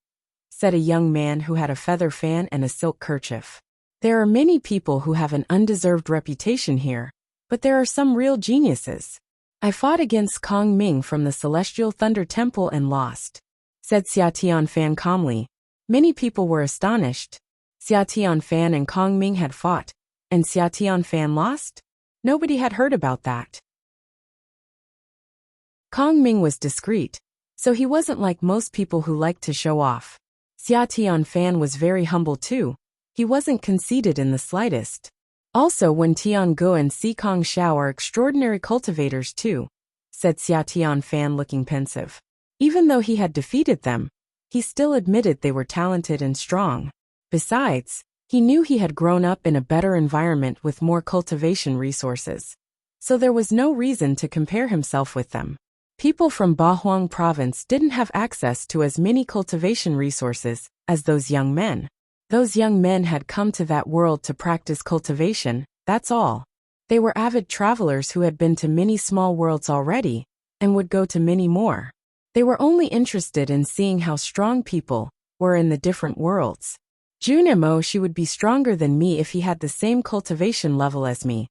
said a young man who had a feather fan and a silk kerchief. There are many people who have an undeserved reputation here, but there are some real geniuses. I fought against Kong Ming from the Celestial Thunder Temple and lost, said Xia Tianfan calmly. Many people were astonished. Xia Tianfan and Kong Ming had fought, and Xia Tianfan lost? Nobody had heard about that. Kong Ming was discreet, so he wasn't like most people who liked to show off. Xia Tianfan was very humble too. He wasn't conceited in the slightest. Also, Wen Tiangu and Si Kong Xiao are extraordinary cultivators too, said Xia Tianfan looking pensive. Even though he had defeated them, he still admitted they were talented and strong. Besides, he knew he had grown up in a better environment with more cultivation resources. So there was no reason to compare himself with them. People from Bahuang province didn't have access to as many cultivation resources as those young men. Those young men had come to that world to practice cultivation, that's all. They were avid travelers who had been to many small worlds already, and would go to many more. They were only interested in seeing how strong people were in the different worlds. Junimo, she would be stronger than me if he had the same cultivation level as me,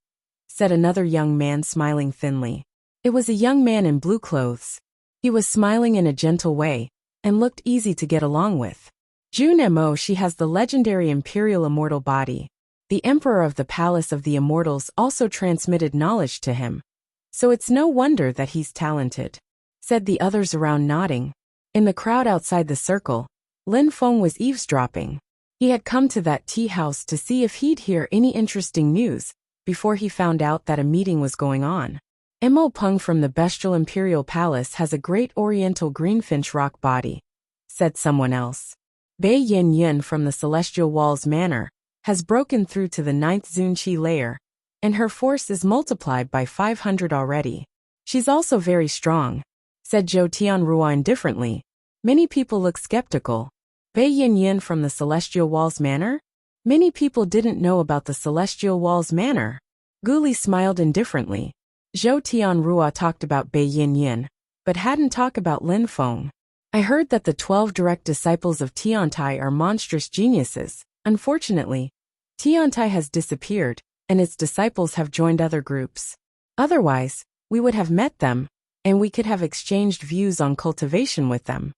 said another young man smiling thinly. It was a young man in blue clothes. He was smiling in a gentle way, and looked easy to get along with. Junimo, she has the legendary imperial immortal body. The emperor of the Palace of the Immortals also transmitted knowledge to him. So it's no wonder that he's talented, said the others around nodding. In the crowd outside the circle, Lin Feng was eavesdropping. He had come to that tea house to see if he'd hear any interesting news, before he found out that a meeting was going on. Mo Peng from the Bestial Imperial Palace has a great oriental greenfinch rock body, said someone else. Bei Yin Yin from the Celestial Walls Manor has broken through to the 9th Zunqi layer, and her force is multiplied by 500 already. She's also very strong, said Zhou Tianrua indifferently. Many people look skeptical. Bei Yin Yin from the Celestial Walls Manor? Many people didn't know about the Celestial Walls Manor. Guli smiled indifferently. Zhou Tianrua talked about Bei Yin Yin, but hadn't talked about Lin Feng. I heard that the 12 direct disciples of Tiantai are monstrous geniuses. Unfortunately, Tiantai has disappeared, and its disciples have joined other groups. Otherwise, we would have met them, and we could have exchanged views on cultivation with them.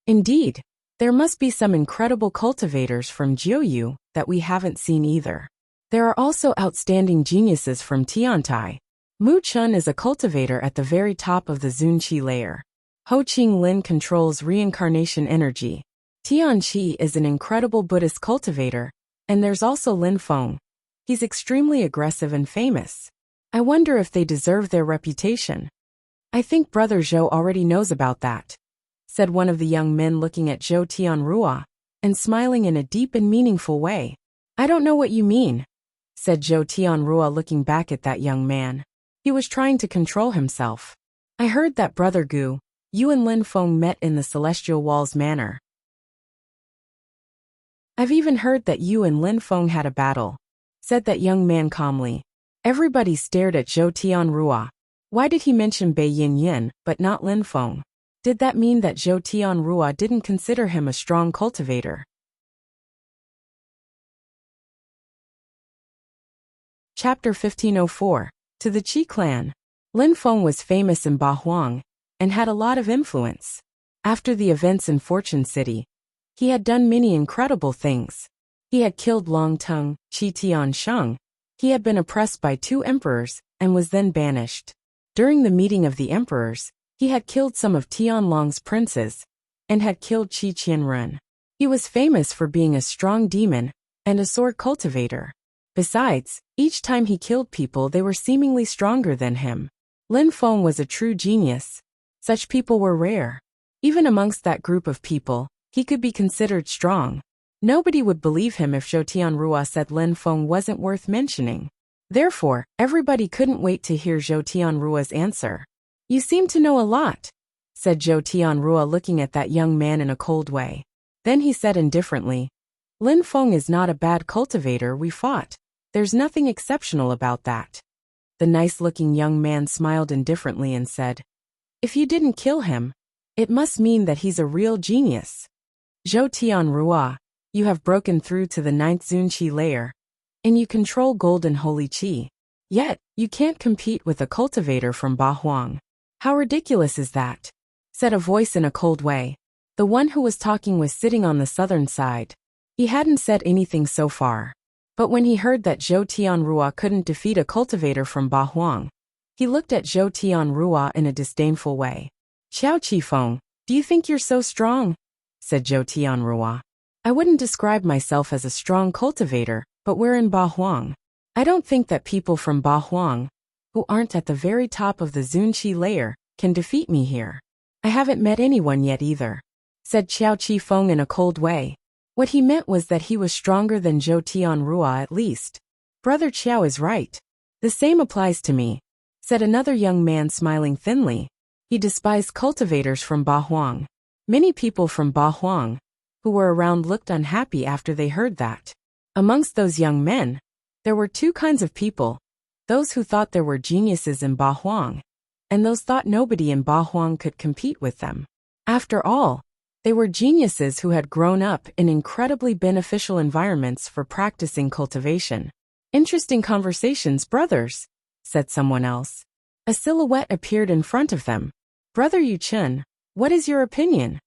Indeed, there must be some incredible cultivators from Jiuyu that we haven't seen either. There are also outstanding geniuses from Tiantai. Mu Chun is a cultivator at the very top of the Zunqi layer. Ho Qing Lin controls reincarnation energy. Tian Qi is an incredible Buddhist cultivator, and there's also Lin Feng. He's extremely aggressive and famous. I wonder if they deserve their reputation. I think Brother Zhou already knows about that, said one of the young men looking at Zhou Tianrua, and smiling in a deep and meaningful way. I don't know what you mean, said Zhou Tianrua looking back at that young man. He was trying to control himself. I heard that Brother Gu, you and Lin Feng met in the Celestial Walls Manor. I've even heard that you and Lin Feng had a battle, said that young man calmly. Everybody stared at Zhou Tianrua. Why did he mention Bei Yin Yin, but not Lin Feng? Did that mean that Zhou Tianrua didn't consider him a strong cultivator? Chapter 1504. To the Qi clan. Lin Feng was famous in Bahuang, and had a lot of influence. After the events in Fortune City, he had done many incredible things. He had killed Long Tongue, Qi Tiansheng. He had been oppressed by 2 emperors, and was then banished. During the meeting of the emperors, he had killed some of Tianlong's princes, and had killed Qi Qianrun. He was famous for being a strong demon, and a sword cultivator. Besides, each time he killed people they were seemingly stronger than him. Lin Feng was a true genius. Such people were rare. Even amongst that group of people, he could be considered strong. Nobody would believe him if Zhou Tianrua said Lin Feng wasn't worth mentioning. Therefore, everybody couldn't wait to hear Zhou Tianrua's answer. You seem to know a lot, said Zhou Tianrua looking at that young man in a cold way. Then he said indifferently, Lin Feng is not a bad cultivator we fought. There's nothing exceptional about that. The nice-looking young man smiled indifferently and said, If you didn't kill him, it must mean that he's a real genius. Zhou Tianrua, you have broken through to the 9th Zunqi layer, and you control golden holy qi. Yet, you can't compete with a cultivator from Bahuang. How ridiculous is that? Said a voice in a cold way. The one who was talking was sitting on the southern side. He hadn't said anything so far. But when he heard that Zhou Tianrua couldn't defeat a cultivator from Bahuang, he looked at Zhou Tianrua in a disdainful way. Xiao Qifeng, do you think you're so strong? Said Zhou Tianrua. I wouldn't describe myself as a strong cultivator, but we're in Bahuang. I don't think that people from Ba Huang, who aren't at the very top of the Zunqi layer, can defeat me here. I haven't met anyone yet either, said Qiao Qifeng in a cold way. What he meant was that he was stronger than Zhou Tianrua at least. Brother Qiao is right. The same applies to me, said another young man smiling thinly. He despised cultivators from Ba Huang. Many people from Ba Huang, who were around, looked unhappy after they heard that. Amongst those young men, there were two kinds of people, those who thought there were geniuses in Ba Huang, and those thought nobody in Ba Huang could compete with them. After all, they were geniuses who had grown up in incredibly beneficial environments for practicing cultivation. Interesting conversations, brothers, said someone else. A silhouette appeared in front of them. Brother Yu Chen, what is your opinion?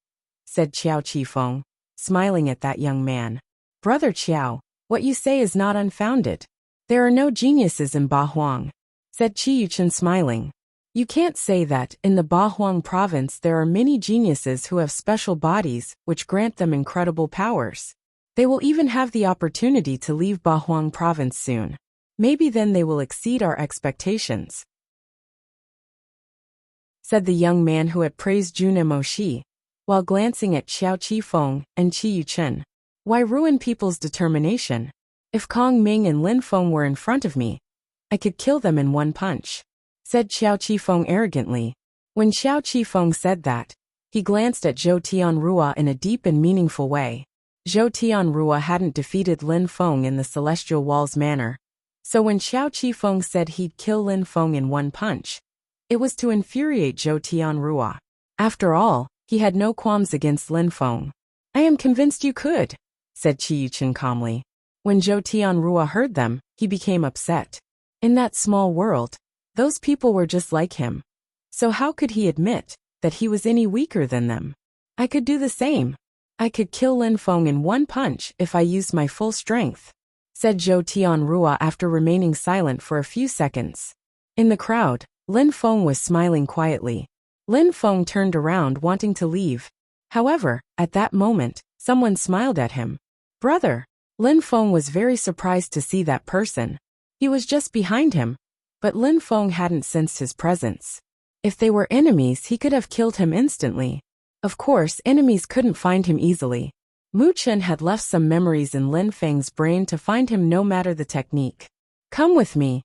Said Qiao Qifeng, smiling at that young man. Brother Qiao, what you say is not unfounded. There are no geniuses in Ba Huang, said Qi Yuchen smiling. You can't say that. In the Ba Huang province there are many geniuses who have special bodies which grant them incredible powers. They will even have the opportunity to leave Ba Huang province soon. Maybe then they will exceed our expectations, said the young man who had praised Jun Moshi, while glancing at Qiao Qifeng and Qi Yuchen. Why ruin people's determination? If Kong Ming and Lin Feng were in front of me, I could kill them in one punch, said Qiao Qifeng arrogantly. When Qiao Qifeng said that, he glanced at Zhou Tianrua in a deep and meaningful way. Zhou Tianrua hadn't defeated Lin Feng in the Celestial Walls manner, so when Qiao Qifeng said he'd kill Lin Feng in one punch, it was to infuriate Zhou Tianrua. After all, he had no qualms against Lin Feng. I am convinced you could, said Qi Yuchen calmly. When Zhou Tianrua heard them, he became upset. In that small world, those people were just like him. So how could he admit that he was any weaker than them? I could do the same. I could kill Lin Feng in one punch if I used my full strength, said Zhou Tianrua after remaining silent for a few seconds. In the crowd, Lin Feng was smiling quietly. Lin Feng turned around wanting to leave. However, at that moment, someone smiled at him. Brother. Lin Feng was very surprised to see that person. He was just behind him, but Lin Feng hadn't sensed his presence. If they were enemies, he could have killed him instantly. Of course, enemies couldn't find him easily. Mu Chen had left some memories in Lin Feng's brain to find him no matter the technique. Come with me,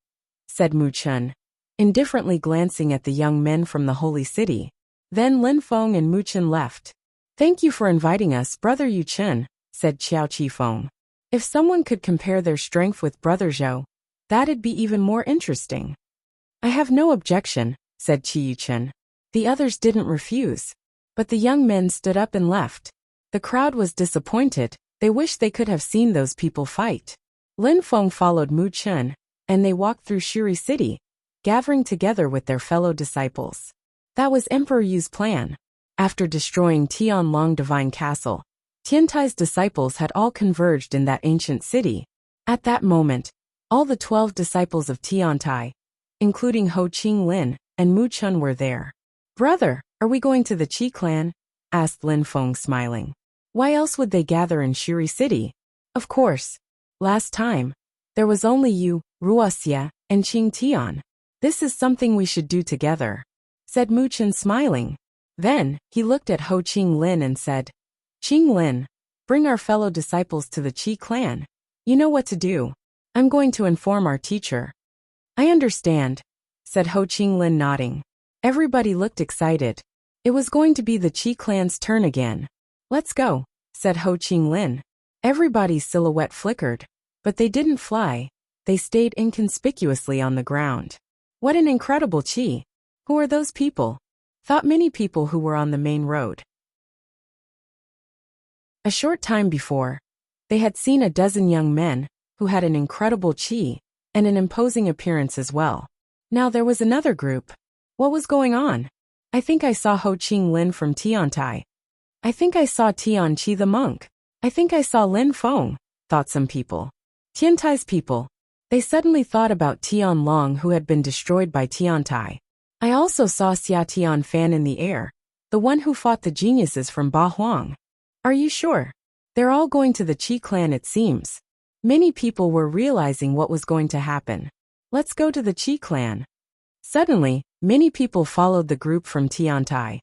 said Mu Chen, indifferently glancing at the young men from the holy city. Then Lin Feng and Mu Chen left. Thank you for inviting us, Brother Yu Chen, said Qiao Qifeng. If someone could compare their strength with Brother Zhou, that'd be even more interesting. I have no objection, said Qi Yuchen. The others didn't refuse, but the young men stood up and left. The crowd was disappointed. They wished they could have seen those people fight. Lin Feng followed Mu Chen, and they walked through Shuri City, gathering together with their fellow disciples. That was Emperor Yu's plan. After destroying Tianlong Divine Castle, Tiantai's disciples had all converged in that ancient city. At that moment, all the 12 disciples of Tiantai, including Ho Qinglin and Mu Chen, were there. Brother, are we going to the Qi clan? Asked Lin Feng smiling. Why else would they gather in Shuri City? Of course. Last time, there was only you, Wuxia, and Qing Tian. This is something we should do together, said Mu Chen smiling. Then, he looked at Ho Qinglin and said, Qinglin, bring our fellow disciples to the Qi clan. You know what to do. I'm going to inform our teacher. I understand, said Ho Qinglin nodding. Everybody looked excited. It was going to be the Qi clan's turn again. Let's go, said Ho Qinglin. Everybody's silhouette flickered, but they didn't fly. They stayed inconspicuously on the ground. What an incredible Qi. Who are those people? Thought many people who were on the main road. A short time before, they had seen a dozen young men who had an incredible Qi and an imposing appearance as well. Now there was another group. What was going on? I think I saw Ho Qinglin from Tiantai. I think I saw Tian Qi the monk. I think I saw Lin Feng, thought some people. Tiantai's people. They suddenly thought about Tianlong, who had been destroyed by Tiantai. I also saw Xia Tian Fan in the air, the one who fought the geniuses from Ba Huang. Are you sure? They're all going to the Qi clan, it seems. Many people were realizing what was going to happen. Let's go to the Qi clan. Suddenly, many people followed the group from Tiantai.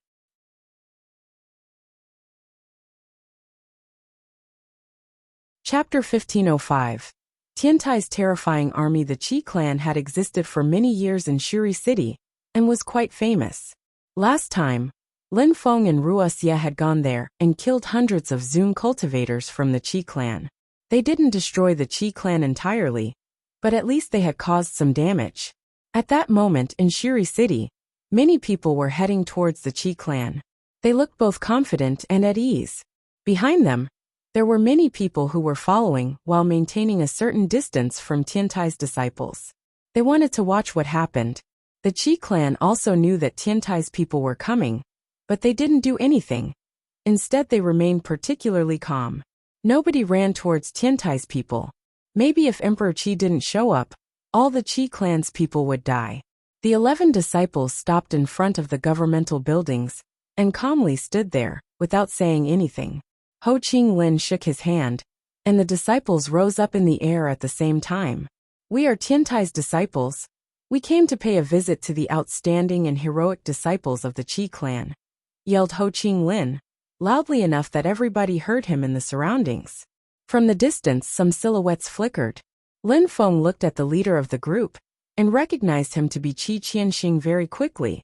Chapter 1505. Tiantai's terrifying army. The Qi clan had existed for many years in Shuri City, and was quite famous. Last time, Lin Feng and Wuxia had gone there and killed hundreds of Zun cultivators from the Qi clan. They didn't destroy the Qi clan entirely, but at least they had caused some damage. At that moment in Shuri City, many people were heading towards the Qi clan. They looked both confident and at ease. Behind them, there were many people who were following while maintaining a certain distance from Tiantai's disciples. They wanted to watch what happened. The Qi clan also knew that Tiantai's people were coming, but they didn't do anything. Instead, they remained particularly calm. Nobody ran towards Tiantai's people. Maybe if Emperor Qi didn't show up, all the Qi clan's people would die. The 11 disciples stopped in front of the governmental buildings and calmly stood there, without saying anything. Ho Qinglin shook his hand, and the disciples rose up in the air at the same time. We are Tiantai's disciples. We came to pay a visit to the outstanding and heroic disciples of the Qi clan, yelled Ho Qinglin, loudly enough that everybody heard him in the surroundings. From the distance, some silhouettes flickered. Lin Feng looked at the leader of the group and recognized him to be Qi Qianxing very quickly.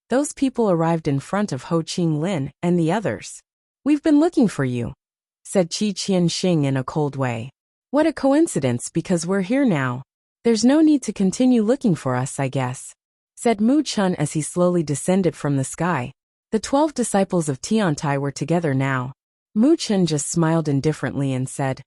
Those people arrived in front of Ho Qinglin and the others. We've been looking for you, said Qi Qianxing in a cold way. What a coincidence, because we're here now. There's no need to continue looking for us, I guess, said Mu Chun as he slowly descended from the sky. The 12 disciples of Tiantai were together now. Mu Chun just smiled indifferently and said,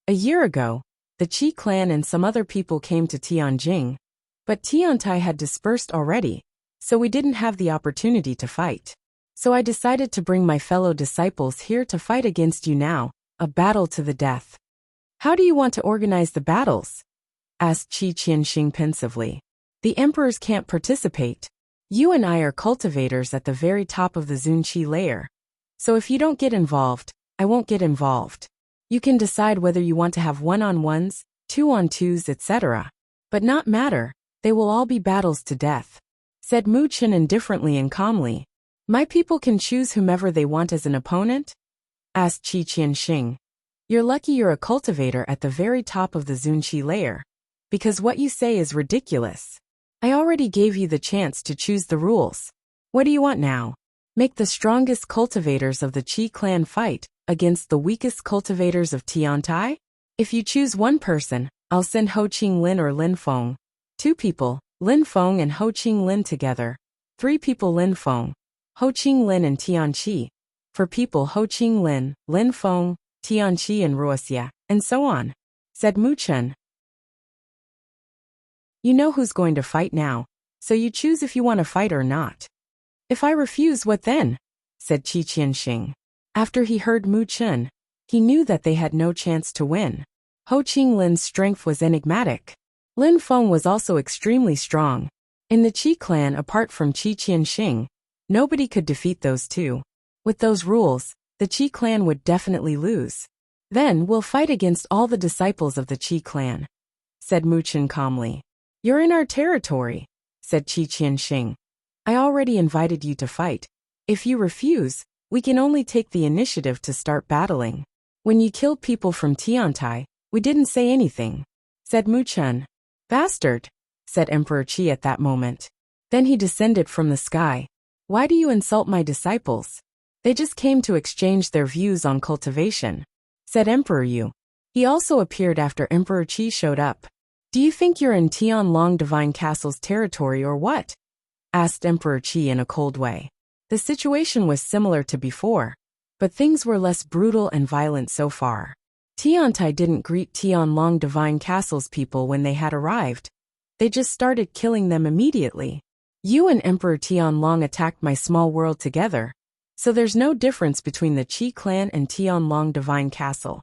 a year ago, the Qi clan and some other people came to Tianjing, but Tiantai had dispersed already, so we didn't have the opportunity to fight. So I decided to bring my fellow disciples here to fight against you now, a battle to the death. How do you want to organize the battles? Asked Qi Qianxing pensively. The emperors can't participate. You and I are cultivators at the very top of the Zunqi layer. So if you don't get involved, I won't get involved. You can decide whether you want to have one-on-ones, two-on-twos, etc. But not matter, they will all be battles to death, said Mu Chun indifferently and calmly. My people can choose whomever they want as an opponent? Asked Qi Qianxing. You're lucky you're a cultivator at the very top of the Zunqi layer, because what you say is ridiculous. I already gave you the chance to choose the rules. What do you want now? Make the strongest cultivators of the Qi clan fight against the weakest cultivators of Tiantai? If you choose one person, I'll send Ho Qinglin or Lin Feng. 2 people, Lin Feng and Ho Qinglin together. 3 people, Lin Feng, Ho Qinglin and Tianqi. 4 people, Ho Qinglin, Lin Feng, Tianqi and Wuxia, and so on, said Mu Chun. You know who's going to fight now, so you choose if you want to fight or not. If I refuse, what then? Said Qi Qianxing. After he heard Mu Chun, he knew that they had no chance to win. Ho Qinglin's strength was enigmatic. Lin Feng was also extremely strong. In the Qi clan, apart from Qi Qianxing, nobody could defeat those two. With those rules, the Qi clan would definitely lose. Then we'll fight against all the disciples of the Qi clan, said Mu Chun calmly. You're in our territory, said Qi Qianxing. I already invited you to fight. If you refuse, we can only take the initiative to start battling. When you killed people from Tiantai, we didn't say anything, said Mu Chun. Bastard, said Emperor Qi at that moment. Then he descended from the sky. Why do you insult my disciples? They just came to exchange their views on cultivation, said Emperor Yu. He also appeared after Emperor Qi showed up. Do you think you're in Tianlong Divine Castle's territory or what? Asked Emperor Qi in a cold way. The situation was similar to before, but things were less brutal and violent so far. Tiantai didn't greet Tianlong Divine Castle's people when they had arrived. They just started killing them immediately. You and Emperor Tianlong attacked my small world together, so there's no difference between the Qi clan and Tianlong Divine Castle,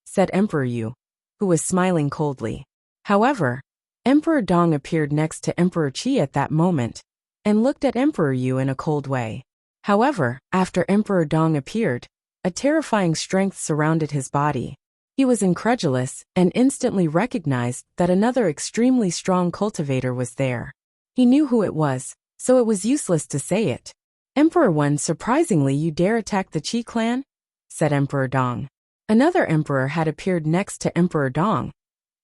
said Emperor Yu, who was smiling coldly. However, Emperor Dong appeared next to Emperor Qi at that moment, and looked at Emperor Yu in a cold way. However, after Emperor Dong appeared, a terrifying strength surrounded his body. He was incredulous and instantly recognized that another extremely strong cultivator was there. He knew who it was, so it was useless to say it. Emperor Wen, surprisingly you dare attack the Qi clan? Said Emperor Dong. Another emperor had appeared next to Emperor Dong.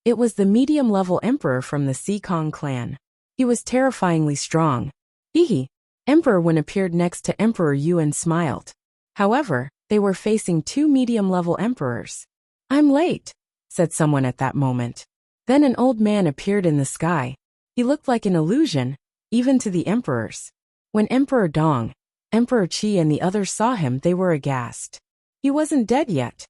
It was the medium-level emperor from the Sikong clan. He was terrifyingly strong. Hehe. Emperor Wen appeared next to Emperor Yu and smiled. However, they were facing two medium-level emperors. I'm late, said someone at that moment. Then an old man appeared in the sky. He looked like an illusion, even to the emperors. When Emperor Dong, Emperor Qi and the others saw him, they were aghast. He wasn't dead yet.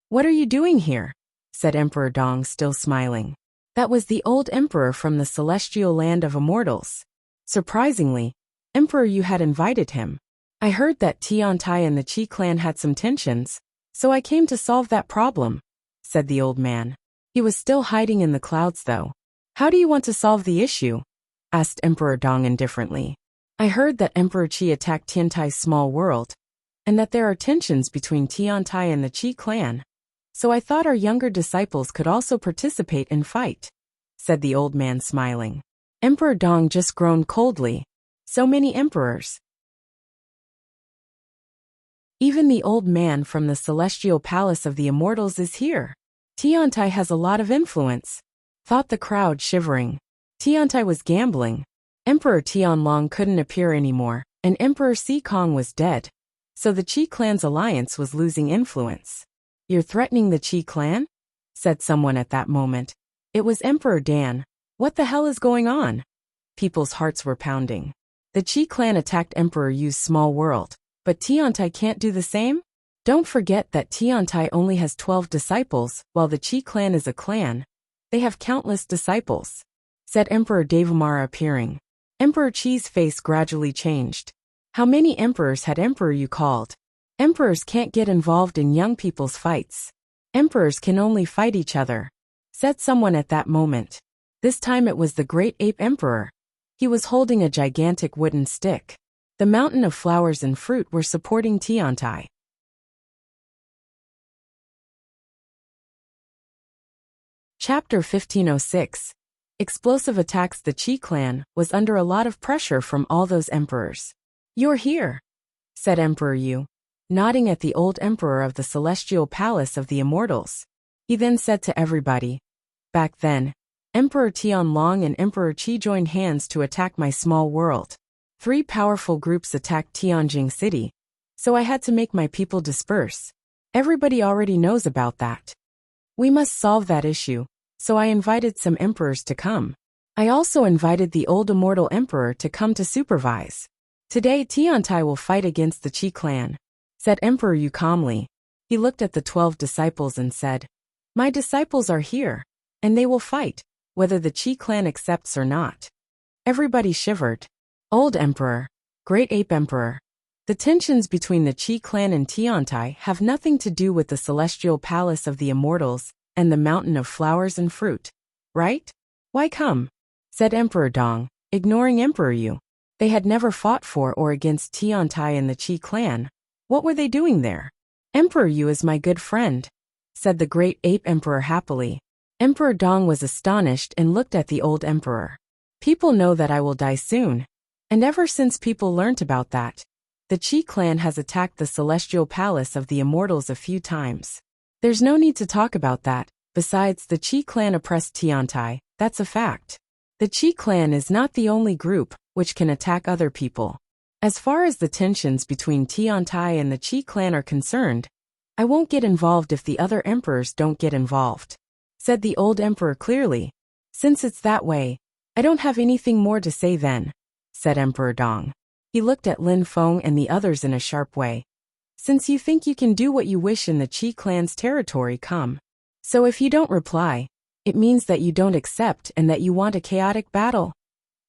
What are you doing here? Said Emperor Dong, still smiling. That was the old emperor from the celestial land of immortals. Surprisingly, Emperor Yu had invited him. I heard that Tiantai and the Qi clan had some tensions, so I came to solve that problem, said the old man. He was still hiding in the clouds though. How do you want to solve the issue? Asked Emperor Dong indifferently. I heard that Emperor Qi attacked Tiantai's small world, and that there are tensions between Tiantai and the Qi clan. So I thought our younger disciples could also participate and fight, said the old man smiling. Emperor Dong just groaned coldly. So many emperors. Even the old man from the celestial palace of the immortals is here. Tiantai has a lot of influence, thought the crowd, shivering. Tiantai was gambling. Emperor Tianlong couldn't appear anymore, and Emperor Sikong was dead. So the Qi clan's alliance was losing influence. You're threatening the Qi clan? Said someone at that moment. It was Emperor Dan. What the hell is going on? People's hearts were pounding. The Qi clan attacked Emperor Yu's small world, but Tiantai can't do the same? Don't forget that Tiantai only has 12 disciples, while the Qi clan is a clan. They have countless disciples, said Emperor Devamara, appearing. Emperor Qi's face gradually changed. How many emperors had Emperor Yu called? Emperors can't get involved in young people's fights. Emperors can only fight each other, said someone at that moment. This time it was the Great Ape Emperor. He was holding a gigantic wooden stick. The mountain of flowers and fruit were supporting Tiantai. Chapter 1506. Explosive attacks. The Qi clan was under a lot of pressure from all those emperors. You're here, said Emperor Yu, nodding at the old emperor of the celestial palace of the immortals. He then said to everybody, back then, Emperor Tianlong and Emperor Qi joined hands to attack my small world. 3 powerful groups attacked Tianjing City, so I had to make my people disperse. Everybody already knows about that. We must solve that issue, so I invited some emperors to come. I also invited the old immortal emperor to come to supervise. Today Tiantai will fight against the Qi clan, said Emperor Yu calmly. He looked at the 12 disciples and said, my disciples are here, and they will fight, whether the Qi clan accepts or not. Everybody shivered. Old Emperor, Great Ape Emperor. The tensions between the Qi clan and Tiantai have nothing to do with the celestial palace of the immortals and the mountain of flowers and fruit, right? Why come? Said Emperor Dong, ignoring Emperor Yu. They had never fought for or against Tiantai and the Qi clan. What were they doing there? Emperor Yu is my good friend, said the Great Ape Emperor happily. Emperor Dong was astonished and looked at the old emperor. People know that I will die soon. And ever since people learnt about that, the Qi clan has attacked the celestial palace of the immortals a few times. There's no need to talk about that. Besides, the Qi clan oppressed Tiantai, that's a fact. The Qi clan is not the only group which can attack other people. As far as the tensions between Tiantai and the Qi clan are concerned, I won't get involved if the other emperors don't get involved, said the old emperor clearly. Since it's that way, I don't have anything more to say then, said Emperor Dong. He looked at Lin Feng and the others in a sharp way. Since you think you can do what you wish in the Qi clan's territory, come. So if you don't reply, it means that you don't accept and that you want a chaotic battle?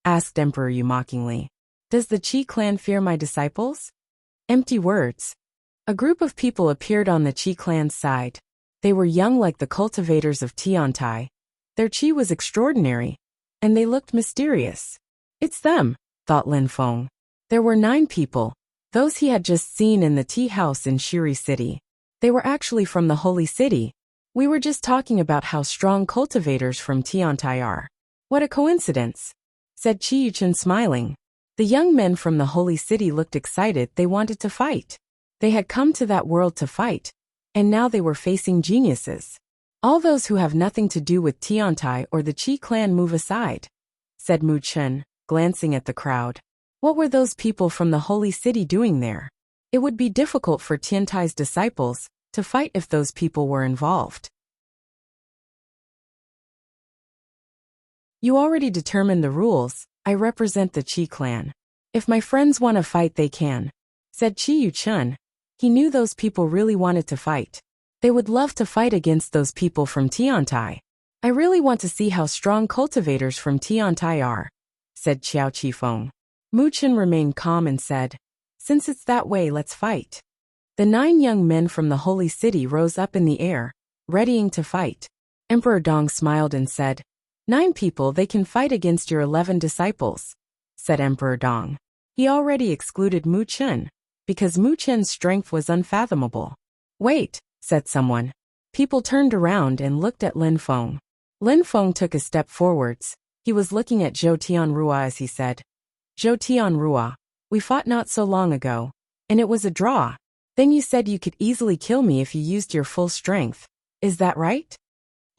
Asked Emperor Yu mockingly. Does the Qi clan fear my disciples? Empty words. A group of people appeared on the Qi clan's side. They were young like the cultivators of Tiantai. Their Qi was extraordinary, and they looked mysterious. It's them, thought Lin Feng. There were 9 people, those he had just seen in the tea house in Shiri City. They were actually from the Holy City. We were just talking about how strong cultivators from Tiantai are. What a coincidence, said Qi Yuchen smiling. The young men from the holy city looked excited. They wanted to fight. They had come to that world to fight, and now they were facing geniuses. All those who have nothing to do with Tiantai or the Qi clan move aside, said Mu Chen, glancing at the crowd. What were those people from the holy city doing there? It would be difficult for Tiantai's disciples to fight if those people were involved. You already determined the rules. I represent the Qi clan. If my friends want to fight, they can, said Qi Yuchen. He knew those people really wanted to fight. They would love to fight against those people from Tiantai. I really want to see how strong cultivators from Tiantai are, said Qiao Qifeng. Mu Chen remained calm and said, since it's that way, let's fight. The 9 young men from the holy city rose up in the air, readying to fight. Emperor Dong smiled and said, 9 people, they can fight against your 11 disciples, said Emperor Dong. He already excluded Mu Chen, because Mu Chen's strength was unfathomable. Wait, said someone. People turned around and looked at Lin Feng. Lin Feng took a step forwards. He was looking at Zhou Tianrua as he said, Zhou Tianrua, we fought not so long ago, and it was a draw. Then you said you could easily kill me if you used your full strength. Is that right?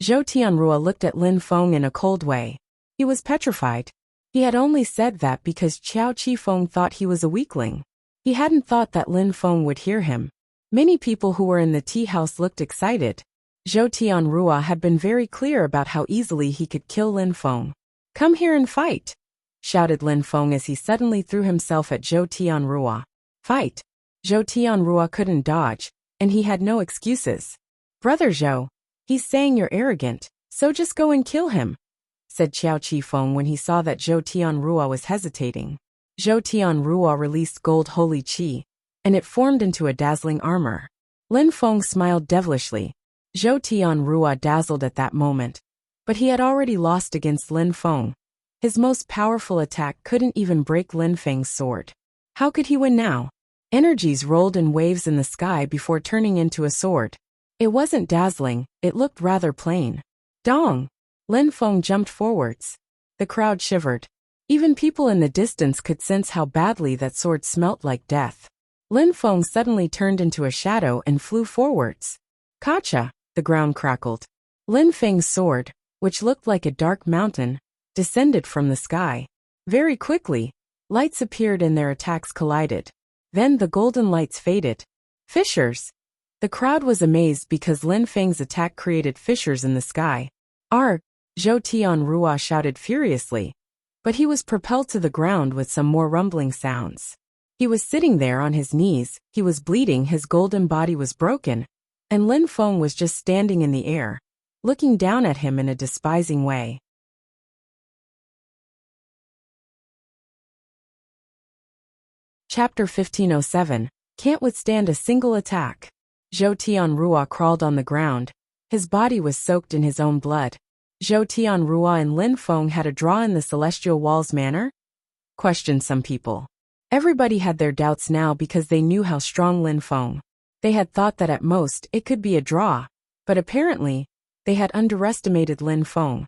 Zhou Tianrua looked at Lin Feng in a cold way. He was petrified. He had only said that because Qiao Qifeng thought he was a weakling. He hadn't thought that Lin Feng would hear him. Many people who were in the tea house looked excited. Zhou Tianrua had been very clear about how easily he could kill Lin Feng. Come here and fight, shouted Lin Feng as he suddenly threw himself at Zhou Tianrua. Fight! Zhou Tianrua couldn't dodge, and he had no excuses. Brother Zhou, he's saying you're arrogant, so just go and kill him, said Qiao Qifeng when he saw that Zhou Tianrua was hesitating. Zhou Tianrua released gold holy qi, and it formed into a dazzling armor. Lin Feng smiled devilishly. Zhou Tianrua dazzled at that moment, but he had already lost against Lin Feng. His most powerful attack couldn't even break Lin Feng's sword. How could he win now? Energies rolled in waves in the sky before turning into a sword. It wasn't dazzling, it looked rather plain. Dong! Lin Feng jumped forwards. The crowd shivered. Even people in the distance could sense how badly that sword smelt like death. Lin Feng suddenly turned into a shadow and flew forwards. Kacha! The ground crackled. Lin Feng's sword, which looked like a dark mountain, descended from the sky. Very quickly, lights appeared and their attacks collided. Then the golden lights faded. Fissures! The crowd was amazed because Lin Feng's attack created fissures in the sky. Arg! Zhou Tianrua shouted furiously. But he was propelled to the ground with some more rumbling sounds. He was sitting there on his knees, he was bleeding, his golden body was broken, and Lin Feng was just standing in the air, looking down at him in a despising way. Chapter 1507, Can't Withstand a Single Attack. Zhou Tianrua crawled on the ground. His body was soaked in his own blood. Zhou Tianrua and Lin Feng had a draw in the Celestial Walls manner? Questioned some people. Everybody had their doubts now because they knew how strong Lin Feng. They had thought that at most it could be a draw, but apparently, they had underestimated Lin Feng.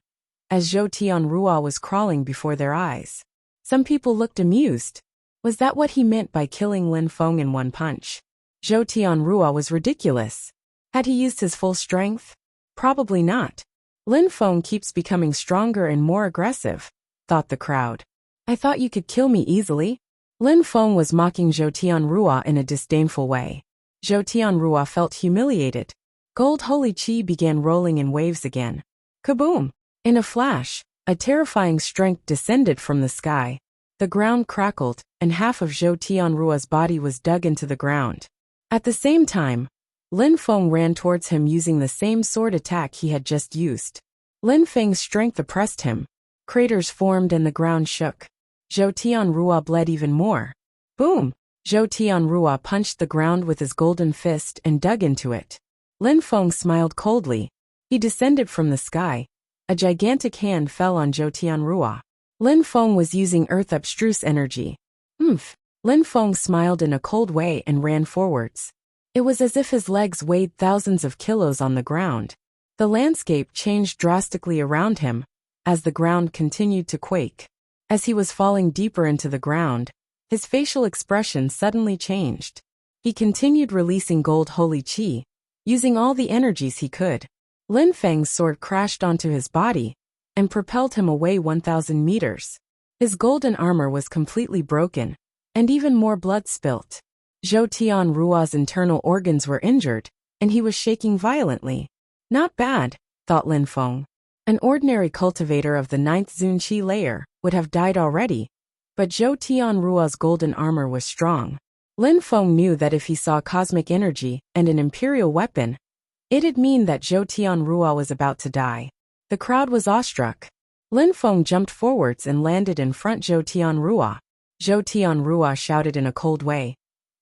As Zhou Tianrua was crawling before their eyes, some people looked amused. Was that what he meant by killing Lin Feng in one punch? Zhou Tianrua was ridiculous. Had he used his full strength? Probably not. Lin Feng keeps becoming stronger and more aggressive, thought the crowd. I thought you could kill me easily. Lin Feng was mocking Zhou Tianrua in a disdainful way. Zhou Tianrua felt humiliated. Gold holy qi began rolling in waves again. Kaboom! In a flash, a terrifying strength descended from the sky. The ground crackled, and half of Zhou Tianrua's body was dug into the ground. At the same time, Lin Feng ran towards him using the same sword attack he had just used. Lin Feng's strength oppressed him. Craters formed and the ground shook. Zhou Tianrua bled even more. Boom! Zhou Tianrua punched the ground with his golden fist and dug into it. Lin Feng smiled coldly. He descended from the sky. A gigantic hand fell on Zhou Tianrua. Lin Feng was using earth abstruse energy. Lin Feng smiled in a cold way and ran forwards. It was as if his legs weighed thousands of kilos on the ground. The landscape changed drastically around him as the ground continued to quake. As he was falling deeper into the ground, his facial expression suddenly changed. He continued releasing gold holy qi, using all the energies he could. Lin Feng's sword crashed onto his body and propelled him away 1,000 meters. His golden armor was completely broken, and even more blood spilt. Zhou Tianruo's internal organs were injured, and he was shaking violently. Not bad, thought Lin Feng. An ordinary cultivator of the 9th Zunqi layer would have died already, but Zhou Tianruo's golden armor was strong. Lin Feng knew that if he saw cosmic energy and an imperial weapon, it'd mean that Zhou Tianruo was about to die. The crowd was awestruck. Lin Feng jumped forwards and landed in front Zhou Tianruo. Zhou Tianruo shouted in a cold way,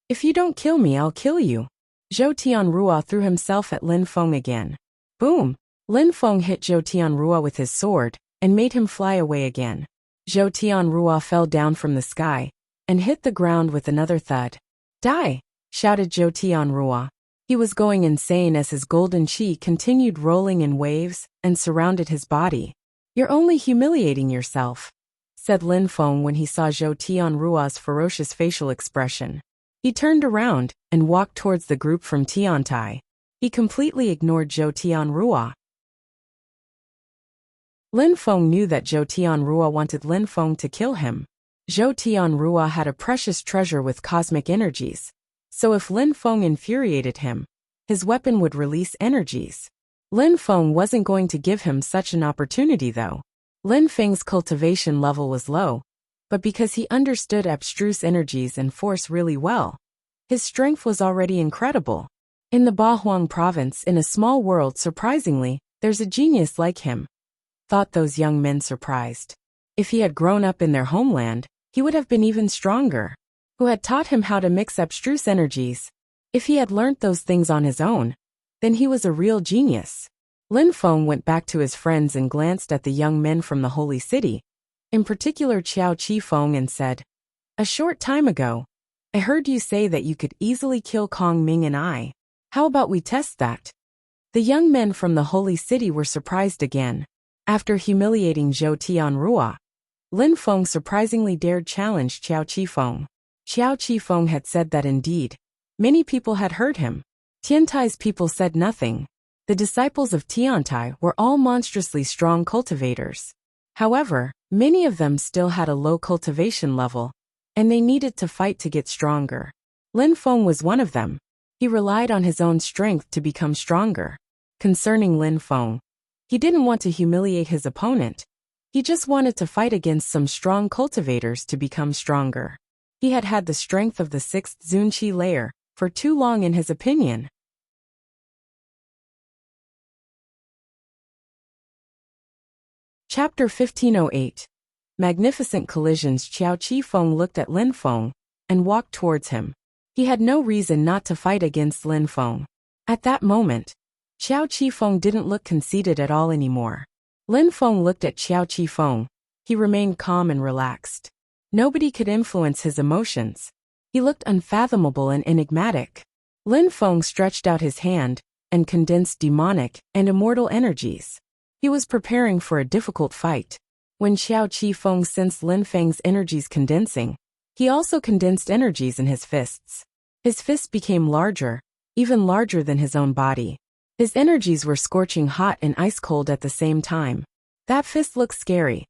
"If you don't kill me, I'll kill you." Zhou Tianruo threw himself at Lin Feng again. Boom! Lin Feng hit Zhou Tianruo with his sword and made him fly away again. Zhou Tianruo fell down from the sky and hit the ground with another thud. "Die!" shouted Zhou Tianruo. He was going insane as his golden qi continued rolling in waves and surrounded his body. "You're only humiliating yourself," said Lin Feng when he saw Zhou Tianruo's ferocious facial expression. He turned around and walked towards the group from Tiantai. He completely ignored Zhou Tianruo. Lin Feng knew that Zhou Tianruo wanted Lin Feng to kill him. Zhou Tianruo had a precious treasure with cosmic energies, so if Lin Feng infuriated him, his weapon would release energies. Lin Feng wasn't going to give him such an opportunity though. Lin Feng's cultivation level was low, but because he understood abstruse energies and force really well, his strength was already incredible. In the Bahuang province, in a small world, surprisingly, there's a genius like him, thought those young men surprised. If he had grown up in their homeland, he would have been even stronger. Who had taught him how to mix abstruse energies? If he had learnt those things on his own, then he was a real genius. Lin Feng went back to his friends and glanced at the young men from the holy city, in particular Qiao Qifeng, and said, "A short time ago, I heard you say that you could easily kill Kong Ming and I. How about we test that?" The young men from the holy city were surprised again. After humiliating Zhou Tianruo, Lin Feng surprisingly dared challenge Qiao Qifeng. Qiao Qifeng had said that indeed, many people had heard him. Tiantai's people said nothing. The disciples of Tiantai were all monstrously strong cultivators. However, many of them still had a low cultivation level, and they needed to fight to get stronger. Lin Feng was one of them. He relied on his own strength to become stronger. Concerning Lin Feng, he didn't want to humiliate his opponent. He just wanted to fight against some strong cultivators to become stronger. He had had the strength of the 6th Zunqi layer for too long in his opinion. Chapter 1508. Magnificent Collisions. Qiao Qifeng looked at Lin Feng and walked towards him. He had no reason not to fight against Lin Feng. At that moment, Qiao Qifeng didn't look conceited at all anymore. Lin Feng looked at Qiao Qifeng. He remained calm and relaxed. Nobody could influence his emotions. He looked unfathomable and enigmatic. Lin Feng stretched out his hand and condensed demonic and immortal energies. He was preparing for a difficult fight. When Qiao Qifeng sensed Lin Feng's energies condensing, he also condensed energies in his fists. His fists became larger, even larger than his own body. His energies were scorching hot and ice-cold at the same time. That fist looked scary,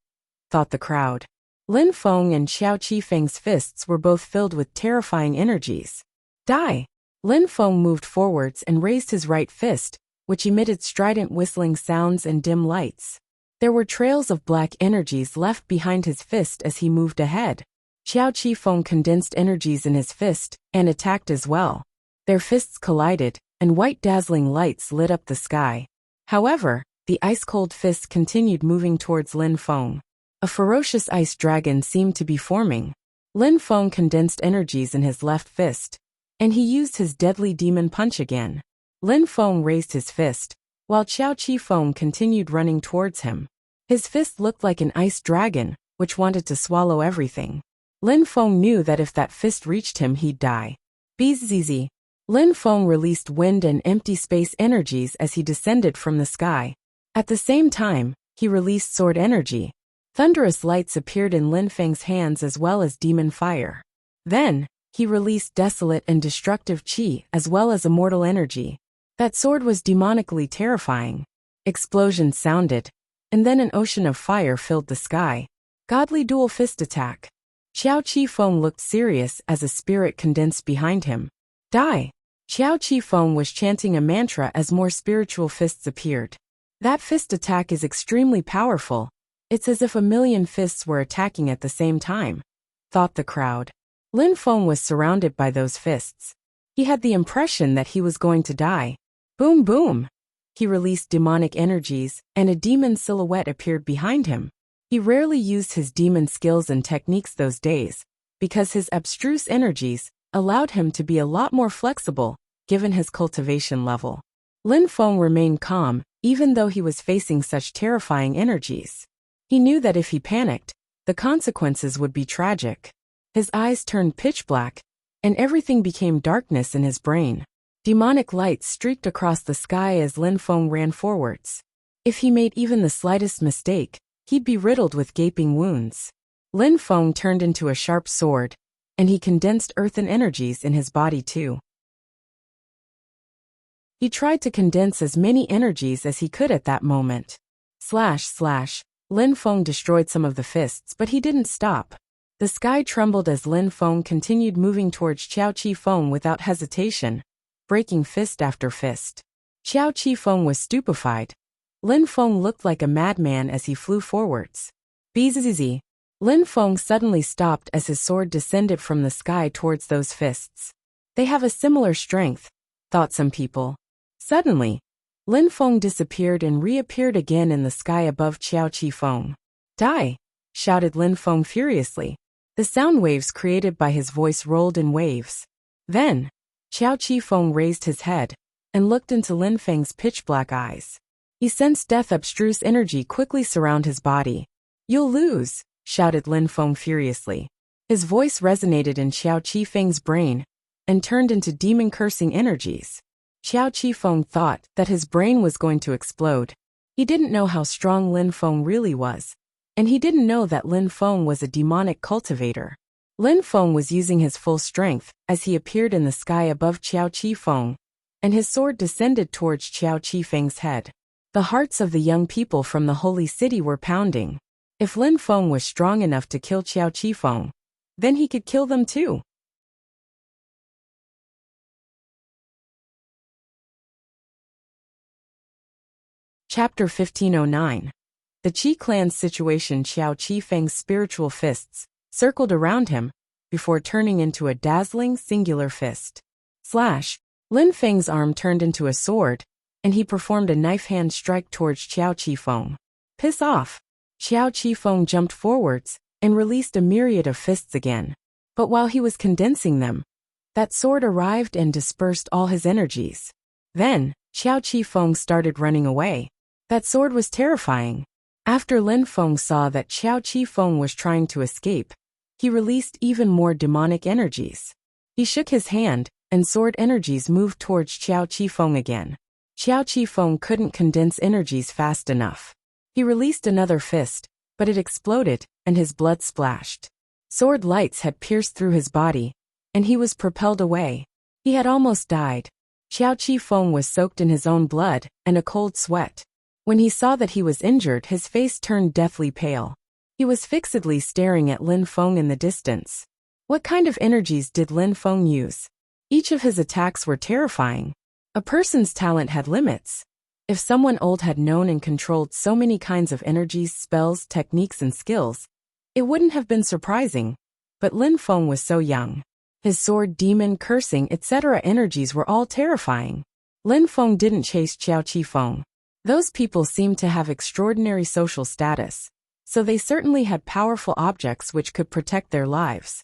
thought the crowd. Lin Feng and Qiao Qifeng's fists were both filled with terrifying energies. Die! Lin Feng moved forwards and raised his right fist, which emitted strident whistling sounds and dim lights. There were trails of black energies left behind his fist as he moved ahead. Qiao Qifeng condensed energies in his fist and attacked as well. Their fists collided, and white dazzling lights lit up the sky. However, the ice-cold fist continued moving towards Lin Feng. A ferocious ice dragon seemed to be forming. Lin Feng condensed energies in his left fist, and he used his deadly demon punch again. Lin Feng raised his fist, while Qiao Qifeng continued running towards him. His fist looked like an ice dragon, which wanted to swallow everything. Lin Feng knew that if that fist reached him, he'd die. Bzzz. Lin Feng released wind and empty space energies as he descended from the sky. At the same time, he released sword energy. Thunderous lights appeared in Lin Feng's hands as well as demon fire. Then, he released desolate and destructive qi as well as immortal energy. That sword was demonically terrifying. Explosions sounded, and then an ocean of fire filled the sky. Godly dual fist attack. Xiao Qifeng looked serious as a spirit condensed behind him. Die! Xiao Qifeng was chanting a mantra as more spiritual fists appeared. That fist attack is extremely powerful. It's as if a million fists were attacking at the same time, thought the crowd. Lin Feng was surrounded by those fists. He had the impression that he was going to die. Boom boom! He released demonic energies, and a demon silhouette appeared behind him. He rarely used his demon skills and techniques those days, because his abstruse energies allowed him to be a lot more flexible, given his cultivation level. Lin Feng remained calm, even though he was facing such terrifying energies. He knew that if he panicked, the consequences would be tragic. His eyes turned pitch black, and everything became darkness in his brain. Demonic lights streaked across the sky as Lin Feng ran forwards. If he made even the slightest mistake, he'd be riddled with gaping wounds. Lin Feng turned into a sharp sword, and he condensed earthen energies in his body too. He tried to condense as many energies as he could at that moment. Slash slash. Lin Feng destroyed some of the fists, but he didn't stop. The sky trembled as Lin Feng continued moving towards Xiao Qifeng without hesitation, breaking fist after fist. Xiao Qifeng was stupefied. Lin Feng looked like a madman as he flew forwards. Bzzz. Lin Feng suddenly stopped as his sword descended from the sky towards those fists. They have a similar strength, thought some people. Suddenly, Lin Feng disappeared and reappeared again in the sky above Xiao Qifeng. Die! Shouted Lin Feng furiously. The sound waves created by his voice rolled in waves. Then, Xiao Qifeng raised his head and looked into Lin Feng's pitch-black eyes. He sensed death abstruse energy quickly surround his body. You'll lose! Shouted Lin Feng furiously. His voice resonated in Xiao Qifeng's brain and turned into demon-cursing energies. Xiao Qifeng thought that his brain was going to explode. He didn't know how strong Lin Feng really was, and he didn't know that Lin Feng was a demonic cultivator. Lin Feng was using his full strength as he appeared in the sky above Xiao Qifeng, and his sword descended towards Xiao Qifeng's head. The hearts of the young people from the holy city were pounding. If Lin Feng was strong enough to kill Xiao Qifeng, then he could kill them too. Chapter 1509. The Qi clan's situation. Xiao Qifeng's spiritual fists circled around him before turning into a dazzling singular fist. Slash. Lin Feng's arm turned into a sword, and he performed a knife hand strike towards Xiao Qifeng. Piss off! Xiao Qifeng jumped forwards and released a myriad of fists again. But while he was condensing them, that sword arrived and dispersed all his energies. Then, Xiao Qifeng started running away. That sword was terrifying. After Lin Feng saw that Xiao Qifeng was trying to escape, he released even more demonic energies. He shook his hand, and sword energies moved towards Xiao Qifeng again. Xiao Qifeng couldn't condense energies fast enough. He released another fist, but it exploded, and his blood splashed. Sword lights had pierced through his body, and he was propelled away. He had almost died. Xiao Qifeng was soaked in his own blood and a cold sweat. When he saw that he was injured, his face turned deathly pale. He was fixedly staring at Lin Feng in the distance. What kind of energies did Lin Feng use? Each of his attacks were terrifying. A person's talent had limits. If someone old had known and controlled so many kinds of energies, spells, techniques, and skills, it wouldn't have been surprising. But Lin Feng was so young. His sword, demon, cursing, etc. energies were all terrifying. Lin Feng didn't chase Xiao Qifeng. Those people seemed to have extraordinary social status, so they certainly had powerful objects which could protect their lives.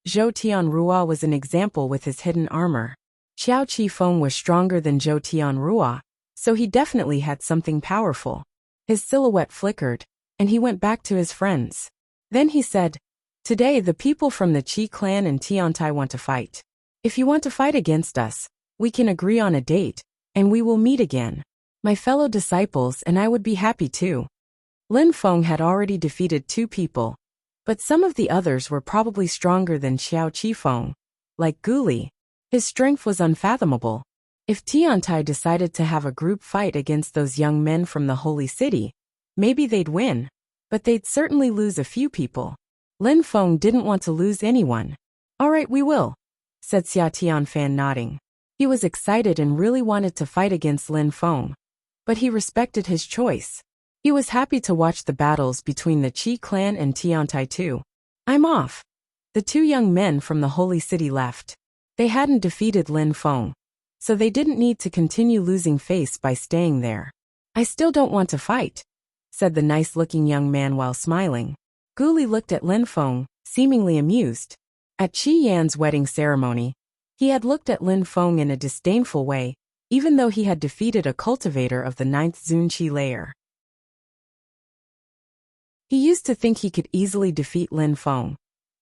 Zhou Tianrua was an example with his hidden armor. Xiao Qifeng was stronger than Zhou Tianrua, so he definitely had something powerful. His silhouette flickered, and he went back to his friends. Then he said, "Today the people from the Qi clan and Tiantai want to fight. If you want to fight against us, We can agree on a date, and we will meet again. My fellow disciples and I would be happy too. Lin Feng had already defeated 2 people, but some of the others were probably stronger than Xiao Qifeng. Like Guli, his strength was unfathomable. If Tiantai decided to have a group fight against those young men from the Holy City, maybe they'd win, but they'd certainly lose a few people. Lin Feng didn't want to lose anyone. All right, we will, said Xia Tianfan, nodding. He was excited and really wanted to fight against Lin Feng, but he respected his choice. He was happy to watch the battles between the Qi clan and Tiantai too. I'm off. The 2 young men from the Holy City left. They hadn't defeated Lin Feng, so they didn't need to continue losing face by staying there. I still don't want to fight, said the nice-looking young man while smiling. Guli looked at Lin Feng, seemingly amused. At Qi Yan's wedding ceremony, he had looked at Lin Feng in a disdainful way, even though he had defeated a cultivator of the 9th Zunqi layer. He used to think he could easily defeat Lin Feng,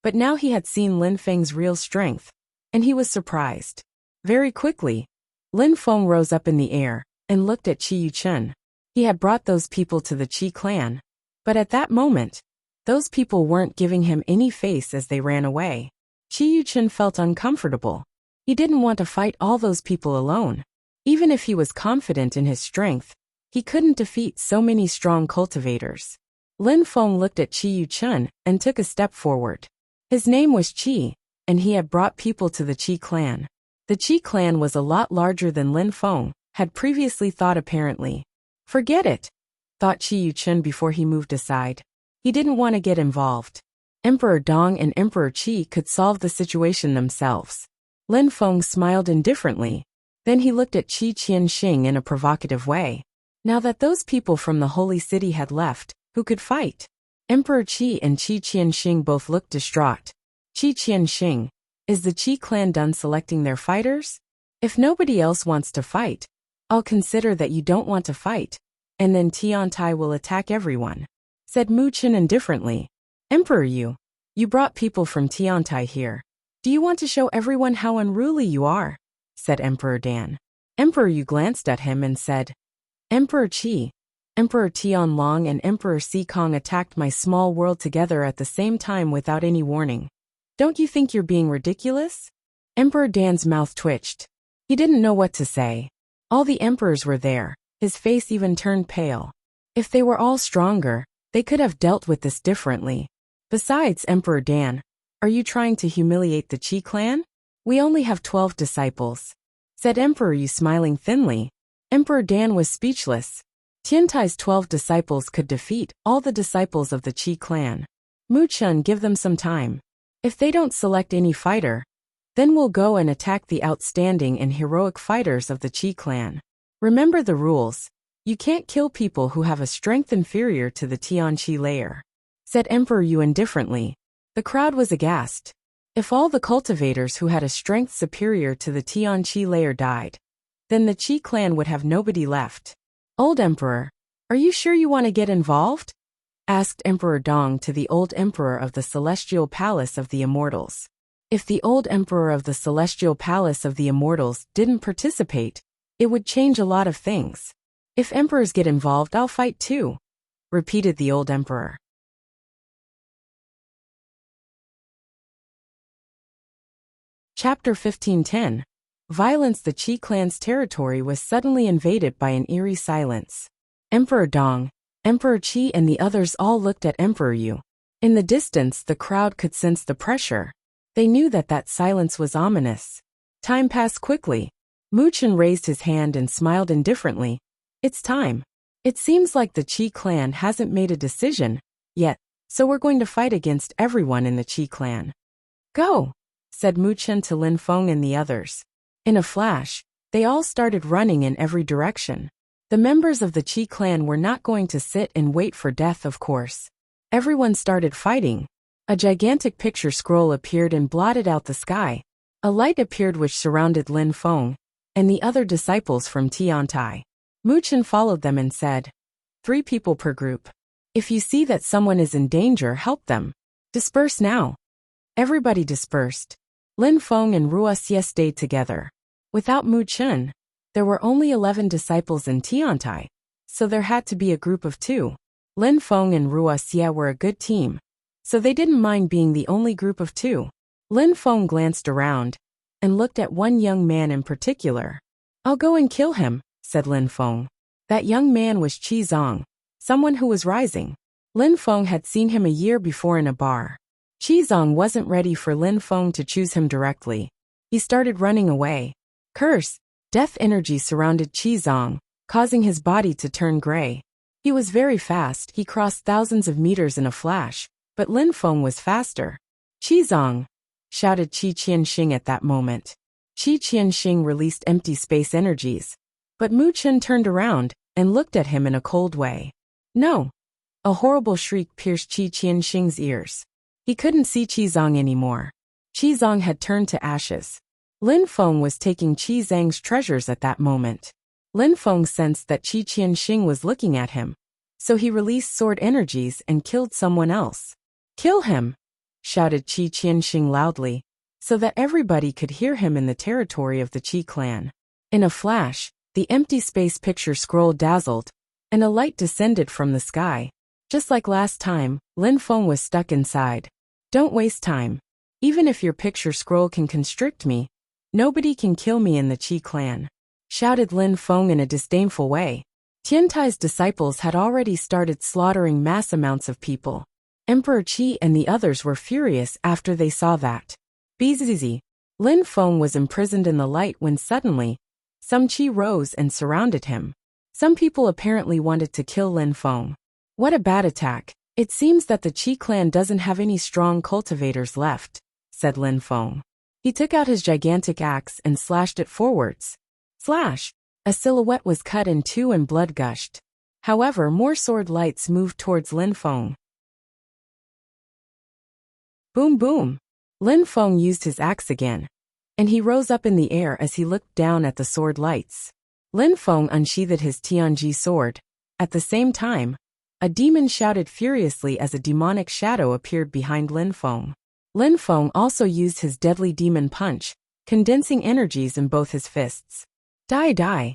but now he had seen Lin Feng's real strength, and he was surprised. Very quickly, Lin Feng rose up in the air and looked at Qi Yuchen. He had brought those people to the Qi clan, but at that moment, those people weren't giving him any face as they ran away. Qi Yuchen felt uncomfortable. He didn't want to fight all those people alone. Even if he was confident in his strength, he couldn't defeat so many strong cultivators. Lin Feng looked at Qi Yuchen and took a step forward. His name was Qi, and he had brought people to the Qi clan. The Qi clan was a lot larger than Lin Feng had previously thought apparently. Forget it, thought Qi Yuchen before he moved aside. He didn't want to get involved. Emperor Dong and Emperor Qi could solve the situation themselves. Lin Feng smiled indifferently. Then he looked at Qi Qianxing in a provocative way. Now that those people from the Holy City had left, who could fight? Emperor Qi and Qi Qianxing both looked distraught. Qi Qianxing, is the Qi clan done selecting their fighters? If nobody else wants to fight, I'll consider that you don't want to fight, and then Tiantai will attack everyone, said Mu Qin indifferently. Emperor you brought people from Tiantai here. Do you want to show everyone how unruly you are? Said Emperor Dan. Emperor Yu glanced at him and said, Emperor Qi, Emperor Tianlong and Emperor Sikong attacked my small world together at the same time without any warning. Don't you think you're being ridiculous? Emperor Dan's mouth twitched. He didn't know what to say. All the emperors were there. His face even turned pale. If they were all stronger, they could have dealt with this differently. Besides, Emperor Dan, are you trying to humiliate the Qi clan? We only have 12 disciples, said Emperor Yu, smiling thinly. Emperor Dan was speechless. Tiantai's 12 disciples could defeat all the disciples of the Qi clan. Mu Chun, give them some time. If they don't select any fighter, then we'll go and attack the outstanding and heroic fighters of the Qi clan. Remember the rules. You can't kill people who have a strength inferior to the Tianqi layer, said Emperor Yu indifferently. The crowd was aghast. If all the cultivators who had a strength superior to the Tianqi layer died, then the Qi clan would have nobody left. Old Emperor, are you sure you want to get involved? Asked Emperor Dong to the old Emperor of the Celestial Palace of the Immortals. If the old Emperor of the Celestial Palace of the Immortals didn't participate, it would change a lot of things. If emperors get involved, I'll fight too, repeated the old Emperor. Chapter 1510. Violence. The Qi clan's territory was suddenly invaded by an eerie silence. Emperor Dong, Emperor Qi and the others all looked at Emperor Yu. In the distance, the crowd could sense the pressure. They knew that silence was ominous. Time passed quickly. Mu Chen raised his hand and smiled indifferently. It's time. It seems like the Qi clan hasn't made a decision yet, so we're going to fight against everyone in the Qi clan. Go, said Mu Chen to Lin Feng and the others. In a flash, they all started running in every direction. The members of the Qi clan were not going to sit and wait for death, of course. Everyone started fighting. A gigantic picture scroll appeared and blotted out the sky. A light appeared which surrounded Lin Feng and the other disciples from Tiantai. Mu Chen followed them and said, 3 people per group. If you see that someone is in danger, help them. Disperse now. Everybody dispersed. Lin Feng and Ruo Xie stayed together. Without Mu Chun, there were only 11 disciples in Tiantai, so there had to be a group of 2. Lin Feng and Wuxia were a good team, so they didn't mind being the only group of 2. Lin Feng glanced around and looked at one young man in particular. "I'll go and kill him," said Lin Feng. That young man was Qi Zong, someone who was rising. Lin Feng had seen him a year before in a bar. Qi Zong wasn't ready for Lin Feng to choose him directly. He started running away. Curse! Death energy surrounded Qi Zong, causing his body to turn gray. He was very fast, he crossed thousands of meters in a flash, but Lin Feng was faster. "Qi Zong!" shouted Qi Qianxing at that moment. Qi Qianxing released empty space energies, but Mu Chen turned around and looked at him in a cold way. "No!" A horrible shriek pierced Qi Qianxing's ears. He couldn't see Qi Zong anymore. Qi Zong had turned to ashes. Lin Feng was taking Qi Zhang's treasures at that moment. Lin Feng sensed that Qi Qianxing was looking at him, so he released sword energies and killed someone else. "Kill him!" shouted Qi Qianxing loudly, so that everybody could hear him in the territory of the Qi clan. In a flash, the empty space picture scroll dazzled, and a light descended from the sky. Just like last time, Lin Feng was stuck inside. "Don't waste time. Even if your picture scroll can constrict me, nobody can kill me in the Qi clan," shouted Lin Feng in a disdainful way. Tiantai's disciples had already started slaughtering mass amounts of people. Emperor Qi and the others were furious after they saw that. Bzz. Lin Feng was imprisoned in the light when suddenly, some Qi rose and surrounded him. Some people apparently wanted to kill Lin Feng. "What a bad attack. It seems that the Qi clan doesn't have any strong cultivators left," said Lin Feng. He took out his gigantic axe and slashed it forwards. Slash! A silhouette was cut in 2 and blood gushed. However, more sword lights moved towards Lin Feng. Boom boom! Lin Feng used his axe again, and he rose up in the air as he looked down at the sword lights. Lin Feng unsheathed his Tianji sword. At the same time, a demon shouted furiously as a demonic shadow appeared behind Lin Feng. Lin Feng also used his deadly demon punch, condensing energies in both his fists. Die die!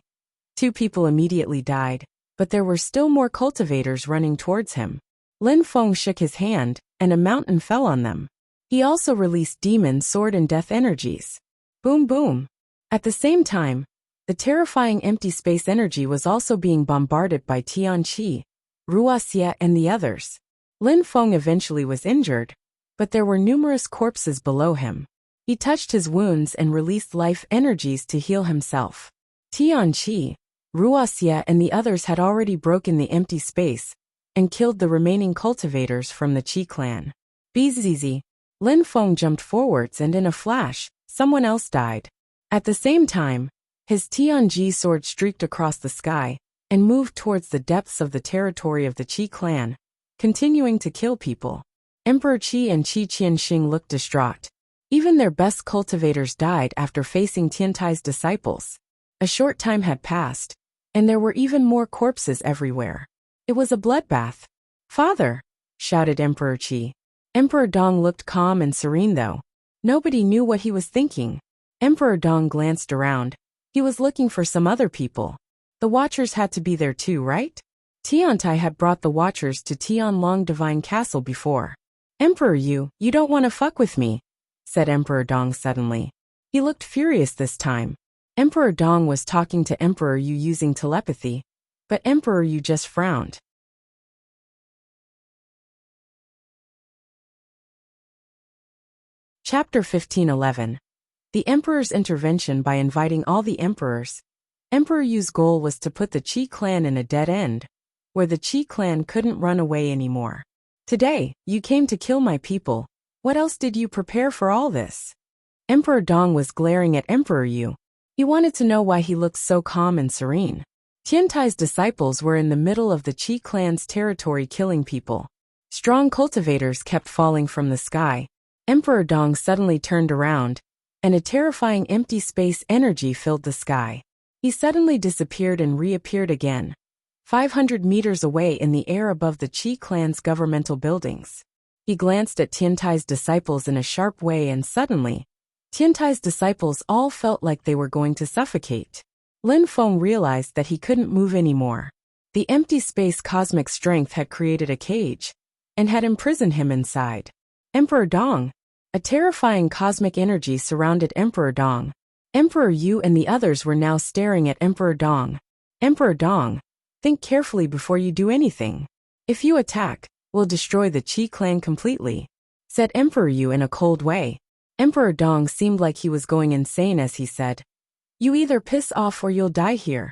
2 people immediately died, but there were still more cultivators running towards him. Lin Feng shook his hand, and a mountain fell on them. He also released demon, sword and death energies. Boom boom! At the same time, the terrifying empty space energy was also being bombarded by Tianqi, Wuxia and the others. Lin Feng eventually was injured, but there were numerous corpses below him. He touched his wounds and released life energies to heal himself. Tianqi, Wuxia and the others had already broken the empty space and killed the remaining cultivators from the Qi clan. Bzz. Lin Feng jumped forwards and in a flash, someone else died. At the same time, his Tianji sword streaked across the sky and moved towards the depths of the territory of the Qi clan, continuing to kill people. Emperor Qi and Qi Qianxing looked distraught. Even their best cultivators died after facing Tiantai's disciples. A short time had passed, and there were even more corpses everywhere. It was a bloodbath. "Father!" shouted Emperor Qi. Emperor Dong looked calm and serene though. Nobody knew what he was thinking. Emperor Dong glanced around. He was looking for some other people. The Watchers had to be there too, right? Tiantai had brought the Watchers to Tianlong Divine Castle before. "Emperor you don't want to fuck with me," said Emperor Dong suddenly. He looked furious this time. Emperor Dong was talking to Emperor Yu using telepathy, but Emperor Yu just frowned. Chapter 15:11. The Emperor's intervention by inviting all the emperors. Emperor Yu's goal was to put the Qi clan in a dead end, where the Qi clan couldn't run away anymore. "Today, you came to kill my people. What else did you prepare for all this?" Emperor Dong was glaring at Emperor Yu. He wanted to know why he looked so calm and serene. Tiantai's disciples were in the middle of the Qi clan's territory killing people. Strong cultivators kept falling from the sky. Emperor Dong suddenly turned around, and a terrifying empty space energy filled the sky. He suddenly disappeared and reappeared again, 500 meters away in the air above the Qi clan's governmental buildings. He glanced at Tiantai's disciples in a sharp way and suddenly, Tiantai's disciples all felt like they were going to suffocate. Lin Feng realized that he couldn't move anymore. The empty space cosmic strength had created a cage and had imprisoned him inside. Emperor Dong. A terrifying cosmic energy surrounded Emperor Dong. Emperor Yu and the others were now staring at Emperor Dong. Emperor Dong, think carefully before you do anything. If you attack, we'll destroy the Qi clan completely, said Emperor Yu in a cold way. Emperor Dong seemed like he was going insane as he said, "You either piss off or you'll die here,"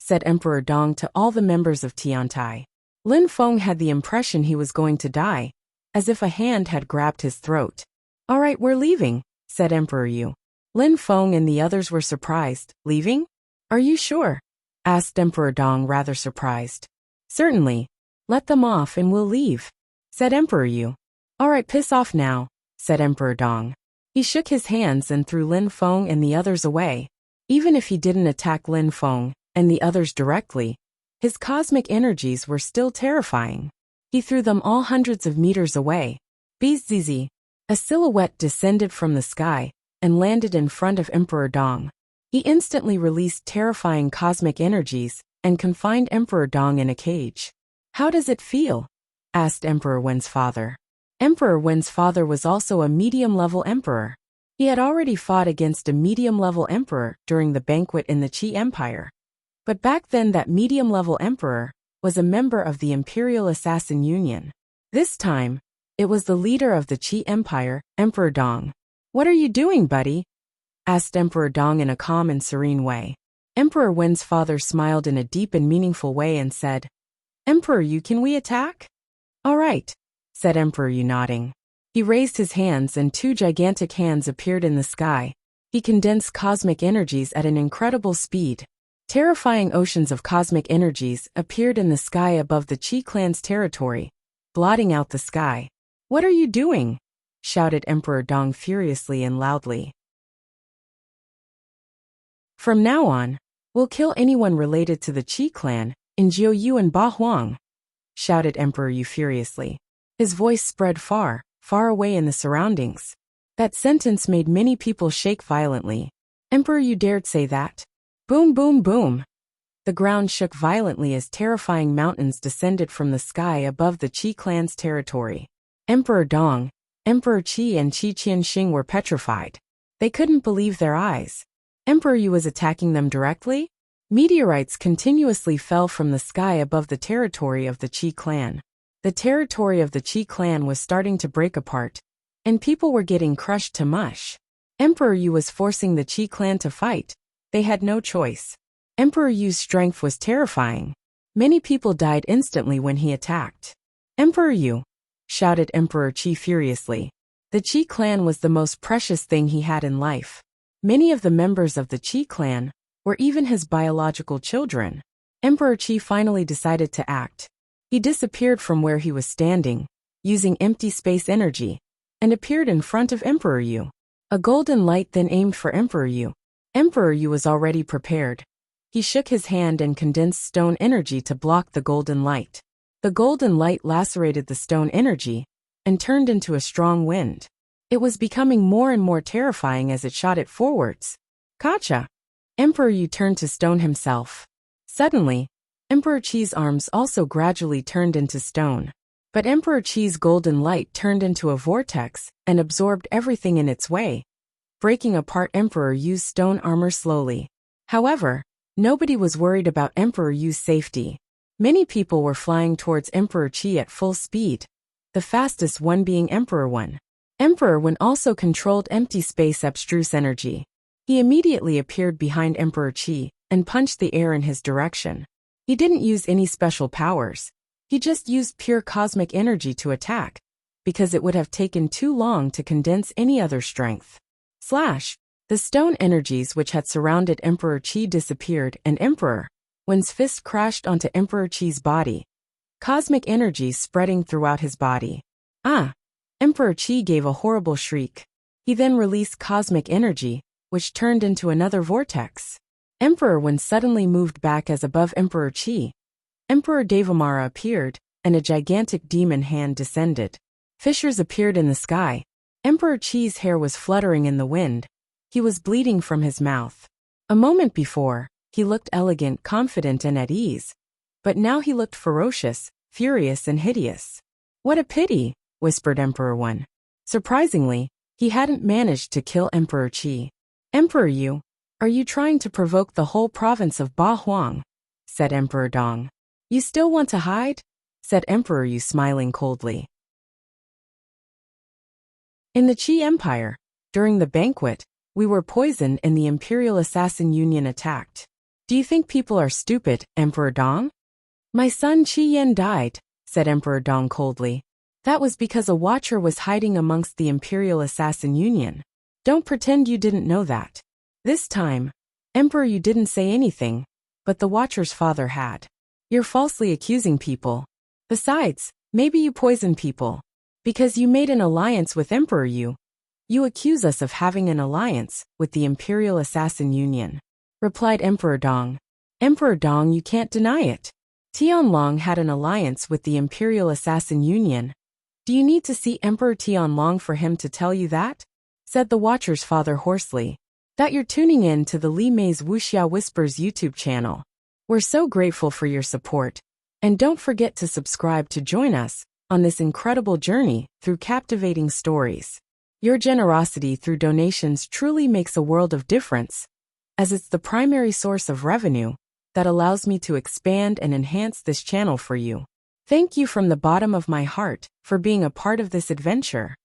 said Emperor Dong to all the members of Tiantai. Lin Feng had the impression he was going to die, as if a hand had grabbed his throat. "All right, we're leaving," said Emperor Yu. Lin Feng and the others were surprised. "Leaving? Are you sure?" asked Emperor Dong rather surprised. "Certainly. Let them off and we'll leave," said Emperor Yu. "All right, piss off now," said Emperor Dong. He shook his hands and threw Lin Feng and the others away. Even if he didn't attack Lin Feng and the others directly, his cosmic energies were still terrifying. He threw them all hundreds of meters away. Bzzz. A silhouette descended from the sky and landed in front of Emperor Dong. He instantly released terrifying cosmic energies and confined Emperor Dong in a cage. "How does it feel?" asked Emperor Wen's father. Emperor Wen's father was also a medium-level emperor. He had already fought against a medium-level emperor during the banquet in the Qi Empire. But back then that medium-level emperor was a member of the Imperial Assassin Union. This time, it was the leader of the Qi Empire, Emperor Dong. "What are you doing, buddy?" asked Emperor Dong in a calm and serene way. Emperor Wen's father smiled in a deep and meaningful way and said, "Emperor Yu, can we attack?" "All right," said Emperor Yu, nodding. He raised his hands and two gigantic hands appeared in the sky. He condensed cosmic energies at an incredible speed. Terrifying oceans of cosmic energies appeared in the sky above the Qi clan's territory, blotting out the sky. "What are you doing?" shouted Emperor Dong furiously and loudly. "From now on, we'll kill anyone related to the Qi clan in Jiuyu and Ba Huang," shouted Emperor Yu furiously. His voice spread far, far away in the surroundings. That sentence made many people shake violently. Emperor Yu dared say that. Boom, boom, boom. The ground shook violently as terrifying mountains descended from the sky above the Qi clan's territory. Emperor Dong, Emperor Qi and Qi Qianxing were petrified. They couldn't believe their eyes. Emperor Yu was attacking them directly? Meteorites continuously fell from the sky above the territory of the Qi clan. The territory of the Qi clan was starting to break apart, and people were getting crushed to mush. Emperor Yu was forcing the Qi clan to fight. They had no choice. Emperor Yu's strength was terrifying. Many people died instantly when he attacked. "Emperor Yu!" shouted Emperor Qi furiously. The Qi clan was the most precious thing he had in life. Many of the members of the Qi clan were even his biological children. Emperor Qi finally decided to act. He disappeared from where he was standing, using empty space energy, and appeared in front of Emperor Yu. A golden light then aimed for Emperor Yu. Emperor Yu was already prepared. He shook his hand and condensed stone energy to block the golden light. The golden light lacerated the stone energy and turned into a strong wind. It was becoming more and more terrifying as it shot it forwards. "Gotcha!" Emperor Yu turned to stone himself. Suddenly, Emperor Qi's arms also gradually turned into stone. But Emperor Qi's golden light turned into a vortex and absorbed everything in its way, breaking apart Emperor Yu's stone armor slowly. However, nobody was worried about Emperor Yu's safety. Many people were flying towards Emperor Qi at full speed, the fastest one being Emperor Wen. Emperor Wen also controlled empty space abstruse energy. He immediately appeared behind Emperor Qi and punched the air in his direction. He didn't use any special powers. He just used pure cosmic energy to attack, because it would have taken too long to condense any other strength. Slash! The stone energies which had surrounded Emperor Qi disappeared and Emperor Wen's fist crashed onto Emperor Qi's body, cosmic energies spreading throughout his body. Ah! Emperor Qi gave a horrible shriek. He then released cosmic energy, which turned into another vortex. Emperor Wen suddenly moved back as above Emperor Qi. Emperor Devamara appeared, and a gigantic demon hand descended. Fissures appeared in the sky. Emperor Qi's hair was fluttering in the wind, He was bleeding from his mouth. A moment before, he looked elegant, confident, and at ease. But now he looked ferocious, furious, and hideous. What a pity, whispered Emperor One. Surprisingly, he hadn't managed to kill Emperor Qi. Emperor Yu, are you trying to provoke the whole province of Ba Huang? Said Emperor Dong. You still want to hide? Said Emperor Yu, smiling coldly. In the Qi Empire, during the banquet, we were poisoned and the Imperial Assassin Union attacked. Do you think people are stupid, Emperor Dong? My son Qi Yan died, said Emperor Dong coldly. That was because a watcher was hiding amongst the Imperial Assassin Union. Don't pretend you didn't know that. This time, Emperor, you didn't say anything, but the watcher's father had. You're falsely accusing people. Besides, maybe you poisoned people. Because you made an alliance with Emperor Yu. You accuse us of having an alliance with the Imperial Assassin Union, replied Emperor Dong. Emperor Dong, you can't deny it. Tianlong had an alliance with the Imperial Assassin Union. Do you need to see Emperor Tianlong for him to tell you that? Said the watcher's father hoarsely. That you're tuning in to the Li Mei's Wuxia Whispers YouTube channel. We're so grateful for your support. And don't forget to subscribe to join us on this incredible journey through captivating stories. Your generosity through donations truly makes a world of difference, as it's the primary source of revenue that allows me to expand and enhance this channel for you. Thank you from the bottom of my heart for being a part of this adventure.